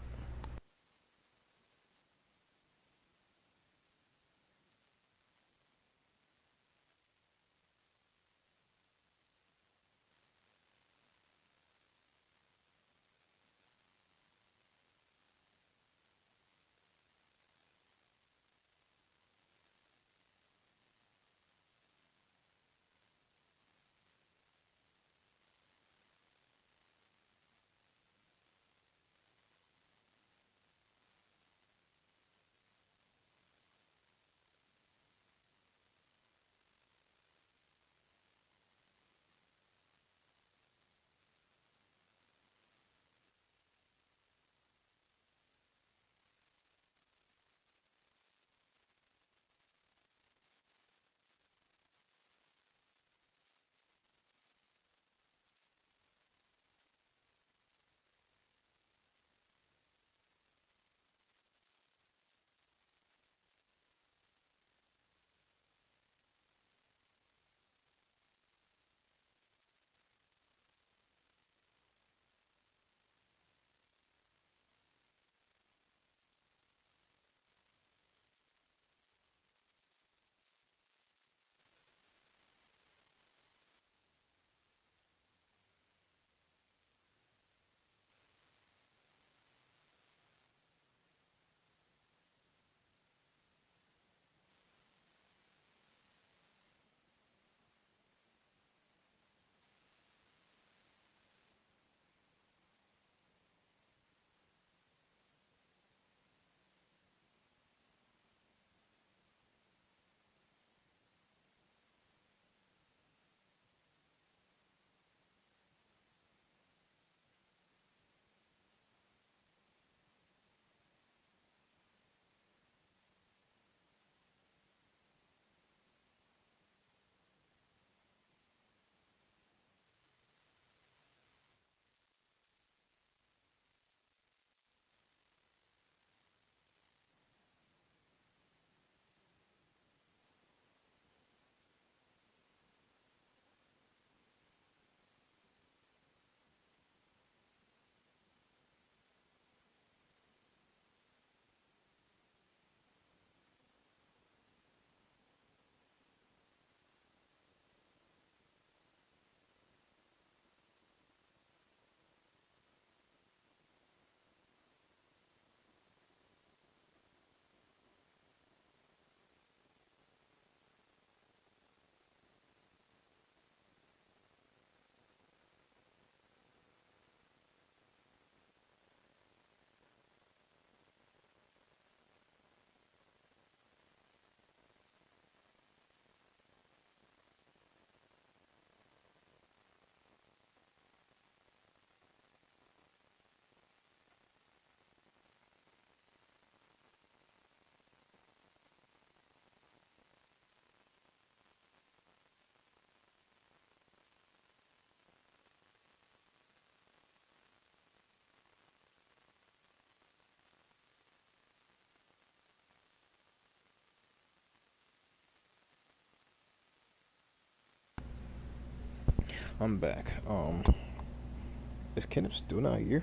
I'm back. Is Kenneth still not here?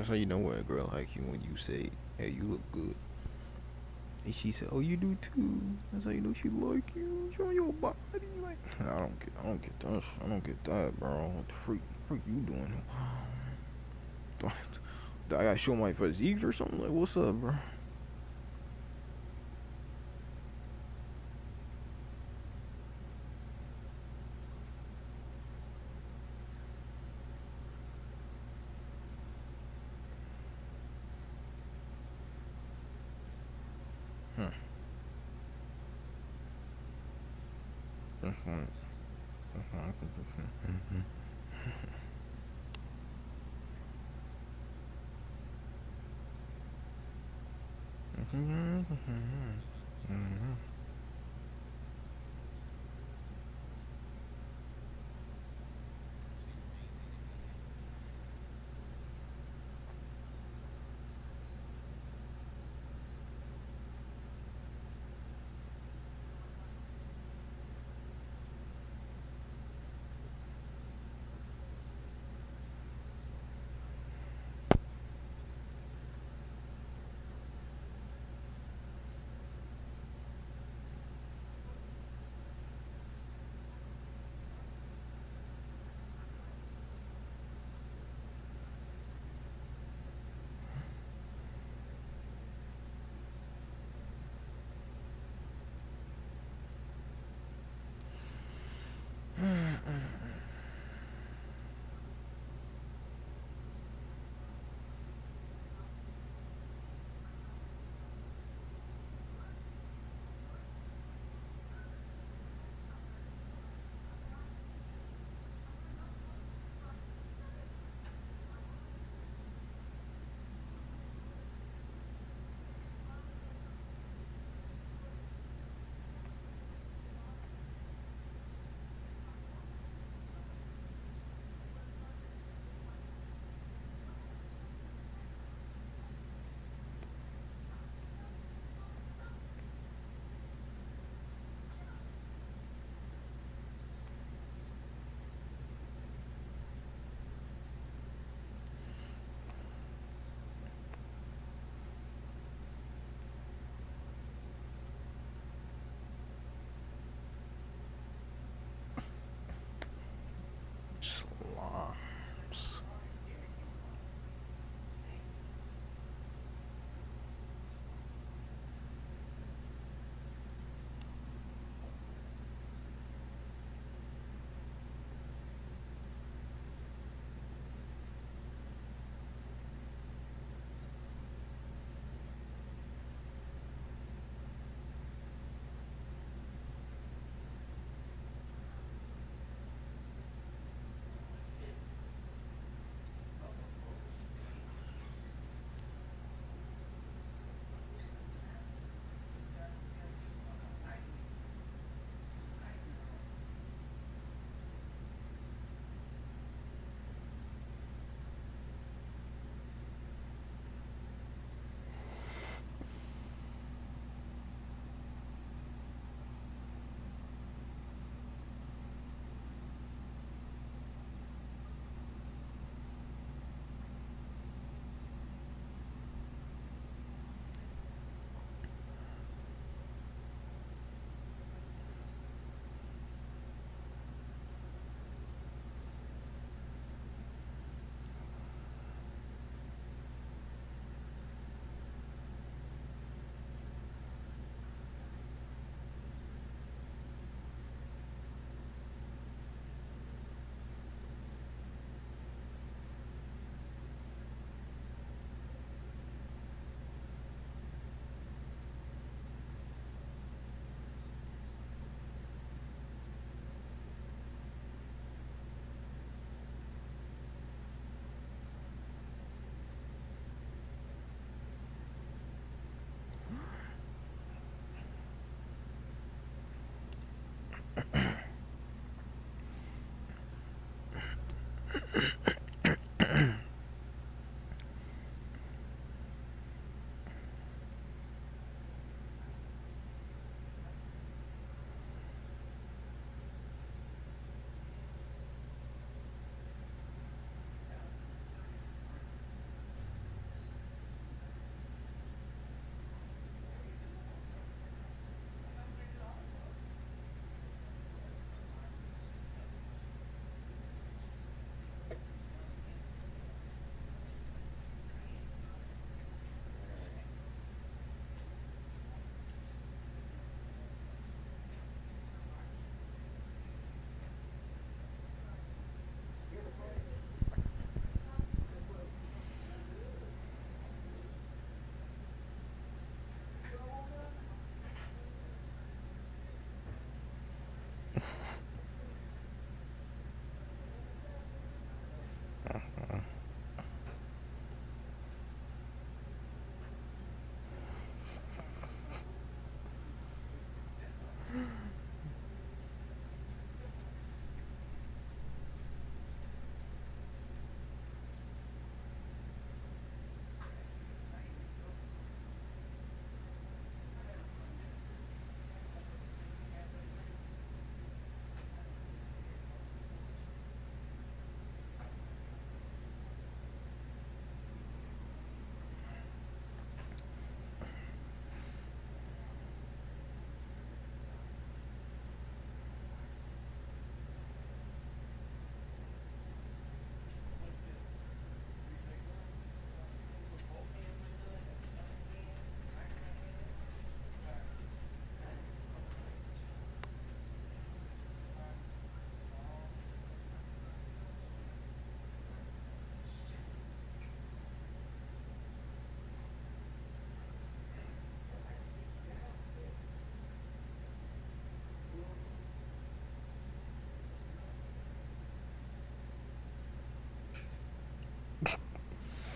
That's how you know when a girl like you when you say, "Hey, you look good," and she said, "Oh, you do too." That's how you know she like you. Show your body. Like, I don't get that. I don't get that, bro. What the freak you doing? Do I gotta show my physique or something? Like, what's up, bro? Hmm.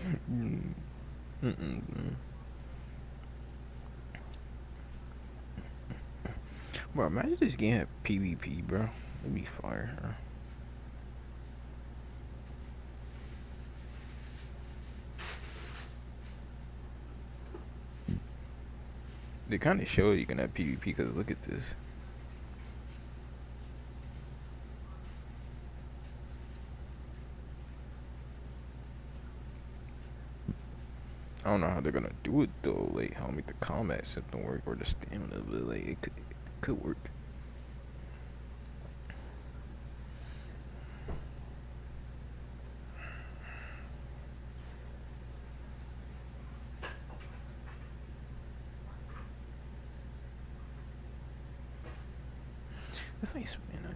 Mm, mm-mm. Bro, imagine this game had PvP, bro. It'd be fire. Huh? They kind of show you can have PvP because look at this. I don't know how they're gonna do it though. Like how make the combat system work or the stamina, but like it could work. It's nice, man.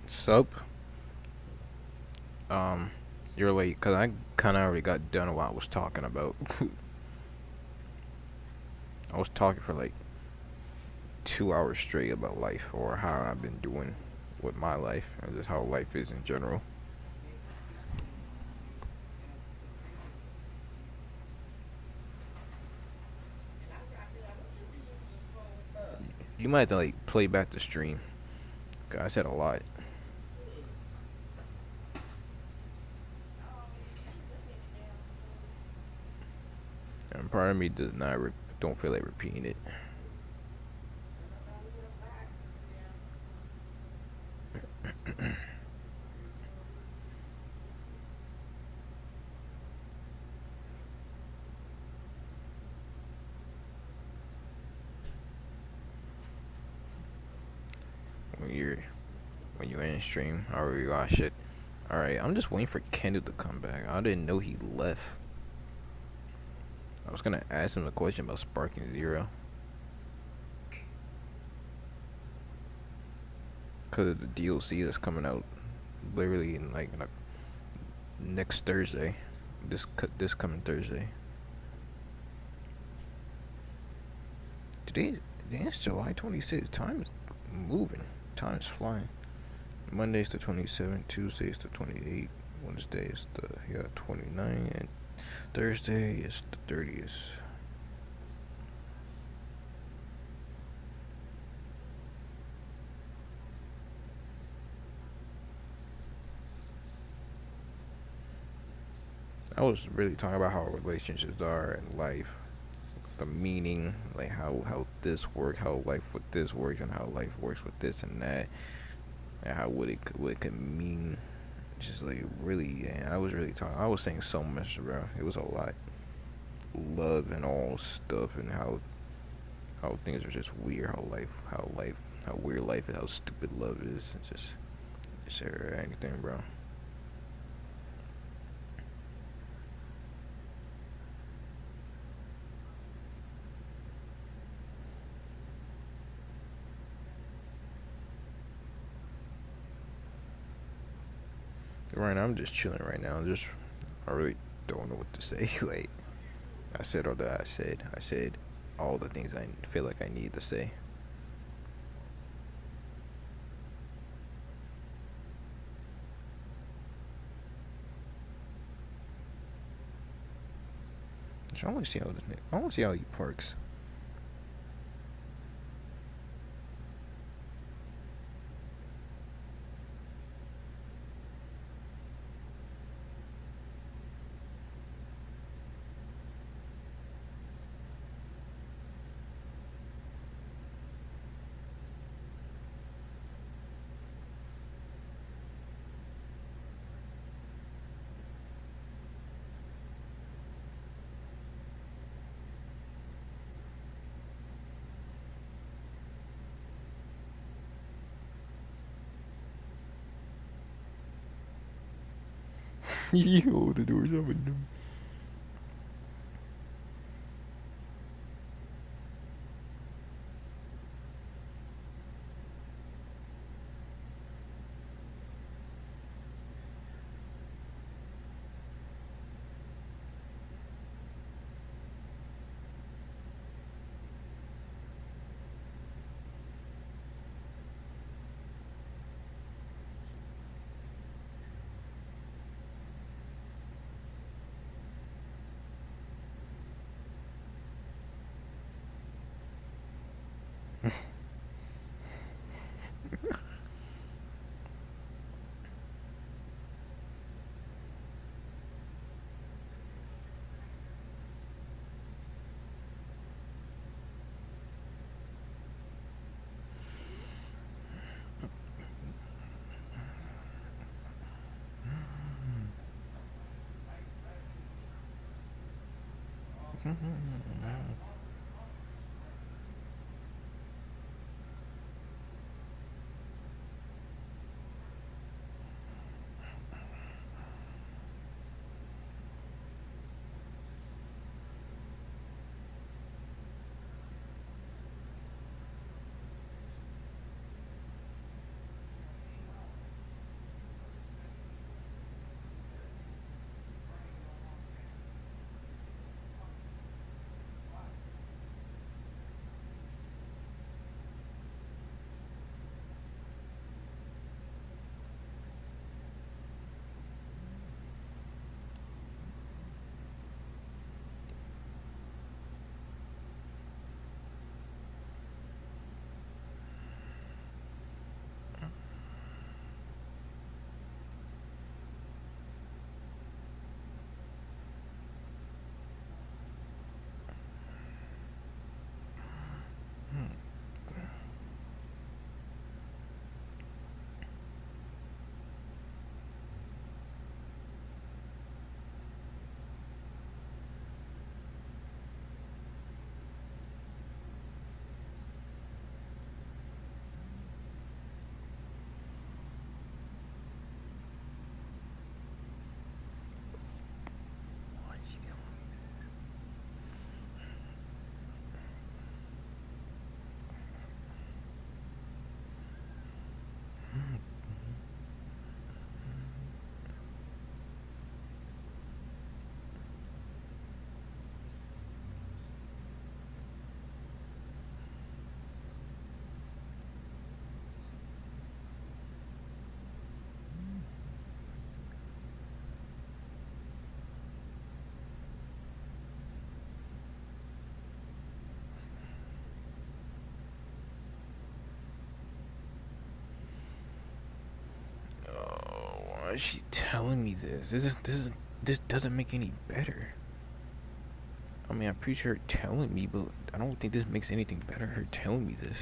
Sup? Um, you're late because I kind of already got done what I was talking about. I was talking for like 2 hours straight about life or how I've been doing with my life or just how life is in general. You might have to like play back the stream. 'Cause I said a lot, and part of me does not don't feel like repeating it. When you're when you're in stream, I already got shit. All right, I'm just waiting for Kendall to come back. I didn't know he left. I was gonna ask him a question about Sparking Zero, cause of the DLC that's coming out literally in like next Thursday, this coming Thursday. Today, it's July 26th. Time is moving. Time's flying. Monday's the 27th. Tuesday's the 28th. Wednesday is the 29th, and Thursday is the 30th. I was really talking about how relationships are in life, the meaning, like how this works, how life with this works, and how life works with this and that, and how what it could mean. Just like really, and I was really talking. I was saying so much, bro. It was a lot, love and all stuff, and how things are just weird. How weird life is. How stupid love is. It's just anything, bro. Right now, I'm just chilling. Right now, I really don't know what to say. Like I said all that I said. I said all the things I feel like I need to say. So I want to see how I want to see how he parks. Yo, the door's open. Oh, why is she telling me this? This doesn't make any better. I mean, I appreciate her telling me, but I don't think this makes anything better. Her telling me this.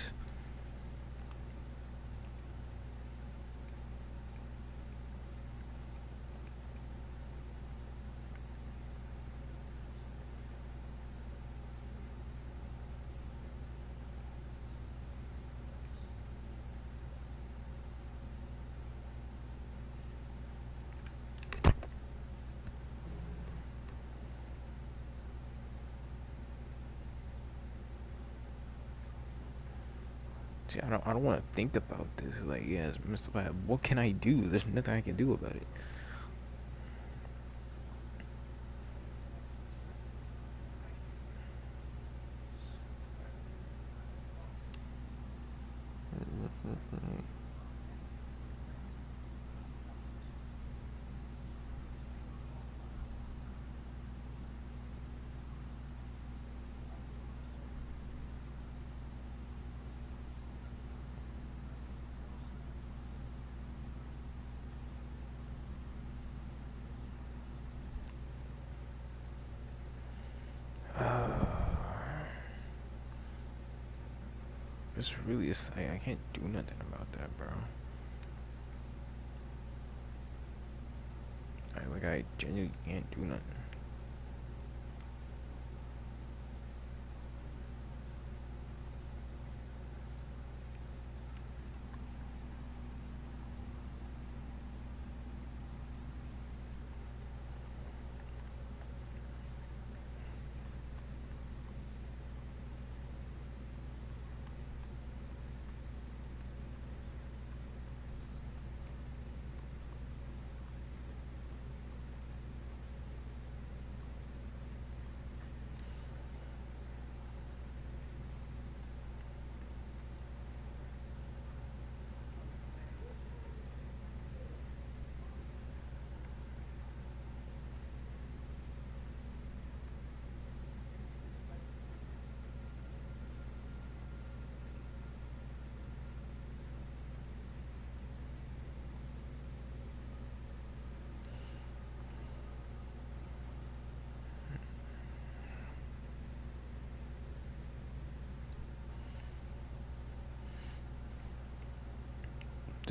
See, I don't want to think about this. Like, yes, Mr. Bad, what can I do? There's nothing I can do about it. It's really, I can't do nothing about that, bro. I genuinely can't do nothing.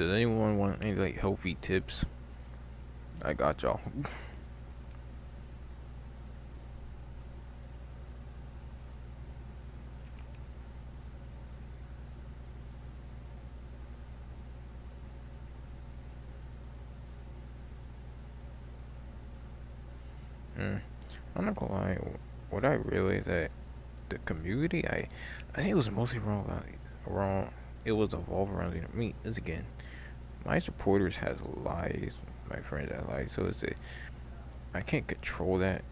Does anyone want any like healthy tips? I got y'all. Mm, I'm not gonna lie. What I realized that the community, I think it was mostly wrong. Wrong. It was evolved around me. Is again, my supporters has lies. My friends have lies. So I can't control that.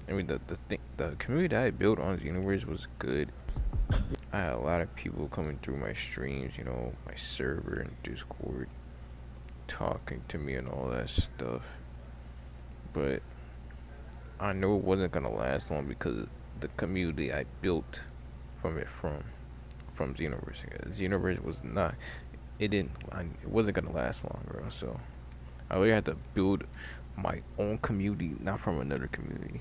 I mean, the community that I built on the universe was good. I had a lot of people coming through my streams, my server and Discord, talking to me and all that stuff. But I knew it wasn't gonna last long because the community I built from it from Xenoverse. Xenoverse was not. It didn't. It wasn't gonna last long, bro. So I really had to build my own community, not from another community.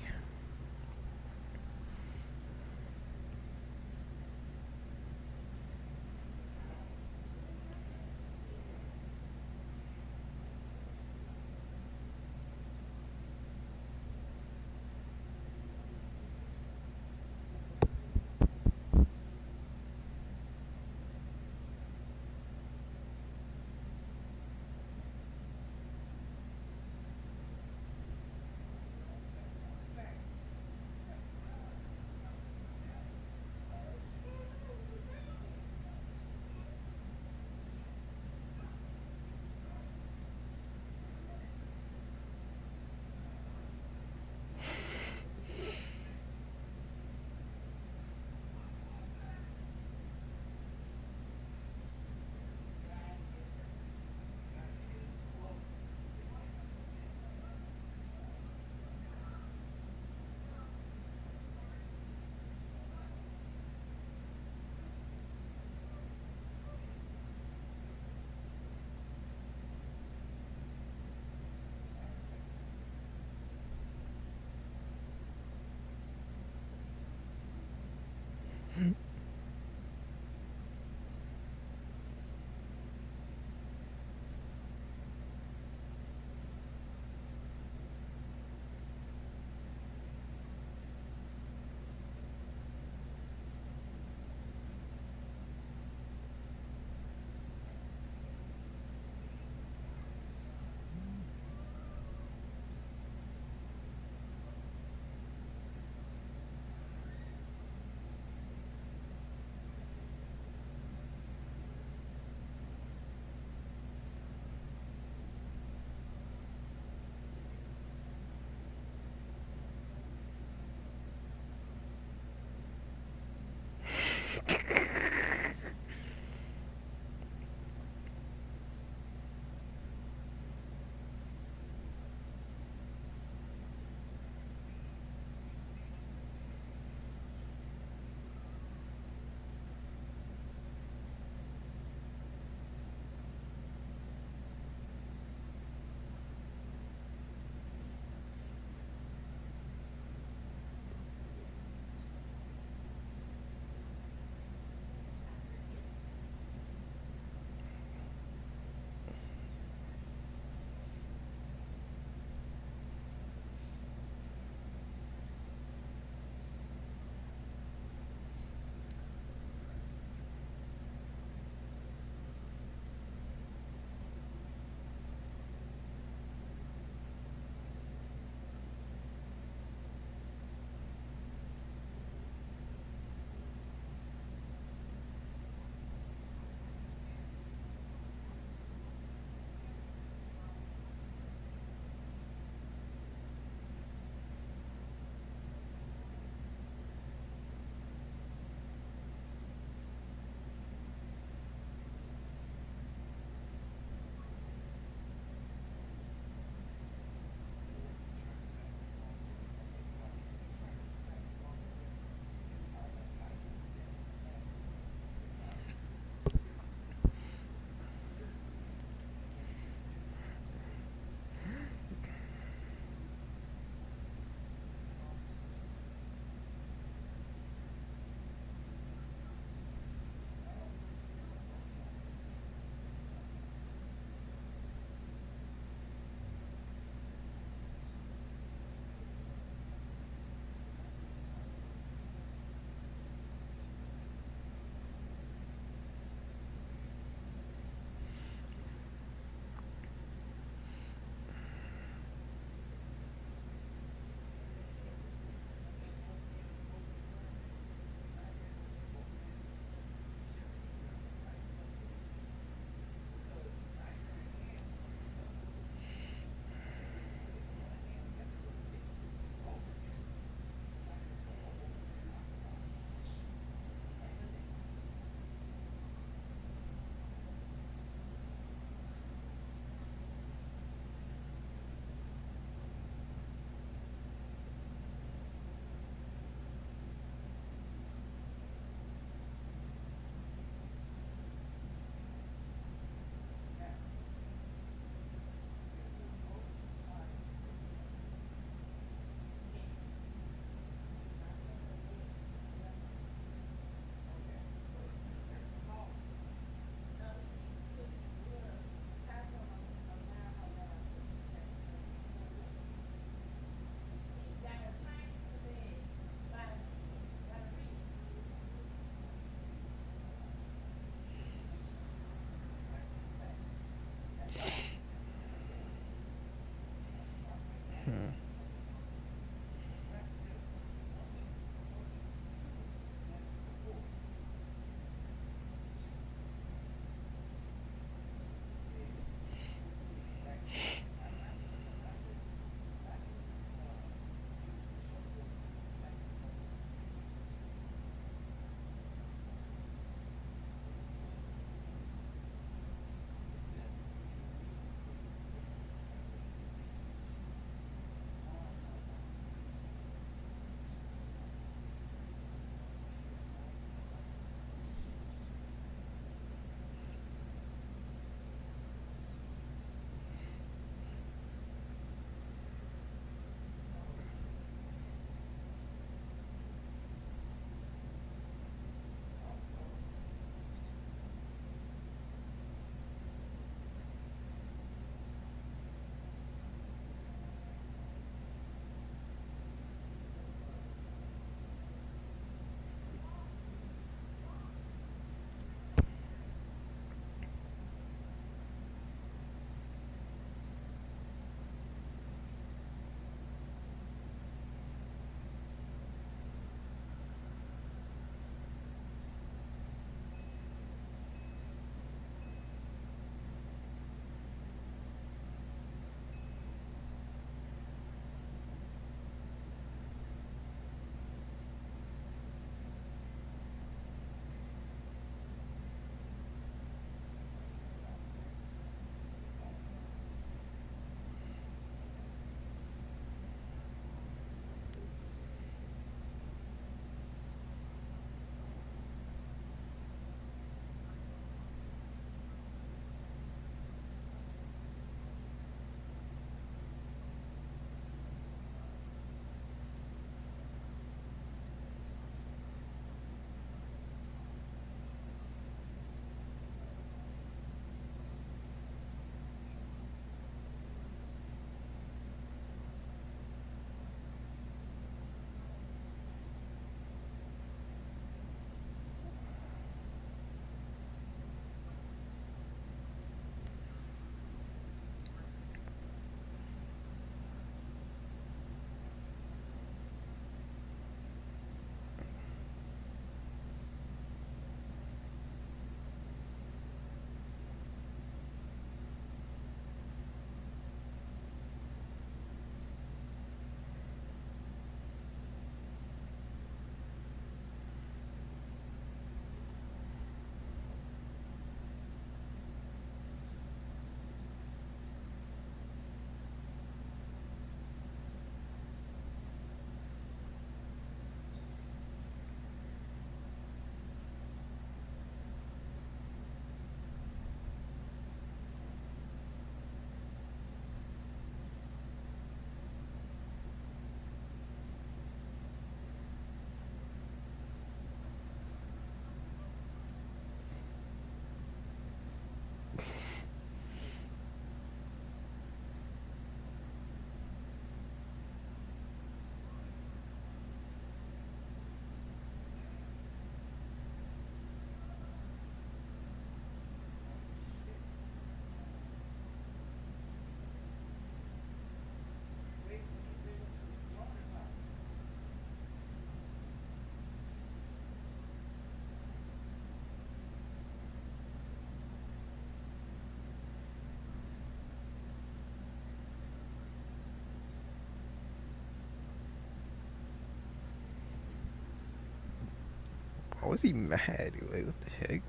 was he mad? Like, what the heck?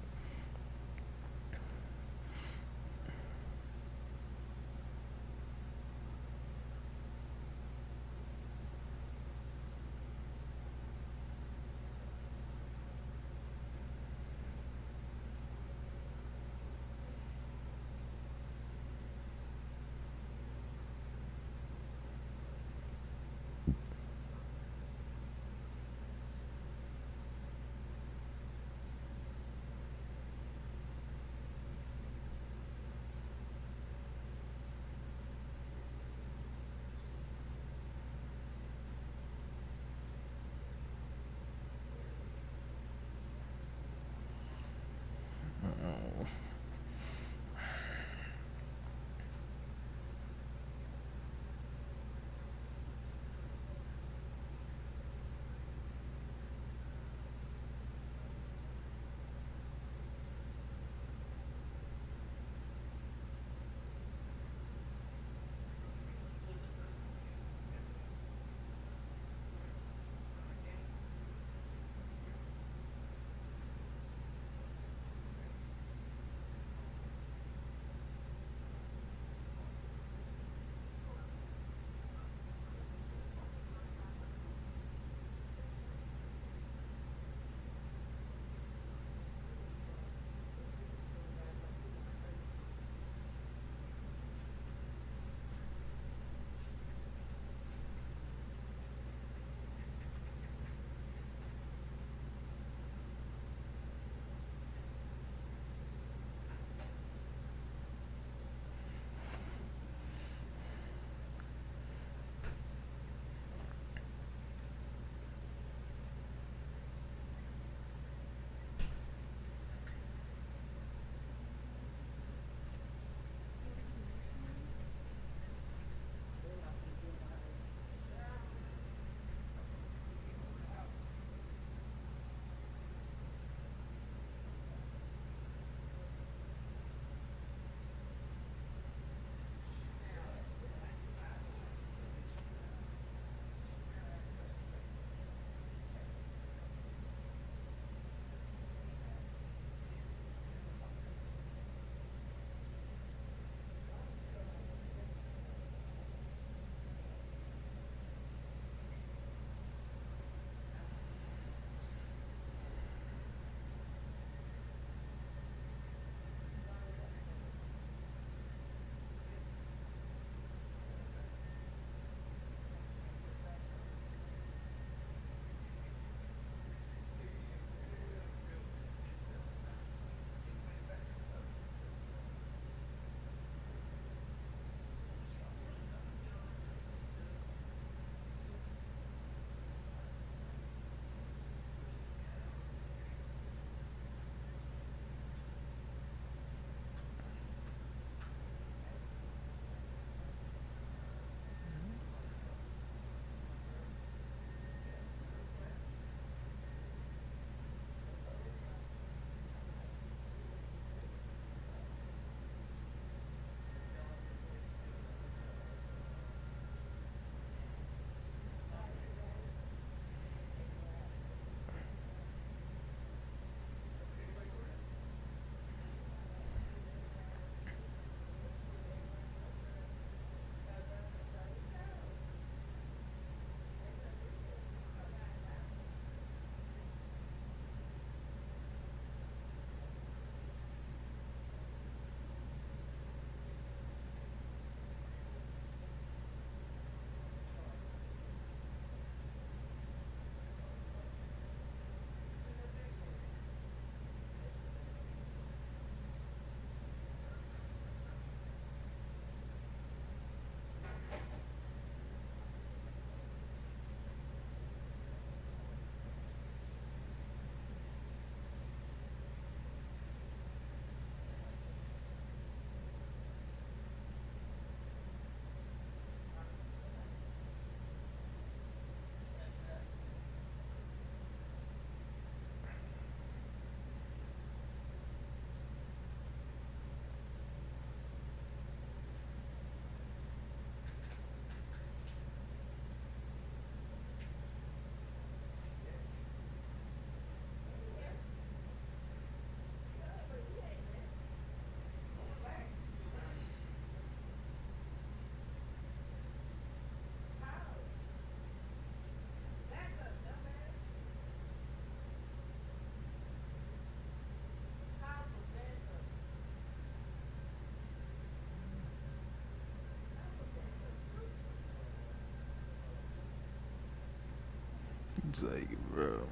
It's like, bro.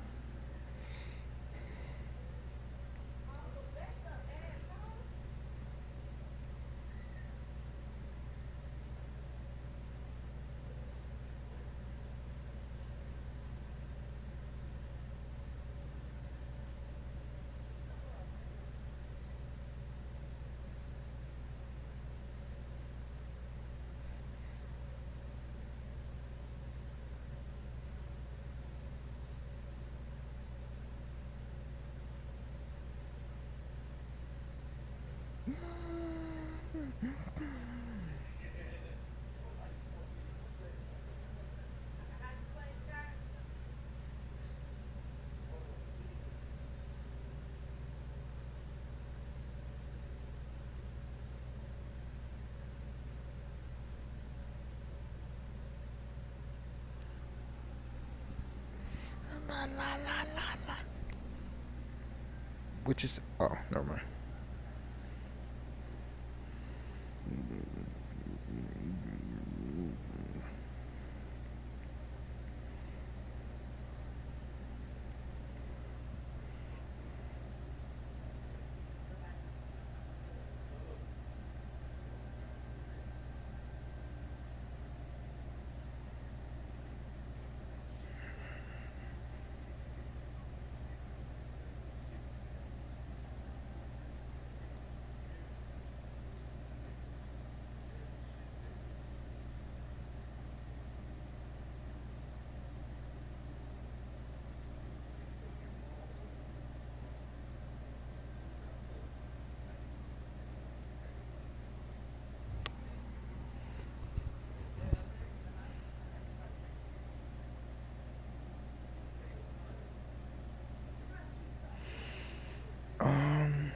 Which is, oh, never mind. Um,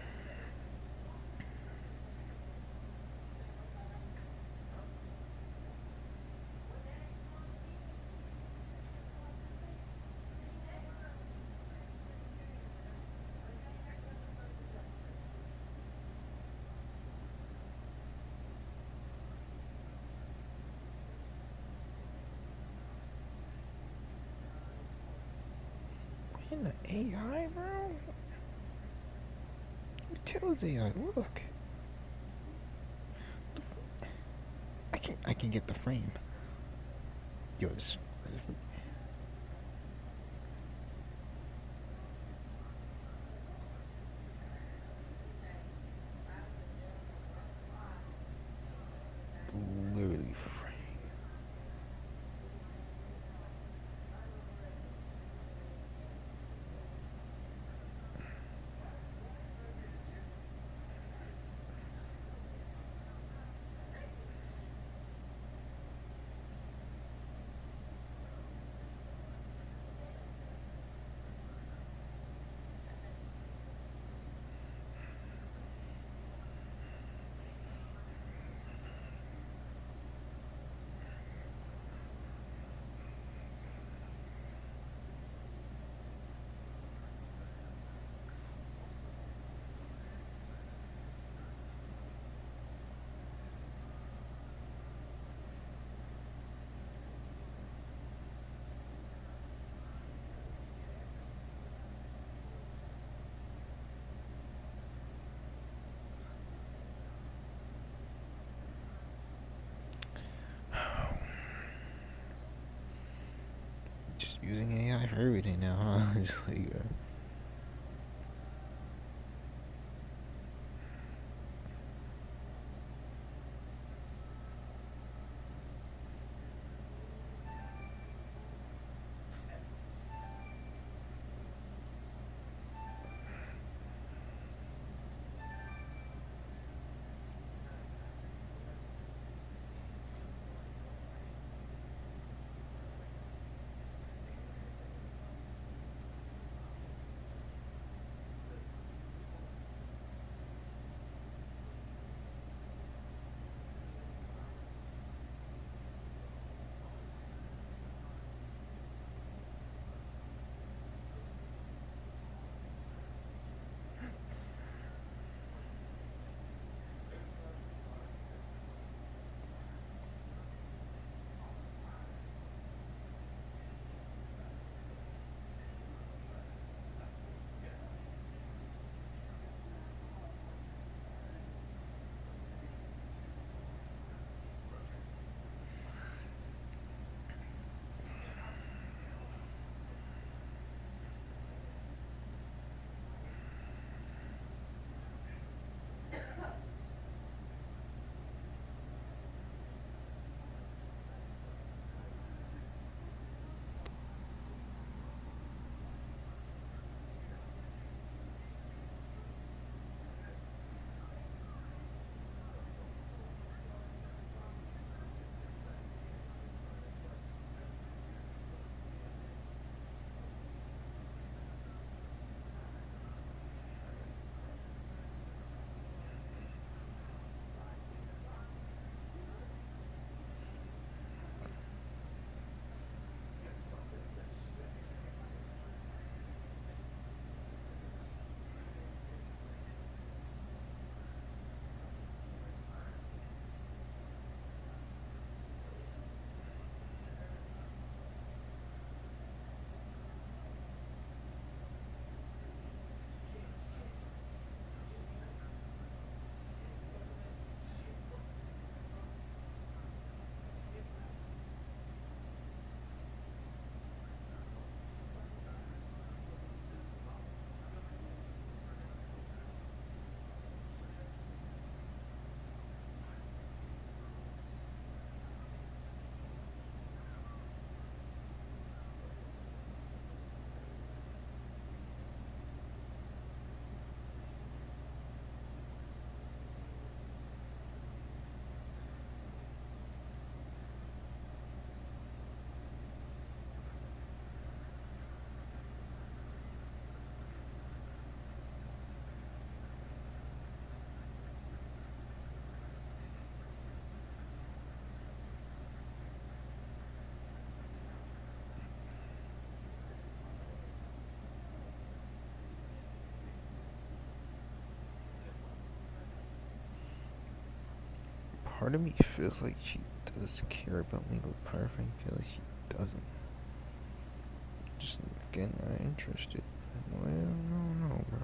in the AI, bro? Who tells AI? Look, I can get the frame. Yo, this literally frame. Just using AI for everything now, huh? It's like, part of me feels like she does care about me, but part of me feels like she doesn't. Just getting not interested. Well, I don't know, bro.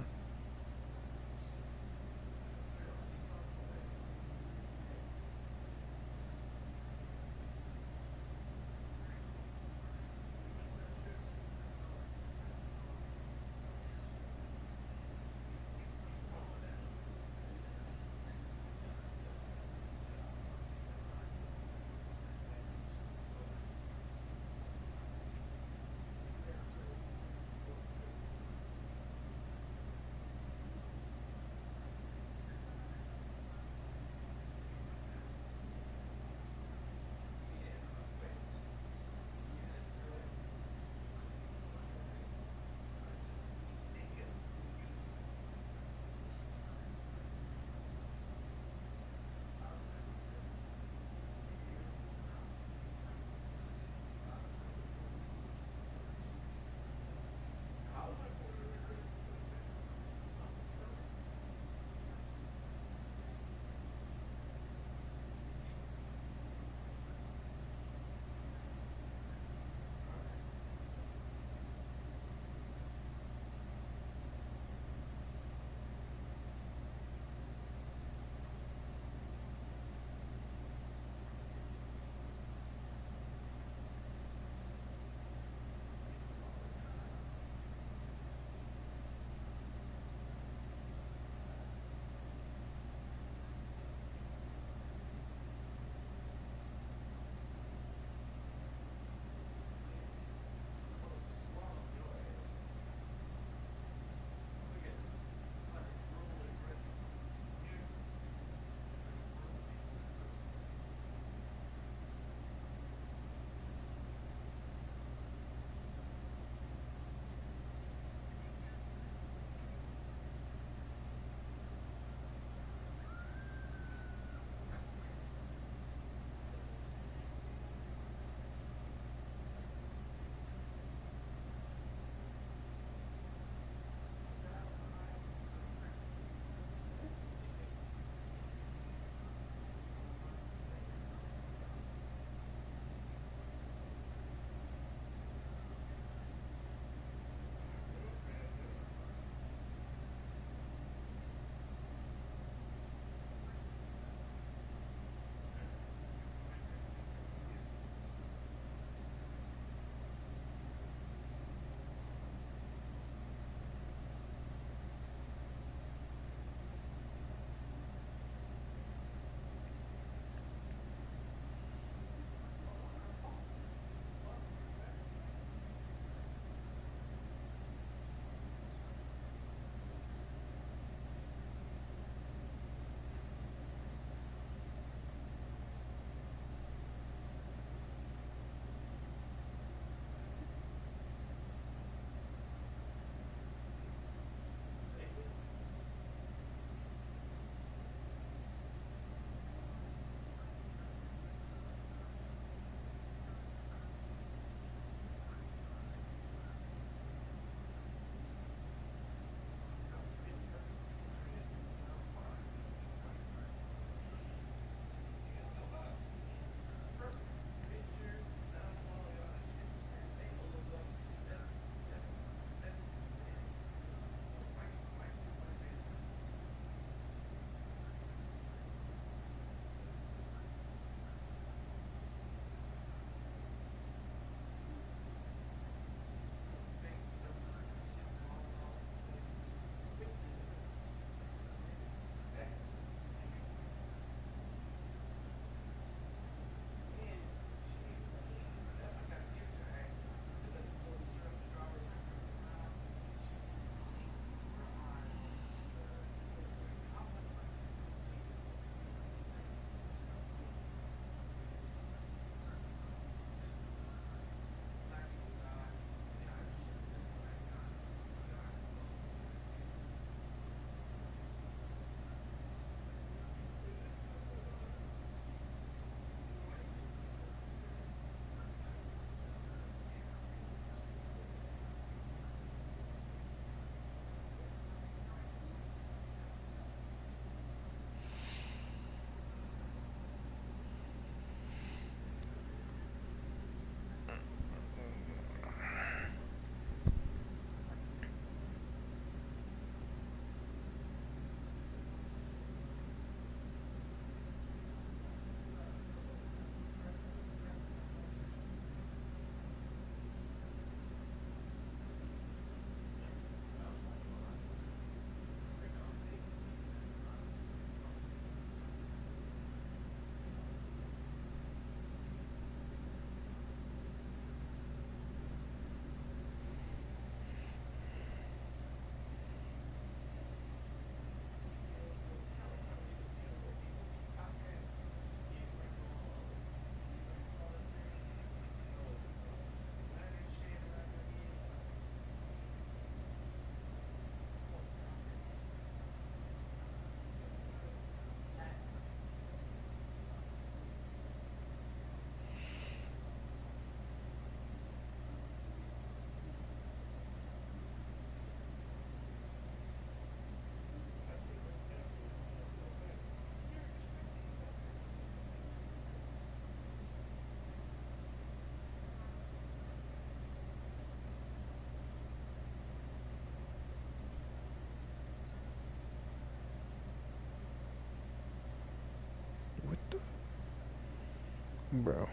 Bro.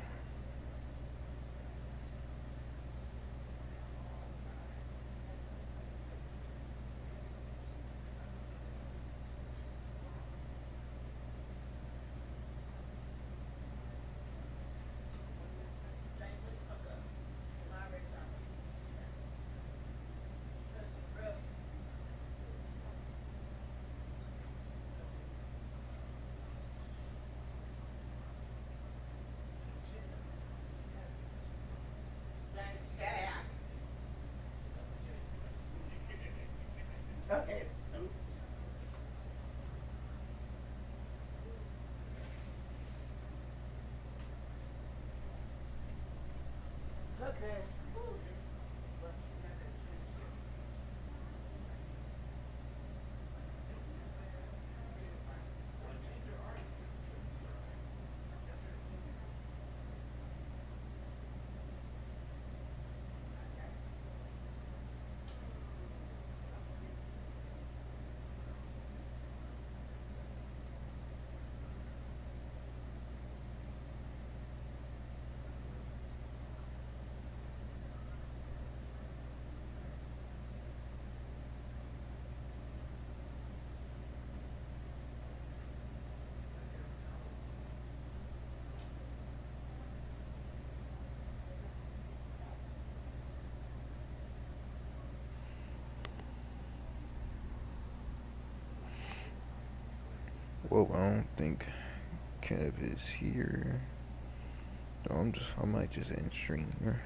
Whoa, I don't think Kev is here. No, I might just end stream here.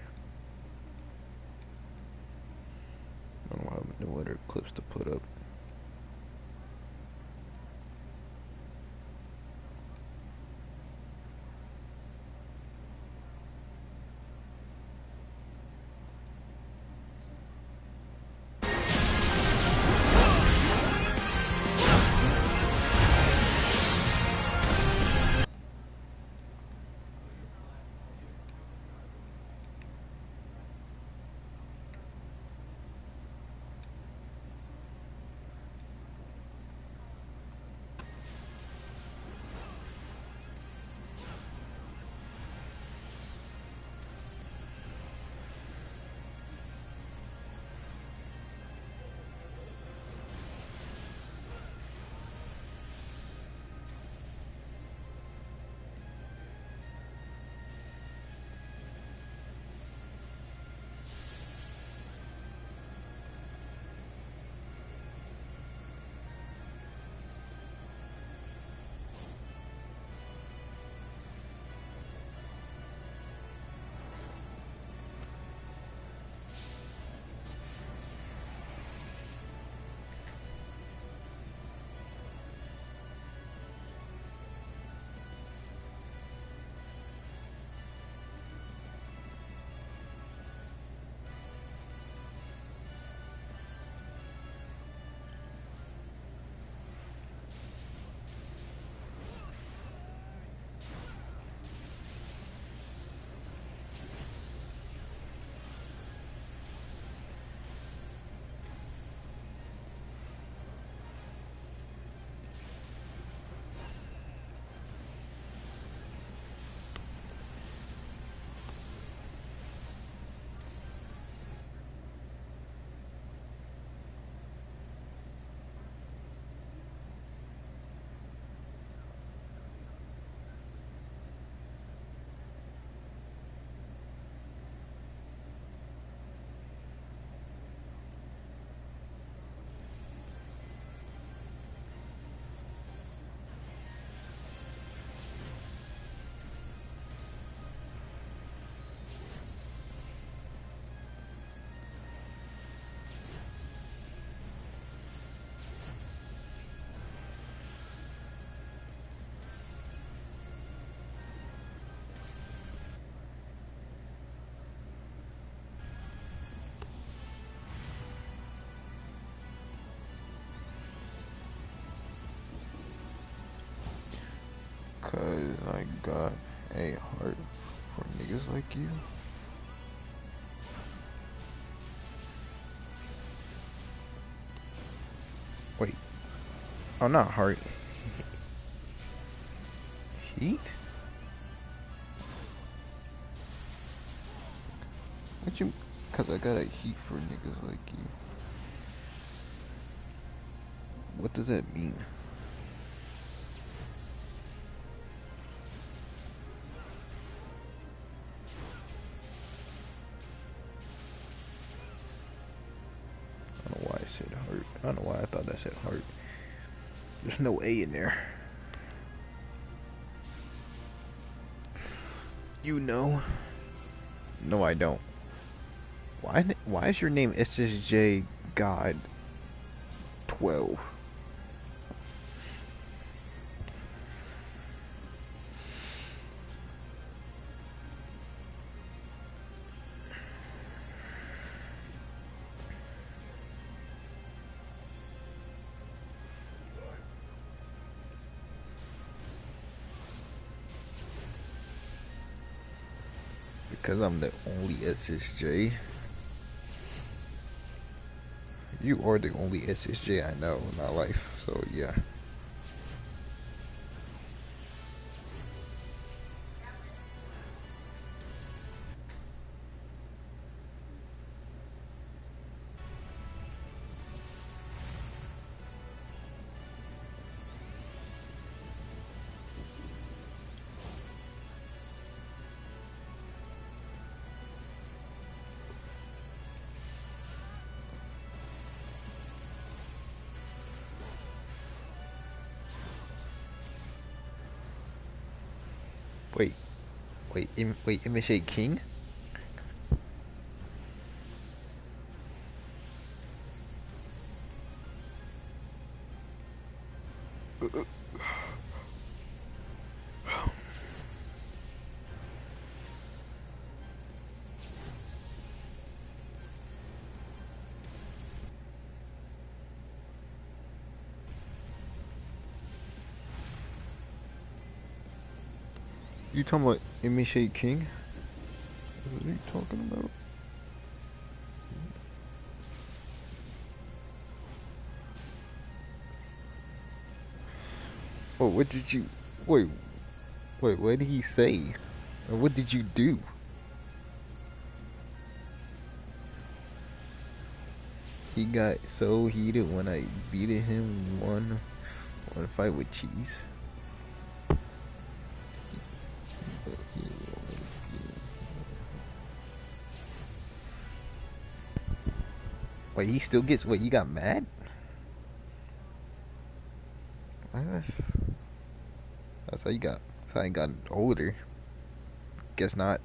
I don't have no other clips to put up. Cause I got a heart for niggas like you. Wait. Oh, not heart. Heat? What you? Cause I got a heat for niggas like you. What does that mean? I don't know why I said heart. I don't know why I thought that said heart. There's no A in there. You know? No, I don't. Why is your name SSJ God 12? Because I'm the only SSJ. You are the only SSJ I know in my life, so yeah. Wait, wait, MSA King? You talking about MSA King? What are you talking about? Oh, what did you... Wait, what did he say? Or what did you do? He got so heated when I beat him one fight with cheese. Wait, he still gets... Wait, you got mad? That's how you got... That's how you got older. Guess not.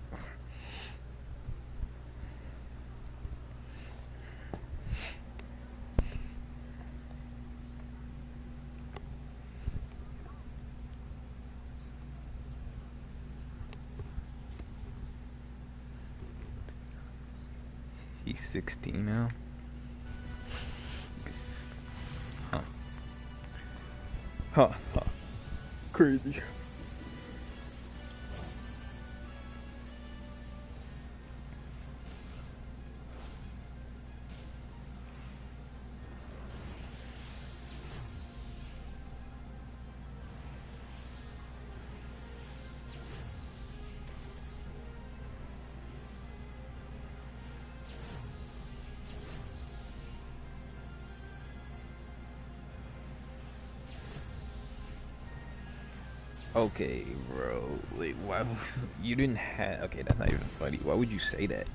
He's 16 now. Huh. Huh. Crazy. Okay, bro. Like, why? You didn't have. Okay, that's not even funny. Why would you say that?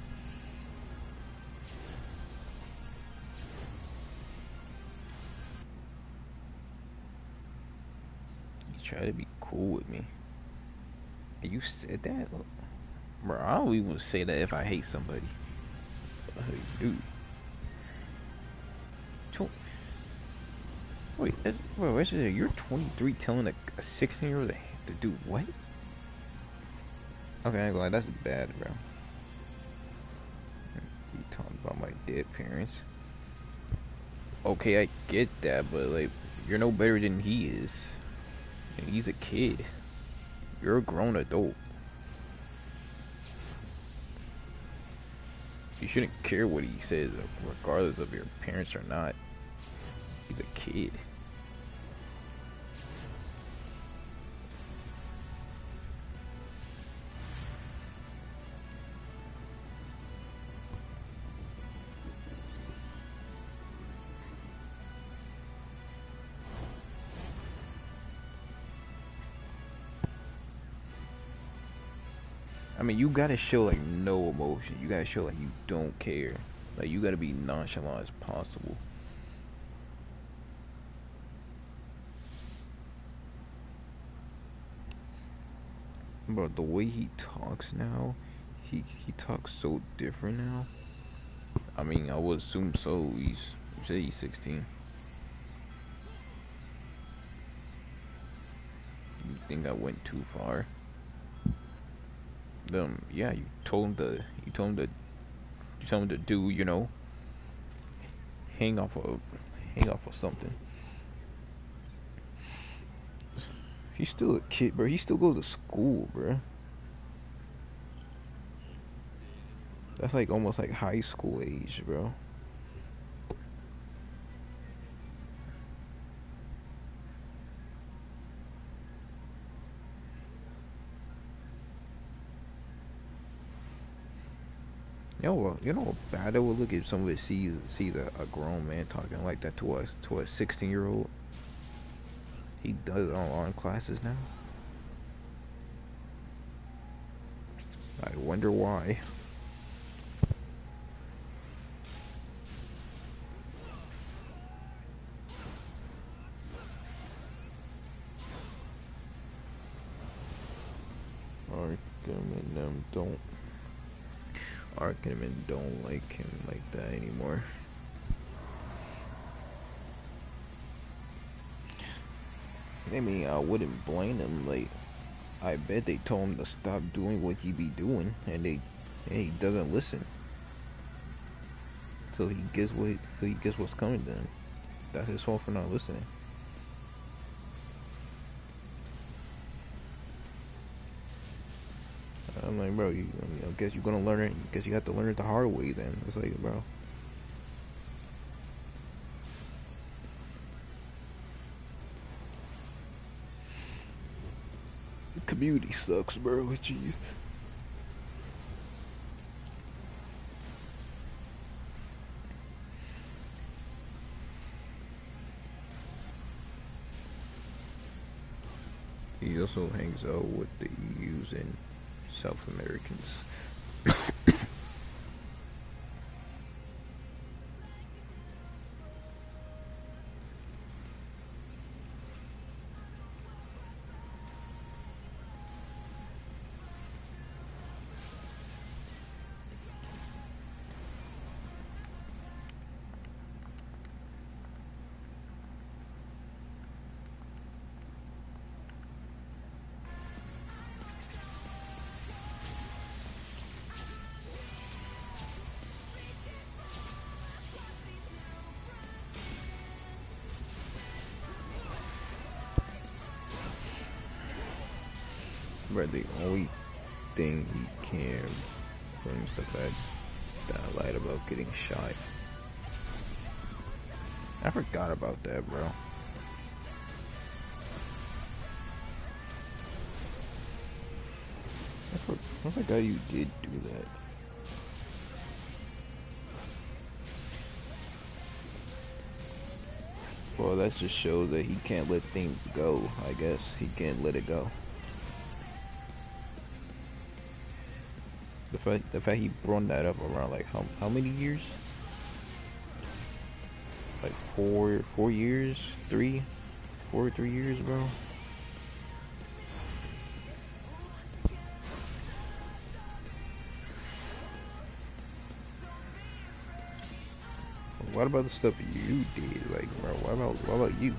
You try to be cool with me. And you said that? Bro, I don't even say that if I hate somebody. Dude. Wait, you're 23 telling a 16-year-old to do what? Okay, I ain't gonna lie, that's bad, bro. You talking about my dead parents? Okay, I get that, but like, you're no better than he is. And he's a kid. You're a grown adult. You shouldn't care what he says, regardless of your parents or not. He's a kid. I mean, you gotta show like no emotion. You gotta show like you don't care. Like you gotta be nonchalant as possible. But the way he talks now, he talks so different now. I mean, I would assume so. You say he's 16. You think I went too far? Yeah, you told him to, you told him to do, hang off of, hang off of something. He's still a kid, bro. He still goes to school, bro. That's like almost like high school age, bro. You know how bad it would look if somebody sees a grown man talking like that to a 16-year-old. He does it online classes now. I wonder why. Arkham and don't like him like that anymore. I mean, I wouldn't blame him. Like, I bet they told him to stop doing what he be doing, and he doesn't listen. So he gets what's coming to him. That's his fault for not listening. I'm like, bro, I guess you're gonna learn it. I guess you have to learn it the hard way then. It's like, bro. The community sucks, bro. Jeez. He also hangs out with the EUs and South Americans. But the only thing he can bring the fact that I lied about getting shot. I forgot about that, bro. I forgot you did do that. Well, that just shows that he can't let things go. I guess he can't let it go. The fact he brought that up around like how many years? Like 4 years, 3 years, bro. What about the stuff you did? Like, bro, what about you?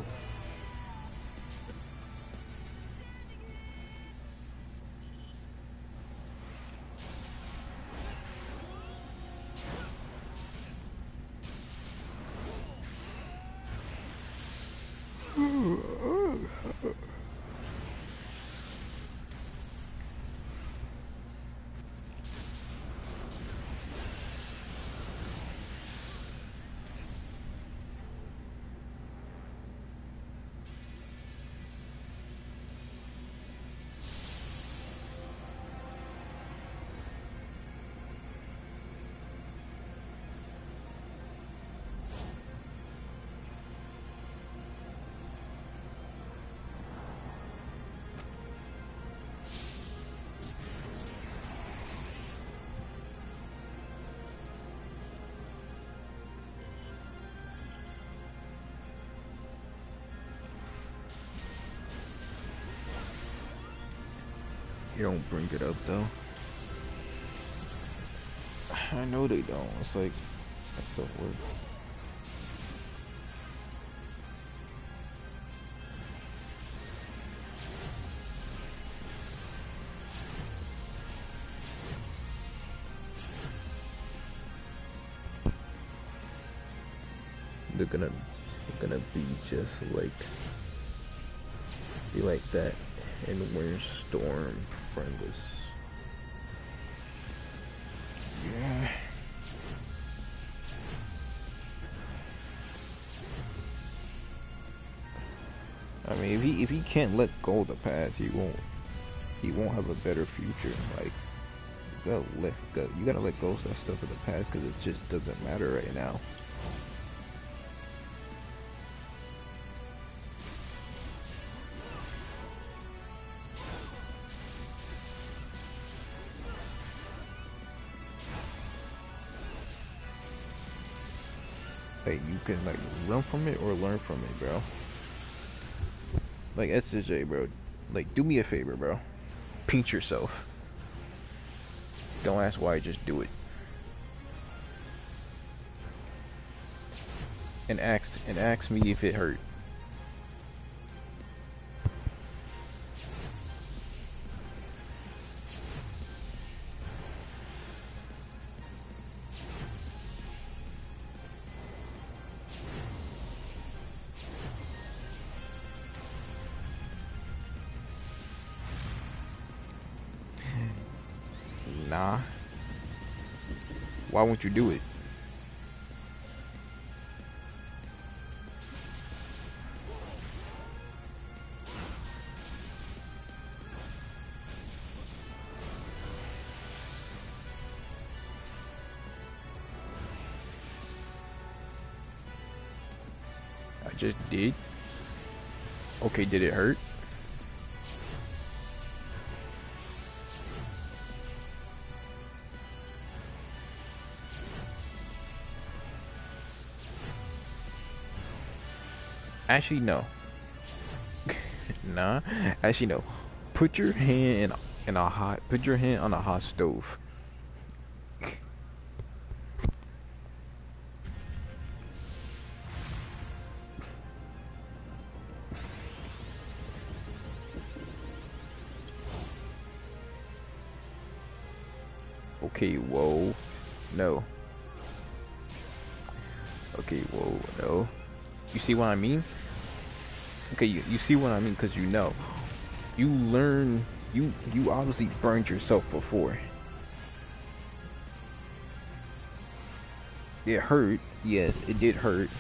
You don't bring it up though. I know they don't. It's like that stuff works. They're gonna be just like that in Winter Storm friendless. Yeah. I mean, if he can't let go of the past, he won't have a better future. Like you gotta let go of that stuff of the past because it just doesn't matter right now. Like you can like run from it or learn from it, bro. Like SJ, bro. Like do me a favor, bro. Pinch yourself. Don't ask why, just do it. And ask me if it hurt. Nah. Why won't you do it? I just did. Okay, did it hurt? Actually, no. Nah. Actually, no. Put your hand in a hot. Put your hand on a hot stove. Okay, whoa. No. Okay, whoa, no. You see what I mean? Okay, you see what I mean because you know. You learn. You obviously burned yourself before. It hurt. Yes, it did hurt.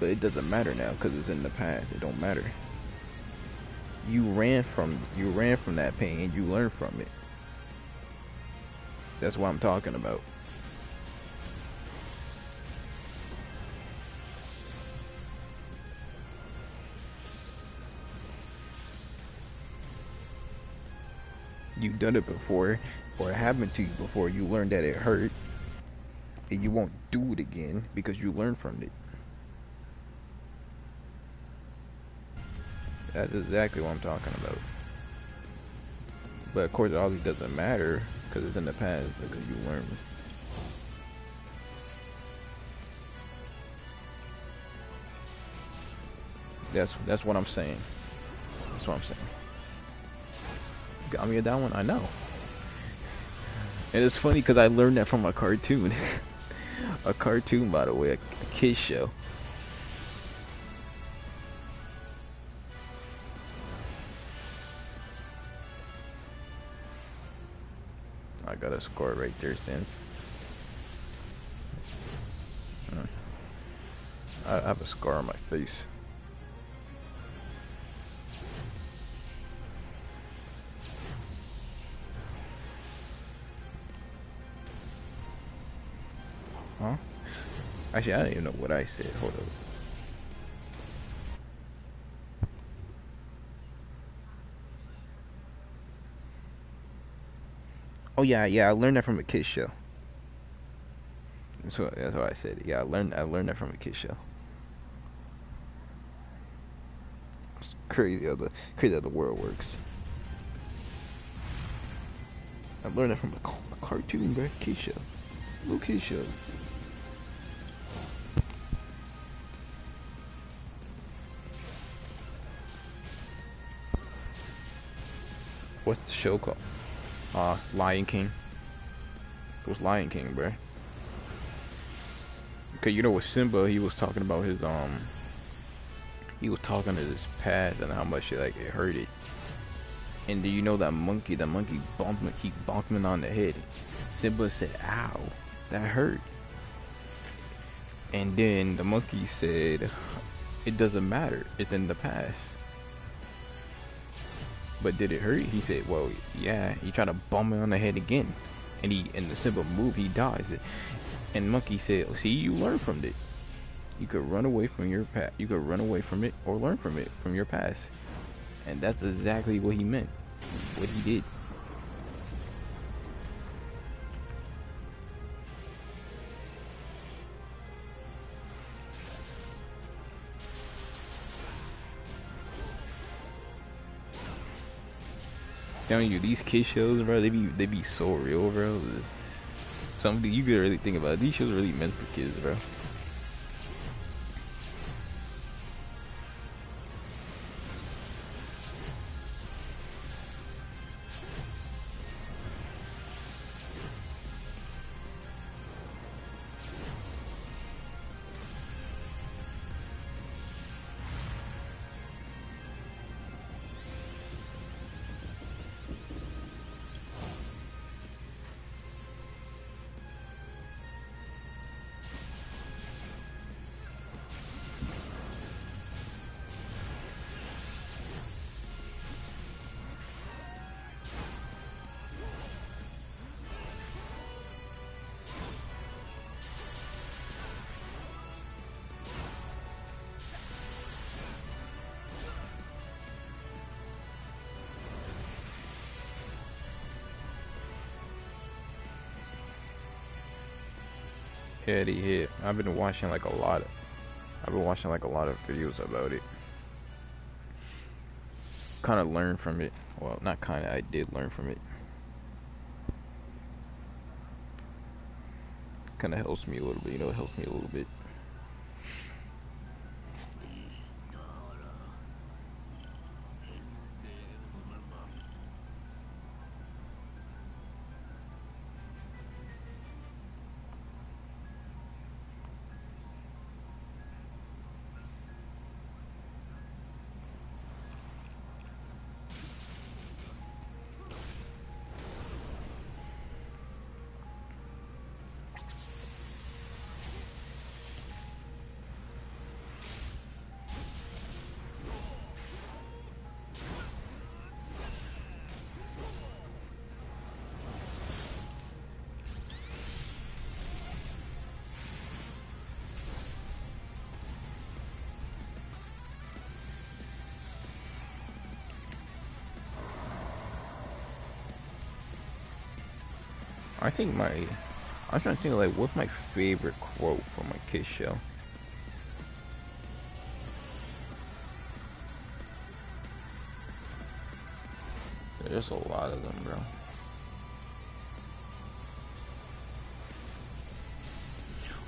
But it doesn't matter now because it's in the past. It don't matter. You ran from that pain and you learned from it. That's what I'm talking about. You've done it before, or it happened to you before. You learned that it hurt, and you won't do it again because you learned from it. That's exactly what I'm talking about. But of course, it obviously doesn't matter because it's in the past because you learned. That's what I'm saying. That's what I'm saying. Got me at that one. I know. And it's funny because I learned that from a cartoon. A cartoon, by the way, a kid's show. I got a score right there, since. I have a scar on my face. Huh? Actually, I don't even know what I said. Hold up. Oh yeah, I learned that from a kid's show. That's what I said. Yeah, I learned that from a kid's show. It's crazy how the world works. I learned that from a cartoon, bro. Kid show. Little kid show. What's the show called? Lion King. It was Lion King, bro. Okay, you know with Simba, he was talking about his he was talking to his past and how much it hurt it. And do you know that monkey? That monkey bonked him on the head. Simba said, "Ow, that hurt." And then the monkey said, "It doesn't matter. It's in the past." But did it hurt? He said, "Well, yeah." He tried to bump him on the head again, and the Simba move, he dies. And monkey said, "Oh, see, you learn from it. You could run away from your past. You could run away from it or learn from it from your past." And that's exactly what he meant. What he did. Telling you, these kid shows, bro, they be so real, bro. Something you could really think about. These shows are really meant for kids, bro. Yeah, they hit. I've been watching like a lot. I've been watching like a lot of videos about it. Kind of learn from it. Well, not kind of. I did learn from it. Kind of helps me a little bit. You know, it helps me a little bit. I think I'm trying to think like what's my favorite quote from a kid show. There's a lot of them, bro.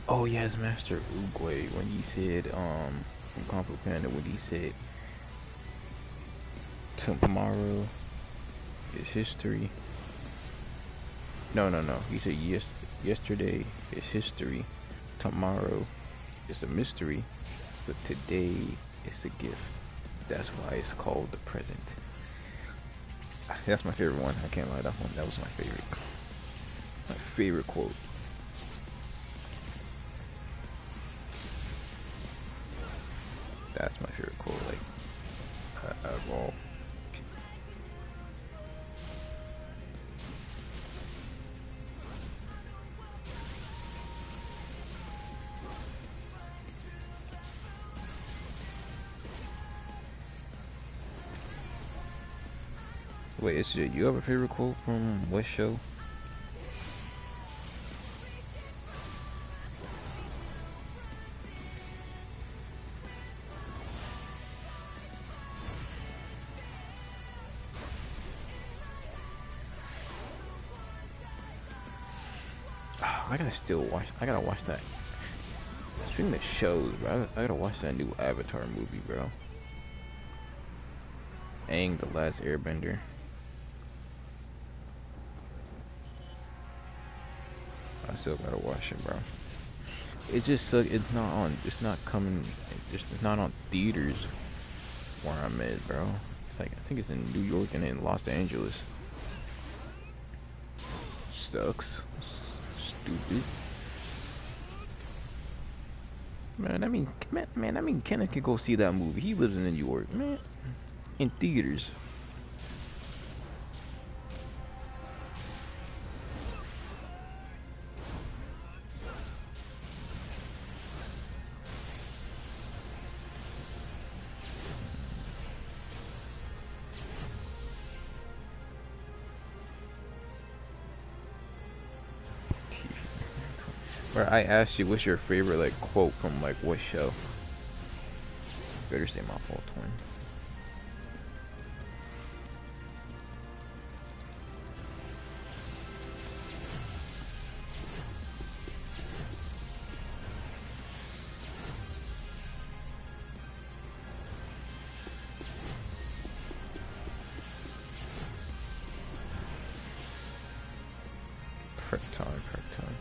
Oh yes, Master Oogway when he said from Kung Fu Panda when he said tomorrow is history. No. He said yesterday is history. Tomorrow is a mystery, but today is a gift. That's why it's called the present. That's my favorite one. I can't lie, that was my favorite. My favorite quote. That's my favorite quote, like out of all. Wait, is it you have a favorite quote from what show? I gotta still watch. I gotta watch that. Speaking of shows, bro, I gotta watch that new Avatar movie, bro. Aang, the Last Airbender. I still gotta watch it, bro. It just sucks. It's not on. It's not coming. It's not on theaters where I'm at, bro. It's like I think it's in New York and in Los Angeles. Sucks. Stupid. Man, Kenneth can go see that movie. He lives in New York, man. In theaters. Where I asked you, what's your favorite like quote from like what show? Better say my fault, twin. Perfect time, perfect time.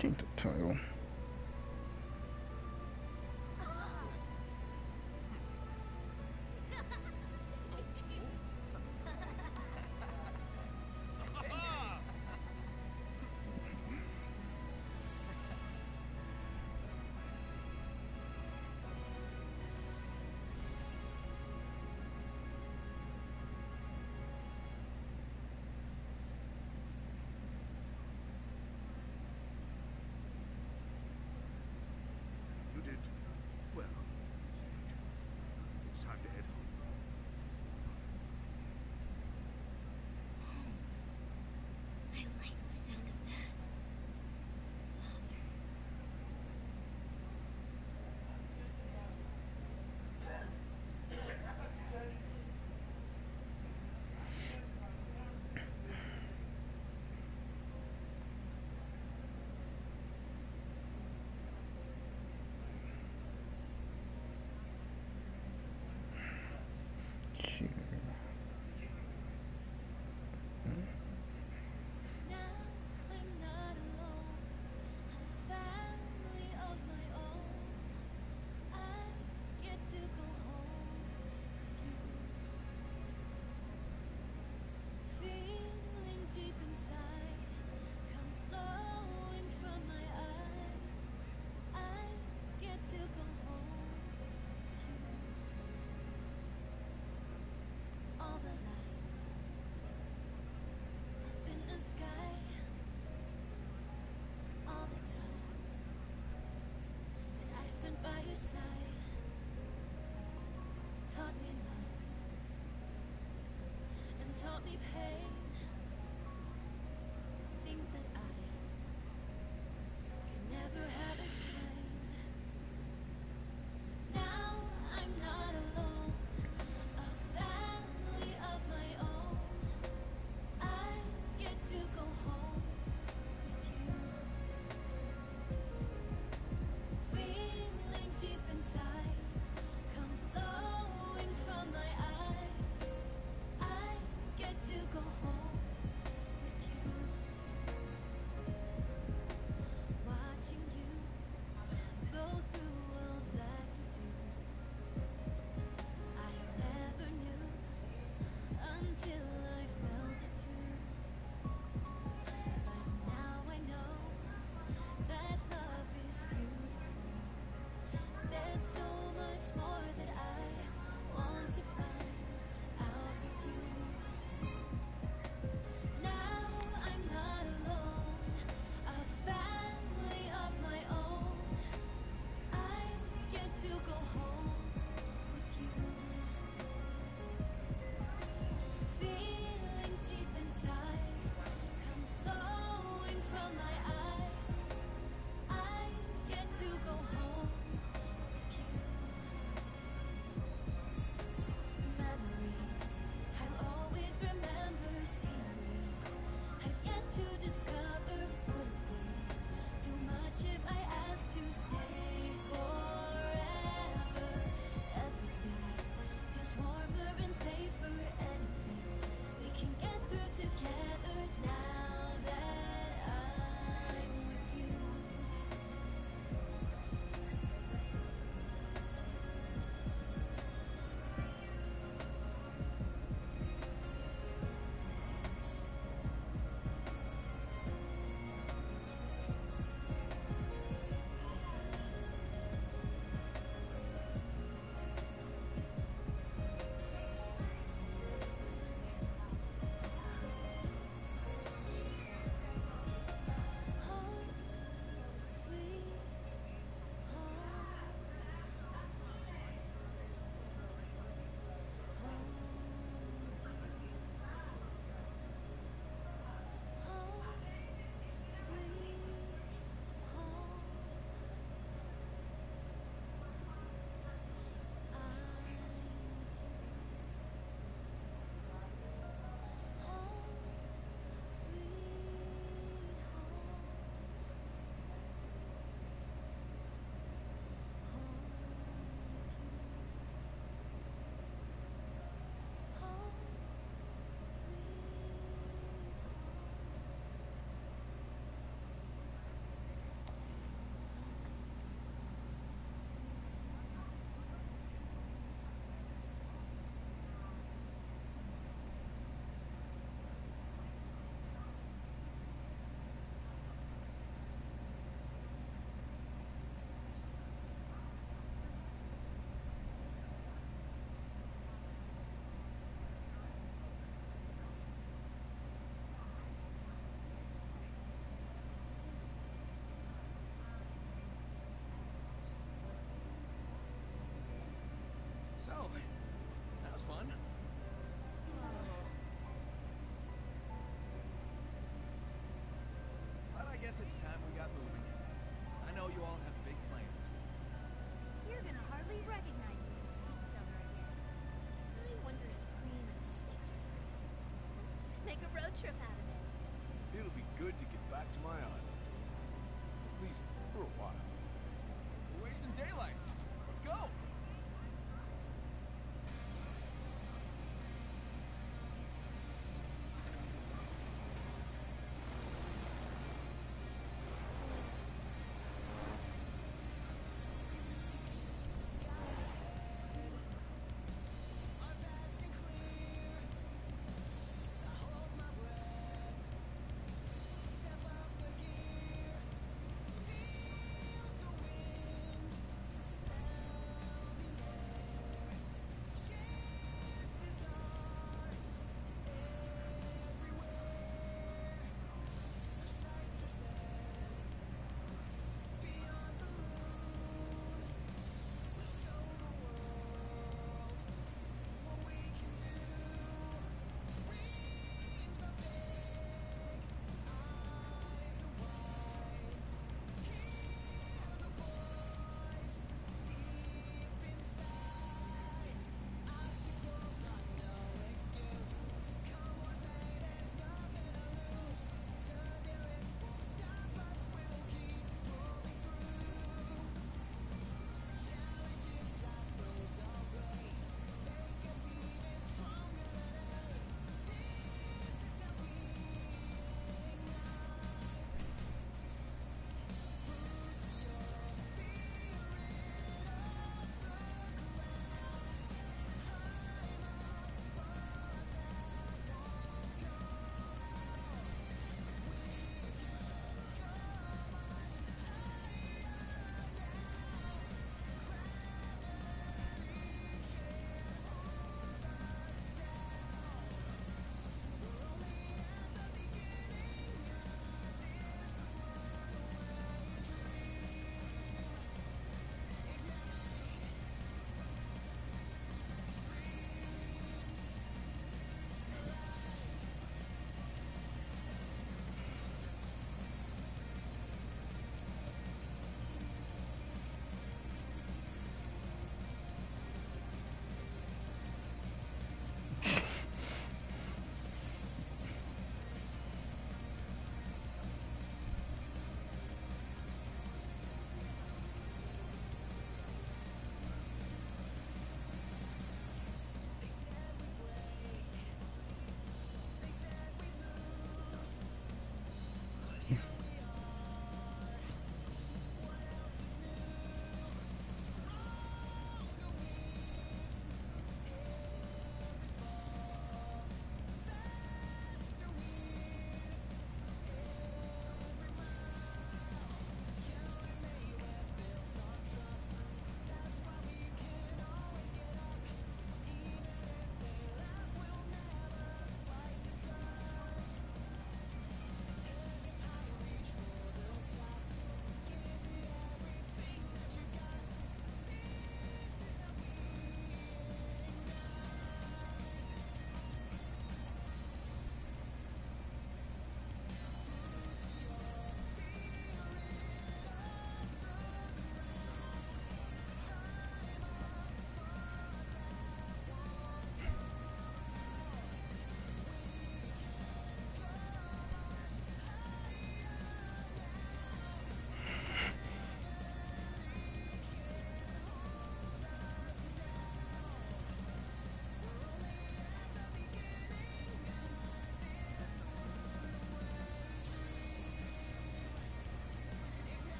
Change the title. it's time we got moving. I know you all have big plans. You're gonna hardly recognize me when we see each other again. I wonder if cream and sticks are free. Make a road trip out of it. It'll be good to get back to my island. At least for a while. We're wasting daylight. Let's go!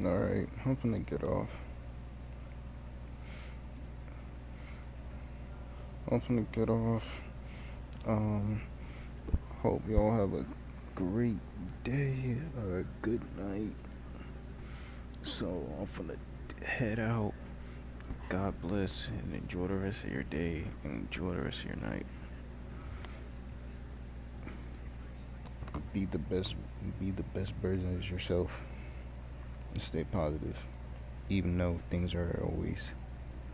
Alright, I'm gonna get off. I'm gonna get off. Um, hope y'all have a great day, a good night. So I'm gonna head out. God bless and enjoy the rest of your day and enjoy the rest of your night. Be the best be the best version of yourself and stay positive. Even though things are always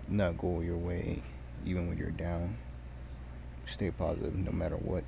not go your way, even when you're down, stay positive no matter what.